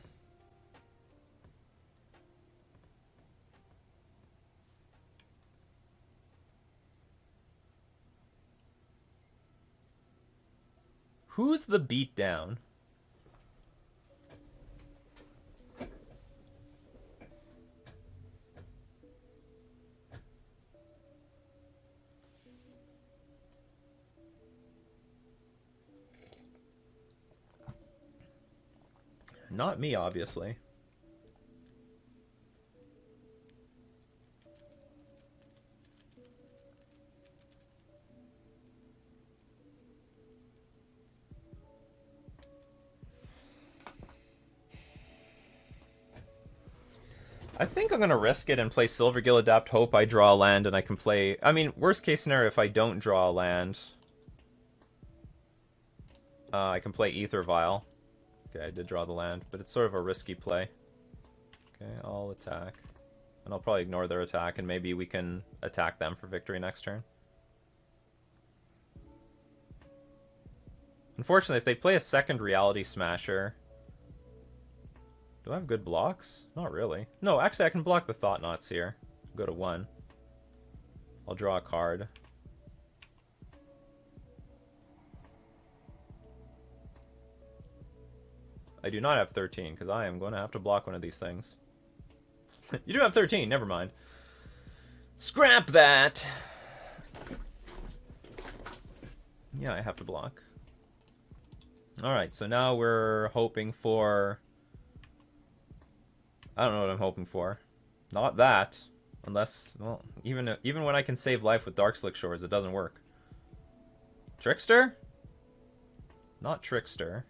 Who's the beatdown? Not me, obviously. I think I'm going to risk it and play Silvergill Adapt, hope I draw a land and I can play... I mean, worst case scenario, if I don't draw a land, I can play Aether Vial. Okay, I did draw the land, but it's sort of a risky play. Okay, I'll attack. And I'll probably ignore their attack, and maybe we can attack them for victory next turn. Unfortunately, if they play a second Reality Smasher... Do I have good blocks? Not really. No, actually I can block the Thought-Knots here. Go to 1. I'll draw a card. I do not have 13, because I am going to have to block one of these things. You do have 13, never mind. Scrap that! Yeah, I have to block. Alright, so now we're hoping for... I don't know what I'm hoping for. Not that. Unless, well, even when I can save life with Darkslick Shores, it doesn't work. Trickster? Not Trickster.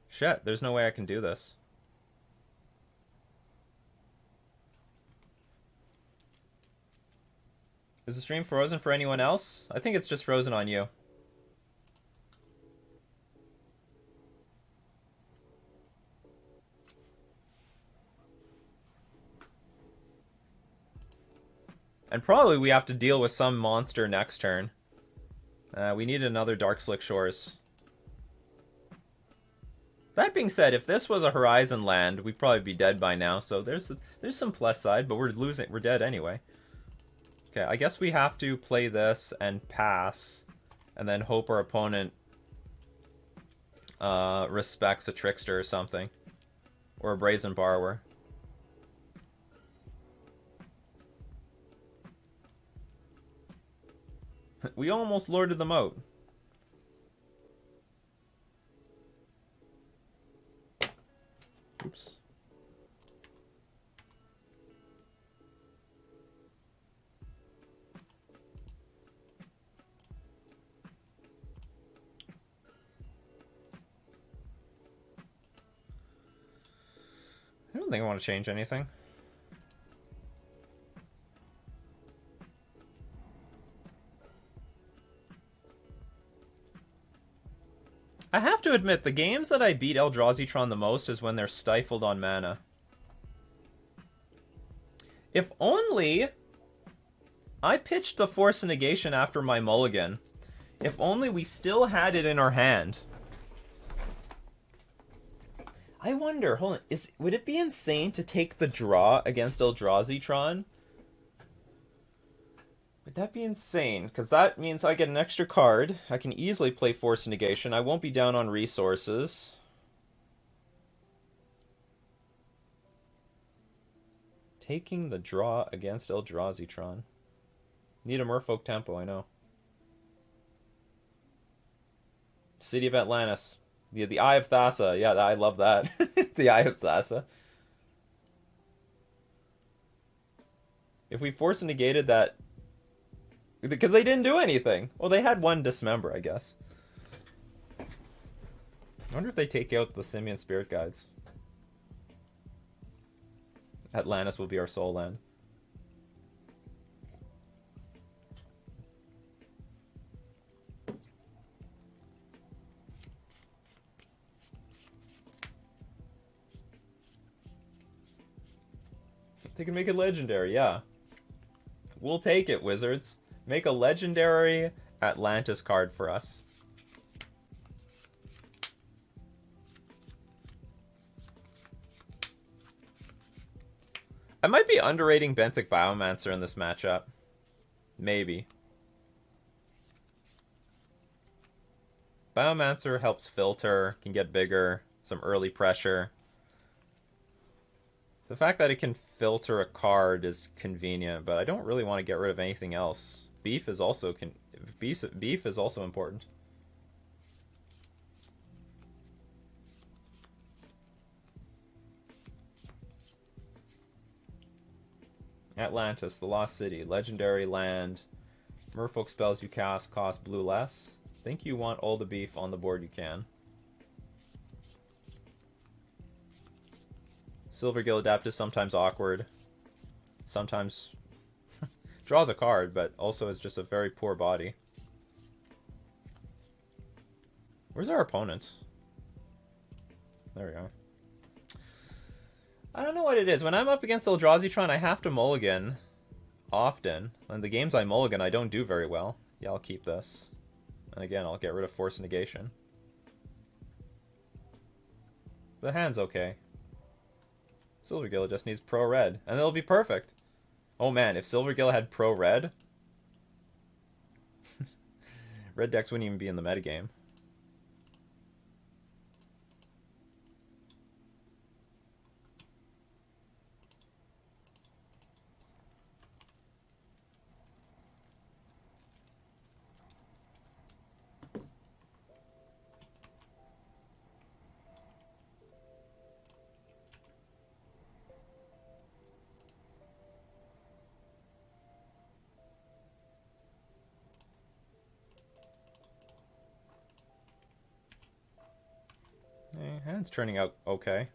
Shit, there's no way I can do this. Is the stream frozen for anyone else? I think it's just frozen on you. And probably we have to deal with some monster next turn. We need another Darkslick Shores. That being said, if this was a Horizon land, we'd probably be dead by now. So there's some plus side, but we're dead anyway. Okay, I guess we have to play this and pass, and then hope our opponent respects a Trickster or something, or a Brazen Borrower. We almost lorded them out. Oops. I don't think I want to change anything. I have to admit, the games that I beat Eldrazi Tron the most is when they're stifled on mana. If only I pitched the Force of Negation after my mulligan. If only we still had it in our hand. I wonder, hold on, would it be insane to take the draw against Eldrazi Tron? Would that be insane? Because that means I get an extra card. I can easily play Force of Negation. I won't be down on resources. Taking the draw against Eldrazi Tron. Need a Merfolk Tempo, I know. City of Atlantis. The Eye of Thassa. Yeah, I love that. The Eye of Thassa. If we force negated that... Because they didn't do anything. Well, they had one dismember, I guess. I wonder if they take out the Simian Spirit Guides. Atlantis will be our soul land. They can make it legendary, yeah. We'll take it, Wizards. Make a legendary Atlantis card for us. I might be underrating Benthic Biomancer in this matchup. Maybe. Biomancer helps filter, can get bigger, some early pressure. The fact that it can filter a card is convenient, but I don't really want to get rid of anything else. Beef is also beef is also important. Atlantis, the Lost City, legendary land. Merfolk spells you cast cost blue less. Think you want all the beef on the board you can. Silvergill Adept is sometimes awkward. Sometimes draws a card, but also is just a very poor body. Where's our opponent? There we go. I don't know what it is. When I'm up against Eldrazi Tron, I have to mulligan often. And the games I mulligan, I don't do very well. Yeah, I'll keep this. And again, I'll get rid of Force Negation. The hand's okay. Silvergill just needs pro red, and it'll be perfect. Oh man, if Silvergill had pro red, red decks wouldn't even be in the metagame. Hand's turning out okay.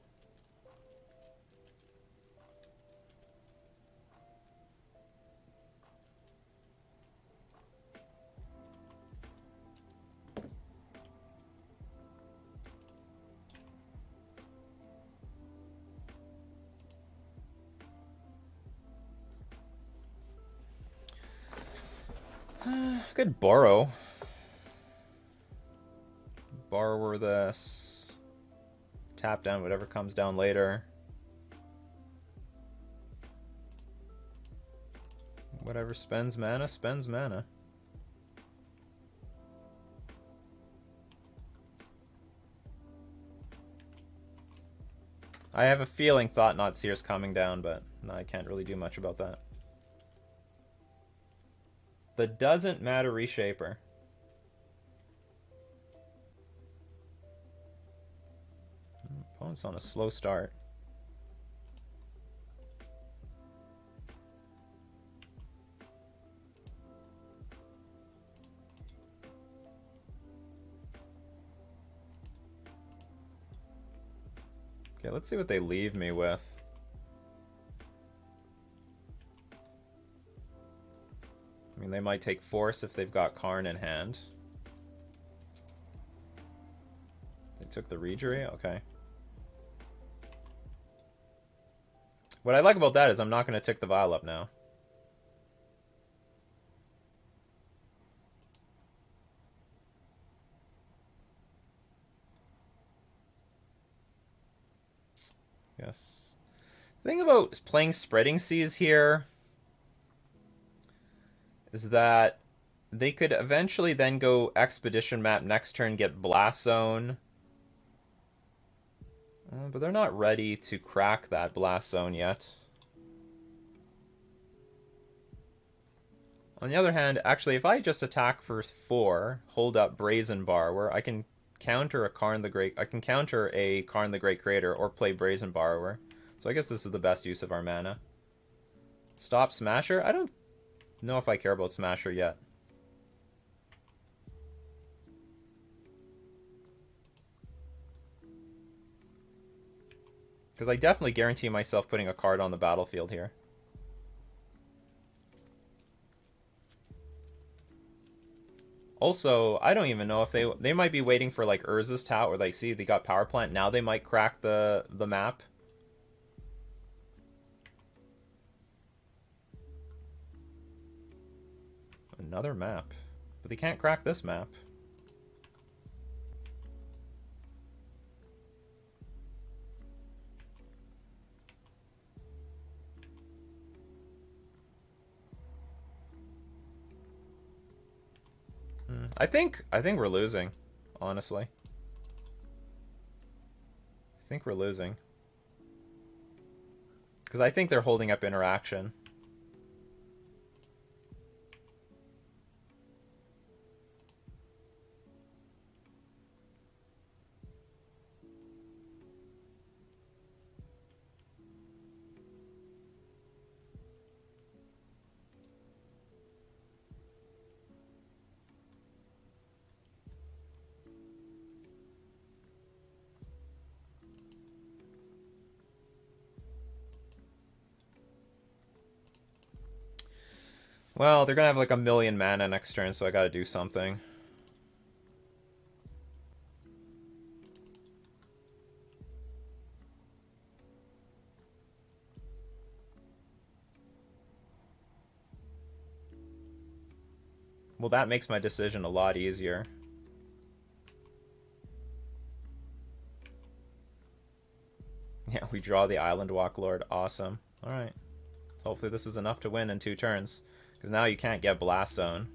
Could borrow. Borrower this. Tap down whatever comes down later. Whatever spends mana, spends mana. I have a feeling Thought-Knot Seer's coming down, but no, I can't really do much about that. The doesn't matter Reshaper. Opponent's on a slow start. Okay, let's see what they leave me with. I mean, they might take Force if they've got Karn in hand. They took the Regery? Okay. What I like about that is I'm not going to tick the Vial up now. Yes. The thing about playing Spreading Seas here is that they could eventually then go Expedition Map next turn, get Blast Zone. But they're not ready to crack that Blast Zone yet. On the other hand, actually, if I just attack for 4, hold up Brazen Borrower, I can counter a Karn the Great. I can counter a Karn the Great Creator or play Brazen Borrower. So I guess this is the best use of our mana. Stop Smasher? I don't know if I care about Smasher yet. Because I definitely guarantee myself putting a card on the battlefield here. Also, I don't even know if they might be waiting for like Urza's Tout, or like, see, they got Power Plant. Now they might crack the map. Another map. But they can't crack this map. I think we're losing, honestly. I think we're losing. Because I think they're holding up interaction. Well, they're gonna have like a million mana next turn, so I gotta do something. Well, that makes my decision a lot easier. Yeah, we draw the Island Walk Lord. Awesome. Alright. Hopefully this is enough to win in 2 turns. Because now you can't get Blast Zone.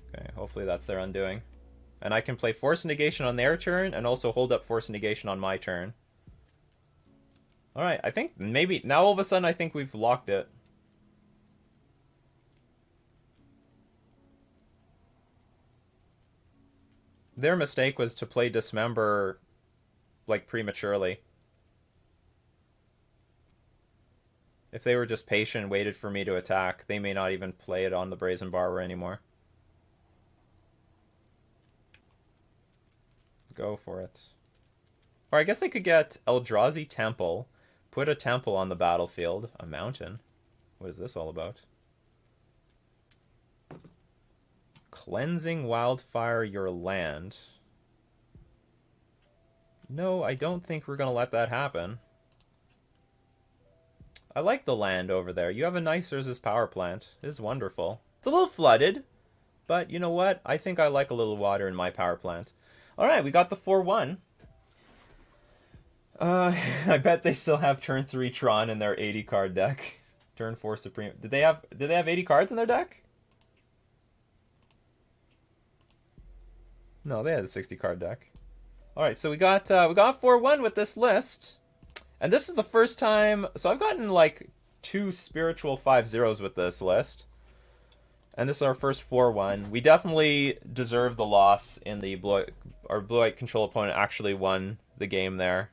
Okay, hopefully that's their undoing. And I can play Force Negation on their turn, and also hold up Force Negation on my turn. Alright, I think maybe... Now all of a sudden I think we've locked it. Their mistake was to play Dismember, like, prematurely. If they were just patient and waited for me to attack, they may not even play it on the Brazen Borrower anymore. Go for it. Or I guess they could get Eldrazi Temple, put a temple on the battlefield, a mountain. What is this all about? Cleansing Wildfire your land. No, I don't think we're going to let that happen. I like the land over there. You have a nice Urza's power plant. It is wonderful. It's a little flooded, but you know what? I think I like a little water in my power plant. Alright, we got the 4-1. I bet they still have turn 3 Tron in their 80 card deck. Turn 4 Supreme. Did they have 80 cards in their deck? No, they had a 60 card deck. Alright, so we got 4-1 with this list. And this is the first time... So I've gotten like 2 spiritual 5-0s with this list. And this is our first 4-1. We definitely deserve the loss in the our blue-white control opponent actually won the game there.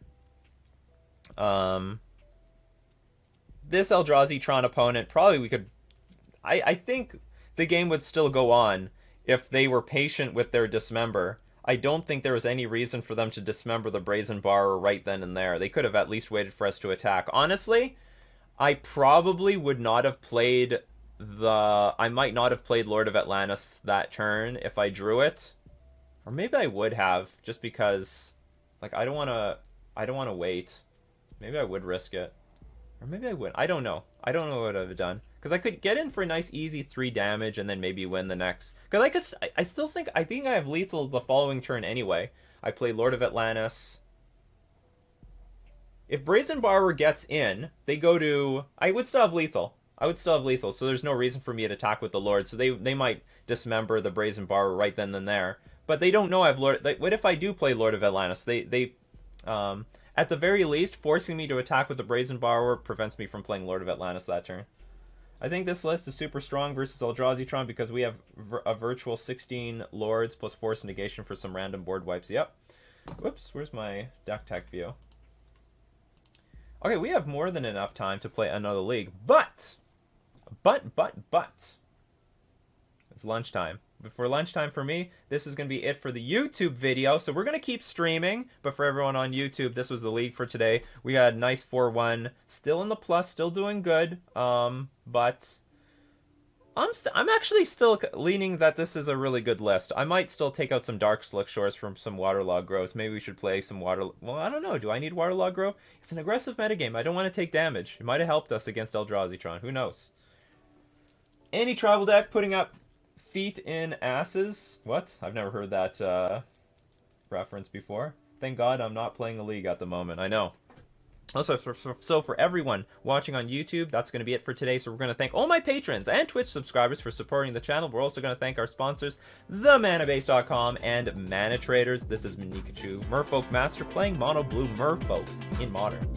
This Eldrazi Tron opponent, probably we could... I think the game would still go on if they were patient with their Dismember. I don't think there was any reason for them to Dismember the Brazen Borrower right then and there. They could have at least waited for us to attack. Honestly, I probably would not have played I might not have played Lord of Atlantis that turn if I drew it. Or maybe I would have, just because, like, I don't want to wait. Maybe I would risk it. Or maybe I wouldn't. I don't know. I don't know what I would have done. Because I could get in for a nice easy 3 damage and then maybe win the next. Because I still think I have lethal the following turn anyway. I play Lord of Atlantis. If Brazen Borrower gets in, they go to... I would still have lethal. So there's no reason for me to attack with the Lord. So they might Dismember the Brazen Borrower right then and there. But they don't know I have Lord... What if I do play Lord of Atlantis? They at the very least, forcing me to attack with the Brazen Borrower prevents me from playing Lord of Atlantis that turn. I think this list is super strong versus Eldrazi Tron because we have a virtual 16 Lords plus Force Negation for some random board wipes. Yep. Whoops, where's my deck tech view? Okay, we have more than enough time to play another league, but it's lunchtime. Before lunchtime for me, this is going to be it for the YouTube video. So we're going to keep streaming, but for everyone on YouTube, this was the league for today. We got a nice 4-1, still in the plus, still doing good. But I'm actually still leaning that this is a really good list. I might still take out some Dark Slick Shores from some Waterlog Grows. Maybe we should play some Well, I don't know. Do I need Waterlog Grow? It's an aggressive metagame. I don't want to take damage. It might have helped us against Eldrazi Tron. Who knows? Any tribal deck putting up feet in asses? What? I've never heard that reference before. Thank God I'm not playing a league at the moment. I know. Also, so for everyone watching on YouTube, that's going to be it for today. So we're going to thank all my patrons and Twitch subscribers for supporting the channel. We're also going to thank our sponsors, themanabase.com and Mana Traders. This is Nikachu, Merfolk Master, playing Mono Blue Merfolk in Modern.